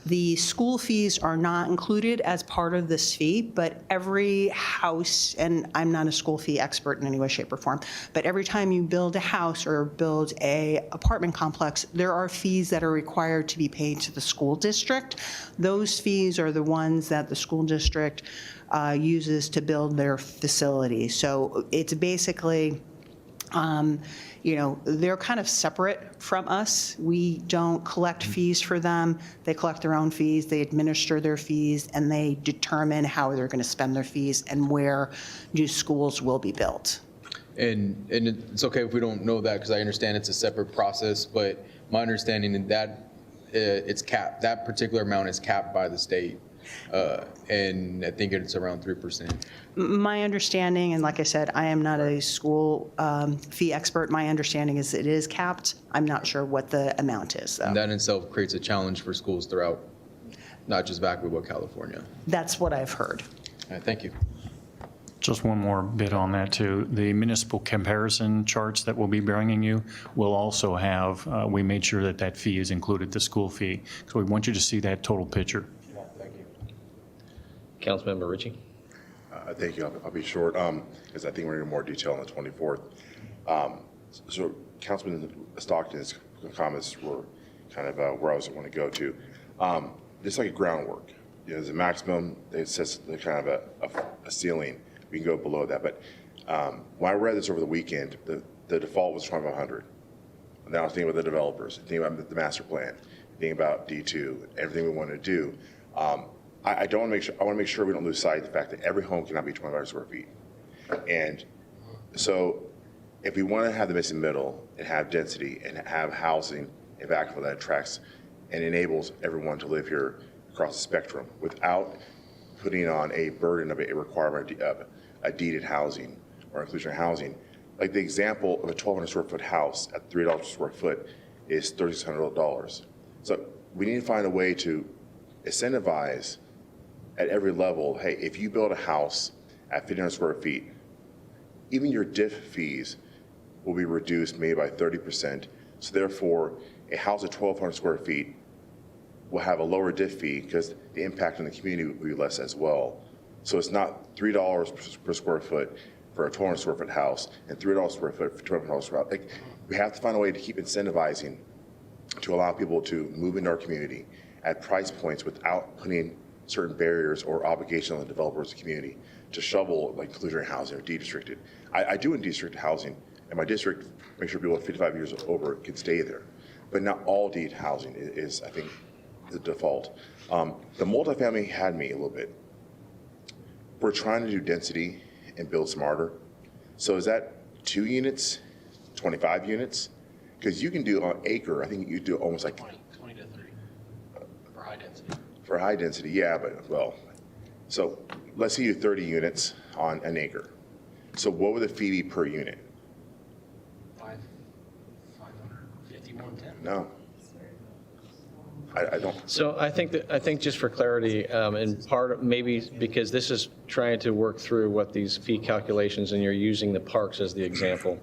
The school fees are not included as part of this fee, but every house, and I'm not a school fee expert in any way, shape, or form, but every time you build a house or build a apartment complex, there are fees that are required to be paid to the school district. Those fees are the ones that the school district uses to build their facility. So it's basically, they're kind of separate from us. We don't collect fees for them. They collect their own fees, they administer their fees, and they determine how they're going to spend their fees and where new schools will be built. And it's okay if we don't know that, because I understand it's a separate process, but my understanding is that it's capped. That particular amount is capped by the state. And I think it's around 3%. My understanding, and like I said, I am not a school fee expert. My understanding is it is capped. I'm not sure what the amount is, though. And that in itself creates a challenge for schools throughout, not just Vacaville, but California. That's what I've heard. All right, thank you. Just one more bit on that too. The municipal comparison charts that we'll be bringing you will also have, we made sure that that fee is included, the school fee. So we want you to see that total picture. Thank you. Councilmember Ritchie. Thank you. I'll be short because I think we're in more detail on the 24th. So Councilman Stockton's comments were kind of where I was going to go to. It's like a groundwork. There's a maximum. It sets kind of a ceiling. We can go below that. But when I read this over the weekend, the default was 2,500. Now I was thinking about the developers, thinking about the master plan, thinking about D2, everything we want to do. I don't want to make sure. I want to make sure we don't lose sight of the fact that every home cannot be 25 square feet. And so, if we want to have the missing middle and have density and have housing in Vacaville that attracts and enables everyone to live here across the spectrum without putting on a burden of a requirement of a deeded housing or inclusionary housing, like the example of a 1,200 square foot house at $3 per square foot is $3,600. So we need to find a way to incentivize at every level, hey, if you build a house at 1,500 square feet, even your diff fees will be reduced maybe by 30%. So therefore, a house at 1,200 square feet will have a lower diff fee because the impact on the community will be less as well. So it's not $3 per square foot for a 1,200 square foot house and $3 per square foot for $1,200 square foot. Like, we have to find a way to keep incentivizing to allow people to move into our community at price points without putting certain barriers or obligation on the developers of the community to shovel like inclusionary housing or de-districted. I do in de-districted housing, and my district makes sure people at 55 years or over can stay there. But not all deed housing is, I think, the default. The multifamily had me a little bit. We're trying to do density and build smarter. So is that 2 units, 25 units? Because you can do an acre, I think you do almost like 20 to 30 per For high density, yeah, but, well, so let's say you do 30 units on an acre. So what would the fee be per unit? 550, 110. No. I don't. So I think just for clarity, and part of, maybe because this is trying to work through what these fee calculations, and you're using the parks as the example.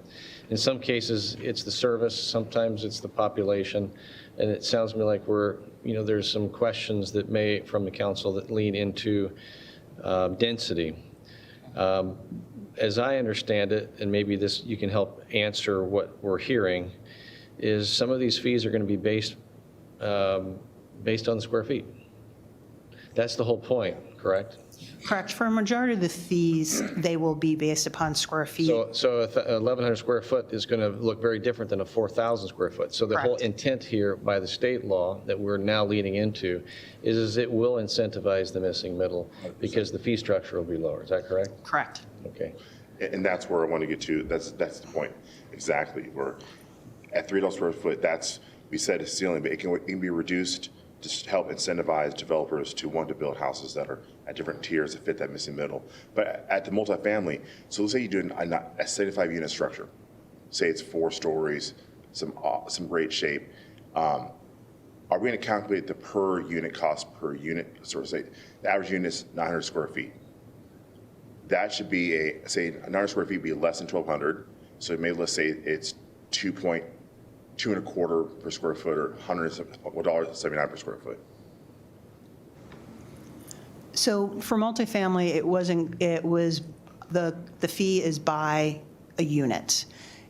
In some cases, it's the service, sometimes it's the population, and it sounds to me like there's some questions that may, from the council, that lean into density. As I understand it, and maybe this, you can help answer what we're hearing, is some of these fees are going to be based on the square feet. That's the whole point, correct? Correct. For a majority of the fees, they will be based upon square feet. So 1,100 square foot is going to look very different than a 4,000 square foot. So the whole intent here by the state law that we're now leading into is it will incentivize the missing middle because the fee structure will be lower. Is that correct? Correct. Okay. And that's where I want to get to. That's the point. Exactly. We're at $3 square foot. We said a ceiling, but it can be reduced to help incentivize developers to want to build houses that are at different tiers to fit that missing middle. But at the multifamily, so let's say you do a 75 unit structure. Say it's 4 stories, some great shape. Are we going to calculate the per unit cost per unit? So say the average unit is 900 square feet. That should be say 900 square feet would be less than 1,200. So maybe let's say it's 2.25 per square foot, or $100.79 per square foot. So for multifamily, it was the fee is by a unit.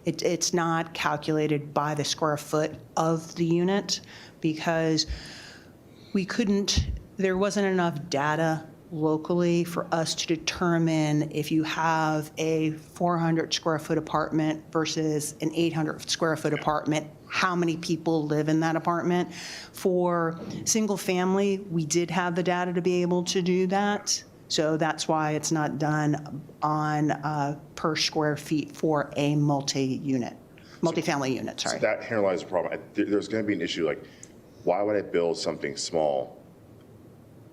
It's not calculated by the square foot of the unit because there wasn't enough data locally for us to determine if you have a 400 square foot apartment versus an 800 square foot apartment, how many people live in that apartment. For single family, we did have the data to be able to do that. So that's why it's not done on per square feet for a multifamily unit, sorry. So that here lies the problem. There's going to be an issue like, why would I build something small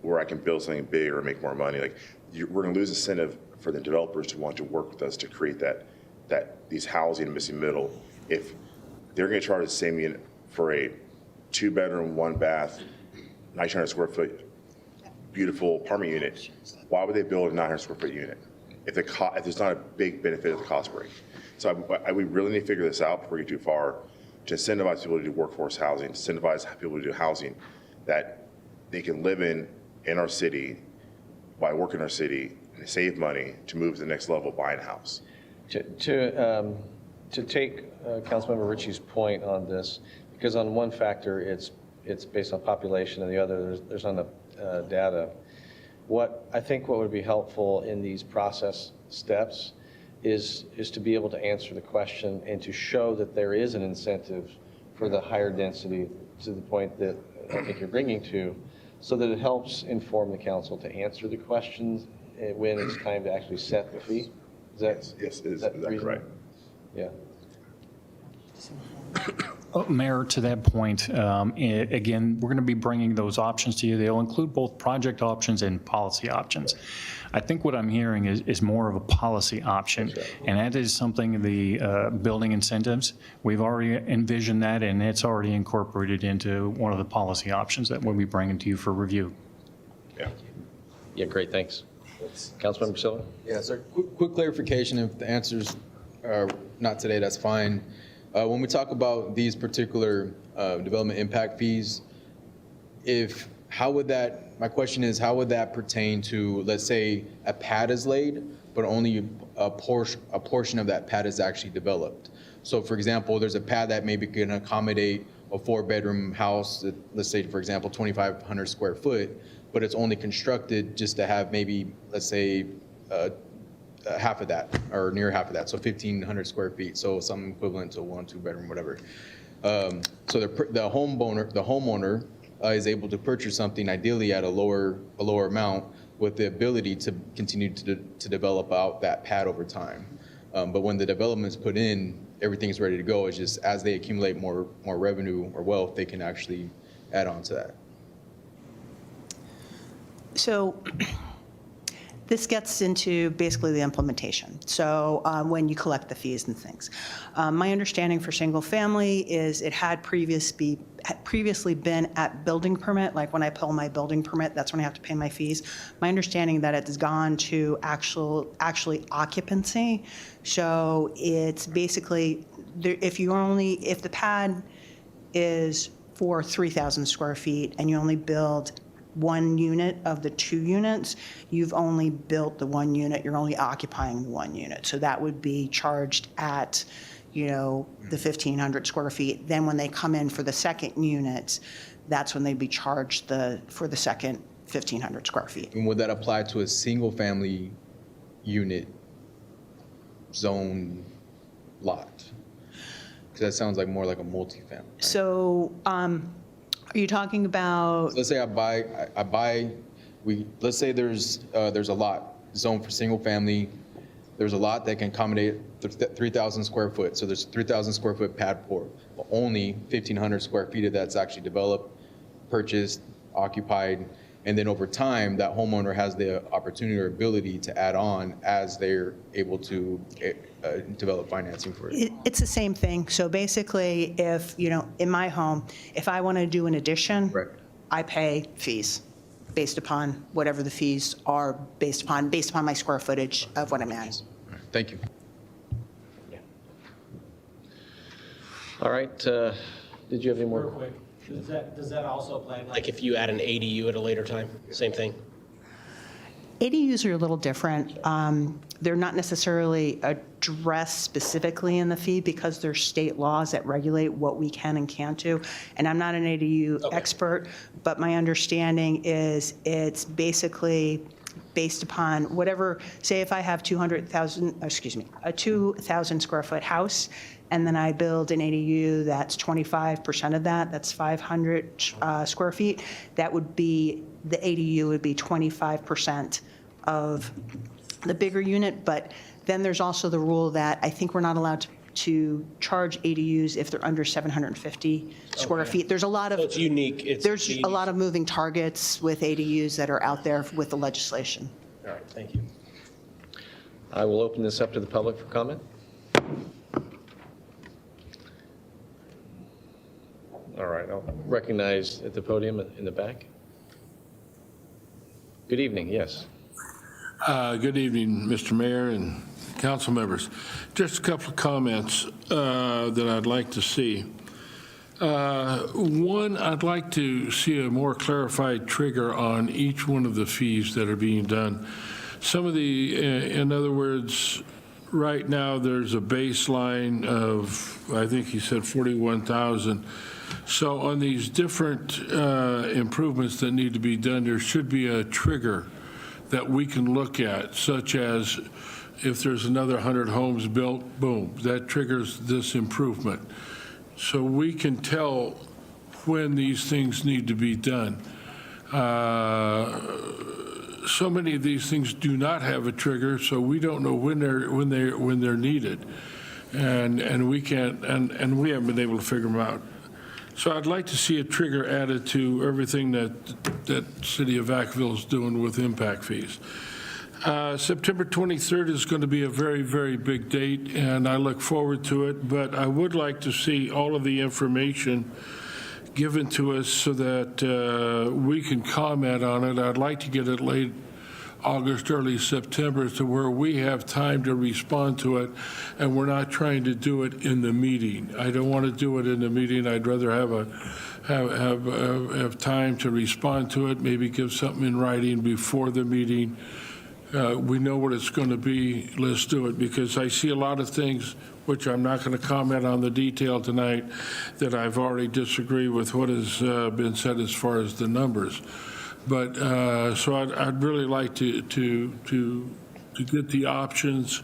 where I can build something big or make more money? Like, we're going to lose incentive for the developers to want to work with us to create these housing missing middle. If they're going to charge the same unit for a 2-bedroom, 1-bath, 900 square foot, beautiful apartment unit, why would they build a 900 square foot unit if there's not a big benefit of the cost break? So we really need to figure this out before we get too far, to incentivize people to do workforce housing, incentivize people to do housing that they can live in our city, by working in our city, and save money to move to the next level, buying a house. To take Councilmember Ritchie's point on this, because on one factor it's based on population, and the other there's not enough data. What would be helpful in these process steps is to be able to answer the question and to show that there is an incentive for the higher density to the point that I think you're bringing to, so that it helps inform the council to answer the questions when it's time to actually set the fee. Yes, is that right? Yeah. Mayor, to that point, again, we're going to be bringing those options to you. They'll include both project options and policy options. I think what I'm hearing is more of a policy option, and that is something the building incentives. We've already envisioned that, and it's already incorporated into one of the policy options that we'll be bringing to you for review. Yeah, great, thanks. Councilmember Silva? Yeah, sir. Quick clarification. If the answers are not today, that's fine. When we talk about these particular development impact fees, my question is, how would that pertain to, let's say, a pad is laid, but only a portion of that pad is actually developed? So, for example, there's a pad that maybe can accommodate a 4-bedroom house, that, let's say, for example, 2,500 square foot, but it's only constructed just to have maybe, let's say, half of that, or near half of that, so 1,500 square feet, so some equivalent to 1 2-bedroom, whatever. So the homeowner is able to purchase something ideally at a lower amount, with the ability to continue to develop out that pad over time. But when the development's put in, everything's ready to go. It's just as they accumulate more revenue or wealth, they can actually add on to that. So this gets into basically the implementation. So when you collect the fees and things. My understanding for single family is it had previously been at building permit, like when I pull my building permit, that's when I have to pay my fees. My understanding that it's gone to actually occupancy. So it's basically, if the pad is for 3,000 square feet and you only build one unit of the 2 units, you've only built the 1 unit, you're only occupying the 1 unit. So that would be charged at, the 1,500 square feet. Then when they come in for the second unit, that's when they'd be charged for the second 1,500 square feet. And would that apply to a single-family unit zone lot? Because that sounds like more like a multifamily. Right? So are you talking about? So let's say let's say there's a lot zoned for single-family. There's a lot that can accommodate 3,000 square foot. So there's 3,000 square foot pad pour, but only 1,500 square feet of that's actually developed, purchased, occupied, and then over time, that homeowner has the opportunity or ability to add on as they're able to develop financing for it. It's the same thing. So basically, if, in my home, if I want to do an addition, Right. I pay fees based upon whatever the fees are based upon my square footage of what I'm adding. Thank you. All right, did you have any more? Real quick, does that also apply, like if you add an ADU at a later time? Same thing? ADUs are a little different. They're not necessarily addressed specifically in the fee because there's state laws that regulate what we can and can't do. And I'm not an ADU expert, but my understanding is it's basically based upon whatever, say if I have a 2,000 square foot house, and then I build an ADU that's 25% of that, that's 500 square feet, that would be, the ADU would be 25% of the bigger unit. But then there's also the rule that I think we're not allowed to charge ADUs if they're under 750 square feet. There's a lot of, So it's unique. there's a lot of moving targets with ADUs that are out there with the legislation. All right, thank you. I will open this up to the public for comment. All right, I'll recognize at the podium in the back. Good evening, yes. Good evening, Mr. Mayor and council members. Just a couple of comments that I'd like to see. One, I'd like to see a more clarified trigger on each one of the fees that are being done. Some of in other words, right now there's a baseline of, I think he said 41,000. So on these different improvements that need to be done, there should be a trigger that we can look at, such as if there's another 100 homes built, boom, that triggers this improvement. So we can tell when these things need to be done. So many of these things do not have a trigger, so we don't know when they're needed, and we can't, and we haven't been able to figure them out. So I'd like to see a trigger added to everything that City of Vacaville is doing with impact fees. September 23rd is going to be a very, very big date, and I look forward to it, but I would like to see all of the information given to us so that we can comment on it. I'd like to get it late August, early September, to where we have time to respond to it, and we're not trying to do it in the meeting. I don't want to do it in the meeting. I'd rather have time to respond to it, maybe give something in writing before the meeting. We know what it's going to be. Let's do it, because I see a lot of things, which I'm not going to comment on the detail tonight, that I've already disagreed with what has been said as far as the numbers. But so I'd really like to get the options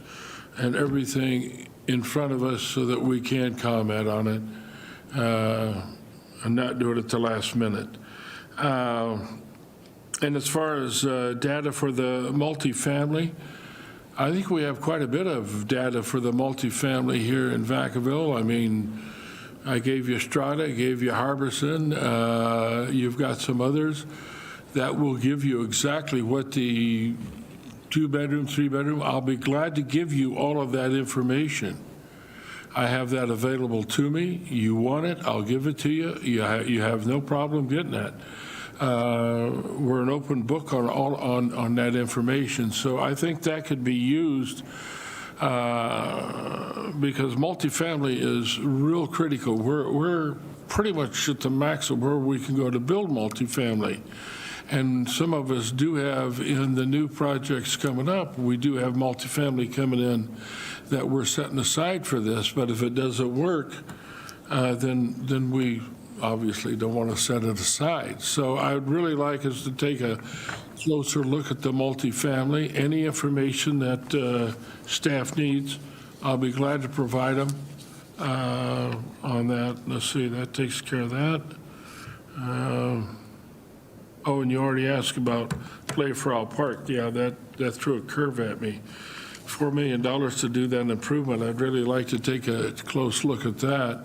and everything in front of us so that we can comment on it and not do it at the last minute. And as far as data for the multifamily, I think we have quite a bit of data for the multifamily here in Vacaville. I mean, I gave you Strata, I gave you Harbison, you've got some others that will give you exactly what the 2-bedroom, 3-bedroom, I'll be glad to give you all of that information. I have that available to me. You want it, I'll give it to you. You have no problem getting that. We're an open book on that information. So I think that could be used because multifamily is real critical. We're pretty much at the max of where we can go to build multifamily. And some of us do have, in the new projects coming up, we do have multifamily coming in that we're setting aside for this. But if it doesn't work, then we obviously don't want to set it aside. So I'd really like us to take a closer look at the multifamily. Any information that staff needs, I'll be glad to provide them on that. Let's see, that takes care of that. Oh, and you already asked about Playfrau Park. Yeah, that threw a curve at me. $4 million to do that improvement. I'd really like to take a close look at that.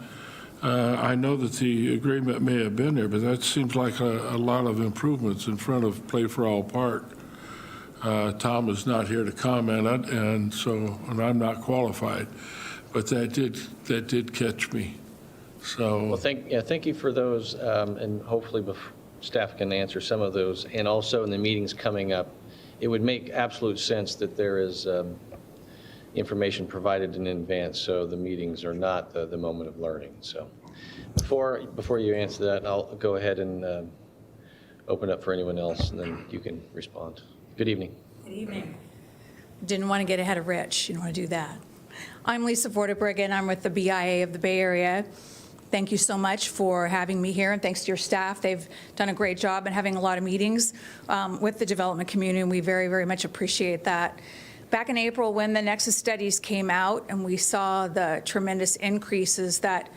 I know that the agreement may have been there, but that seems like a lot of improvements in front of Playfrau Park. Tom is not here to comment on, and I'm not qualified, but that did catch me. So. Well, thank you for those, and hopefully staff can answer some of those. And also in the meetings coming up, it would make absolute sense that there is information provided in advance, so the meetings are not the moment of learning. So before you answer that, I'll go ahead and open up for anyone else, and then you can respond. Good evening. Good evening. Didn't want to get ahead of Rich. You don't want to do that. I'm Lisa Vorderbriggen. I'm with the BIA of the Bay Area. Thank you so much for having me here, and thanks to your staff. They've done a great job in having a lot of meetings with the development community, and we very, very much appreciate that. Back in April, when the Nexus studies came out and we saw the tremendous increases that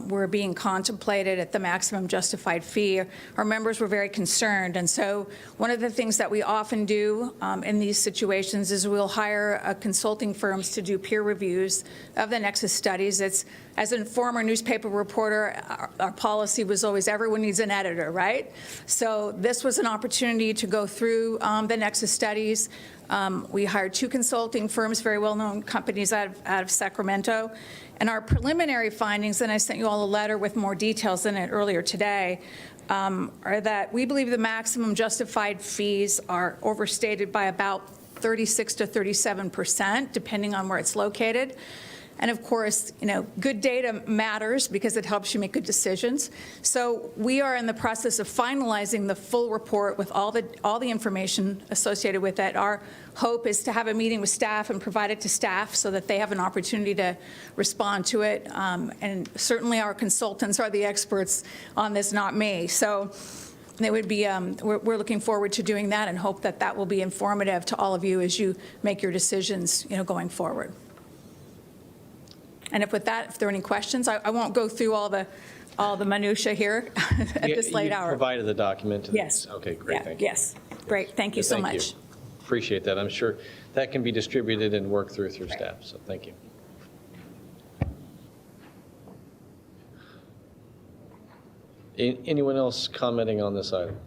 were being contemplated at the maximum justified fee, our members were very concerned. And so one of the things that we often do in these situations is we'll hire consulting firms to do peer reviews of the Nexus studies. It's, as a former newspaper reporter, our policy was always everyone needs an editor, right? So this was an opportunity to go through the Nexus studies. We hired 2 consulting firms, very well-known companies out of Sacramento. And our preliminary findings, and I sent you all a letter with more details in it earlier today, are that we believe the maximum justified fees are overstated by about 36 to 37%, depending on where it's located. And of course, good data matters because it helps you make good decisions. So we are in the process of finalizing the full report with all the information associated with it. Our hope is to have a meeting with staff and provide it to staff so that they have an opportunity to respond to it. And certainly our consultants are the experts on this, not me. So it would be, we're looking forward to doing that and hope that that will be informative to all of you as you make your decisions, going forward. And if there are any questions, I won't go through all the minutia here at this late hour. You provided the document? Yes. Okay, great, thank you. Yes, great, thank you so much. Appreciate that. I'm sure that can be distributed and worked through staff, so thank you. Anyone else commenting on this item?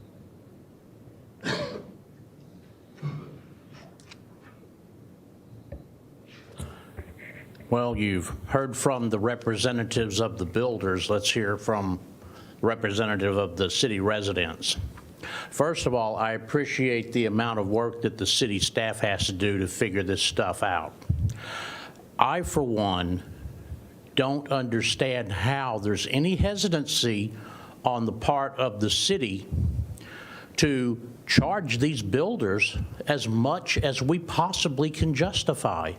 Well, you've heard from the representatives of the builders. Let's hear from the representative of the city residents. First of all, I appreciate the amount of work that the city staff has to do to figure this stuff out. I, for one, don't understand how there's any hesitancy on the part of the city to charge these builders as much as we possibly can justify,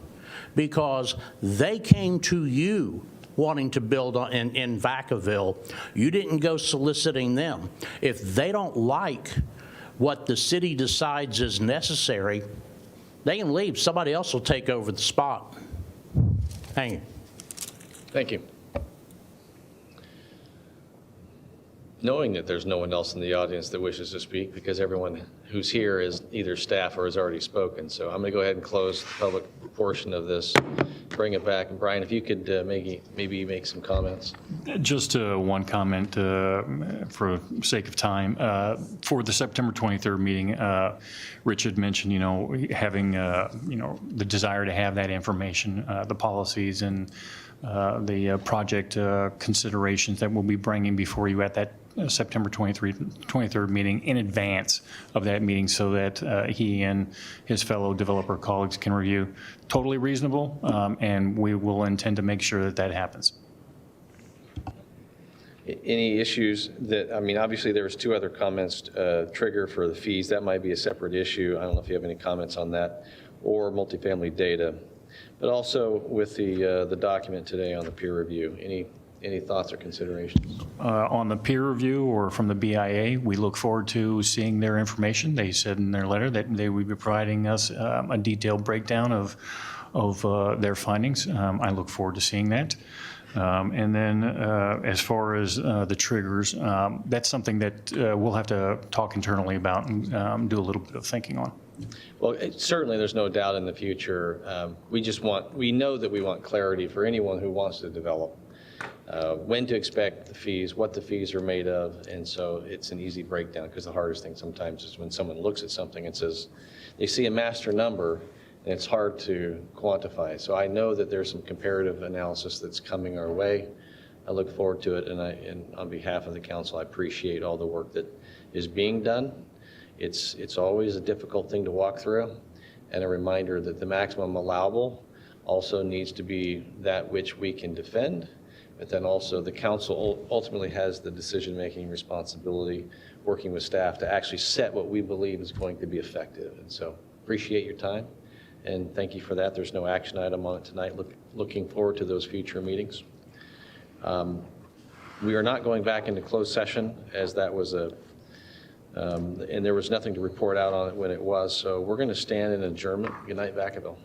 because they came to you wanting to build in Vacaville. You didn't go soliciting them. If they don't like what the city decides is necessary, they can leave. Somebody else will take over the spot. Thank you. Thank you. Knowing that there's no one else in the audience that wishes to speak, because everyone who's here is either staff or has already spoken. So I'm going to go ahead and close the public portion of this, bring it back. And Brian, if you could maybe make some comments. Just one comment for sake of time. For the September 23rd meeting, Rich had mentioned, having, the desire to have that information, the policies and the project considerations that we'll be bringing before you at that September 23rd meeting in advance of that meeting so that he and his fellow developer colleagues can review. Totally reasonable, and we will intend to make sure that that happens. Any issues that, obviously there was 2 other comments, trigger for the fees. That might be a separate issue. I don't know if you have any comments on that, or multifamily data. But also with the document today on the peer review, any thoughts or considerations? On the peer review or from the BIA, we look forward to seeing their information. They said in their letter that they would be providing us a detailed breakdown of their findings. I look forward to seeing that. And then as far as the triggers, that's something that we'll have to talk internally about and do a little bit of thinking on. Well, certainly there's no doubt in the future. We know that we want clarity for anyone who wants to develop. When to expect the fees, what the fees are made of, and so it's an easy breakdown, because the hardest thing sometimes is when someone looks at something and says, they see a master number, and it's hard to quantify. So I know that there's some comparative analysis that's coming our way. I look forward to it, and on behalf of the council, I appreciate all the work that is being done. It's always a difficult thing to walk through, and a reminder that the maximum allowable also needs to be that which we can defend. But then also the council ultimately has the decision-making responsibility, working with staff to actually set what we believe is going to be effective. And so appreciate your time, and thank you for that. There's no action item on it tonight. Looking forward to those future meetings. We are not going back into closed session, as that was and there was nothing to report out on it when it was. So we're going to stand in adjournment. Good night, Vacaville.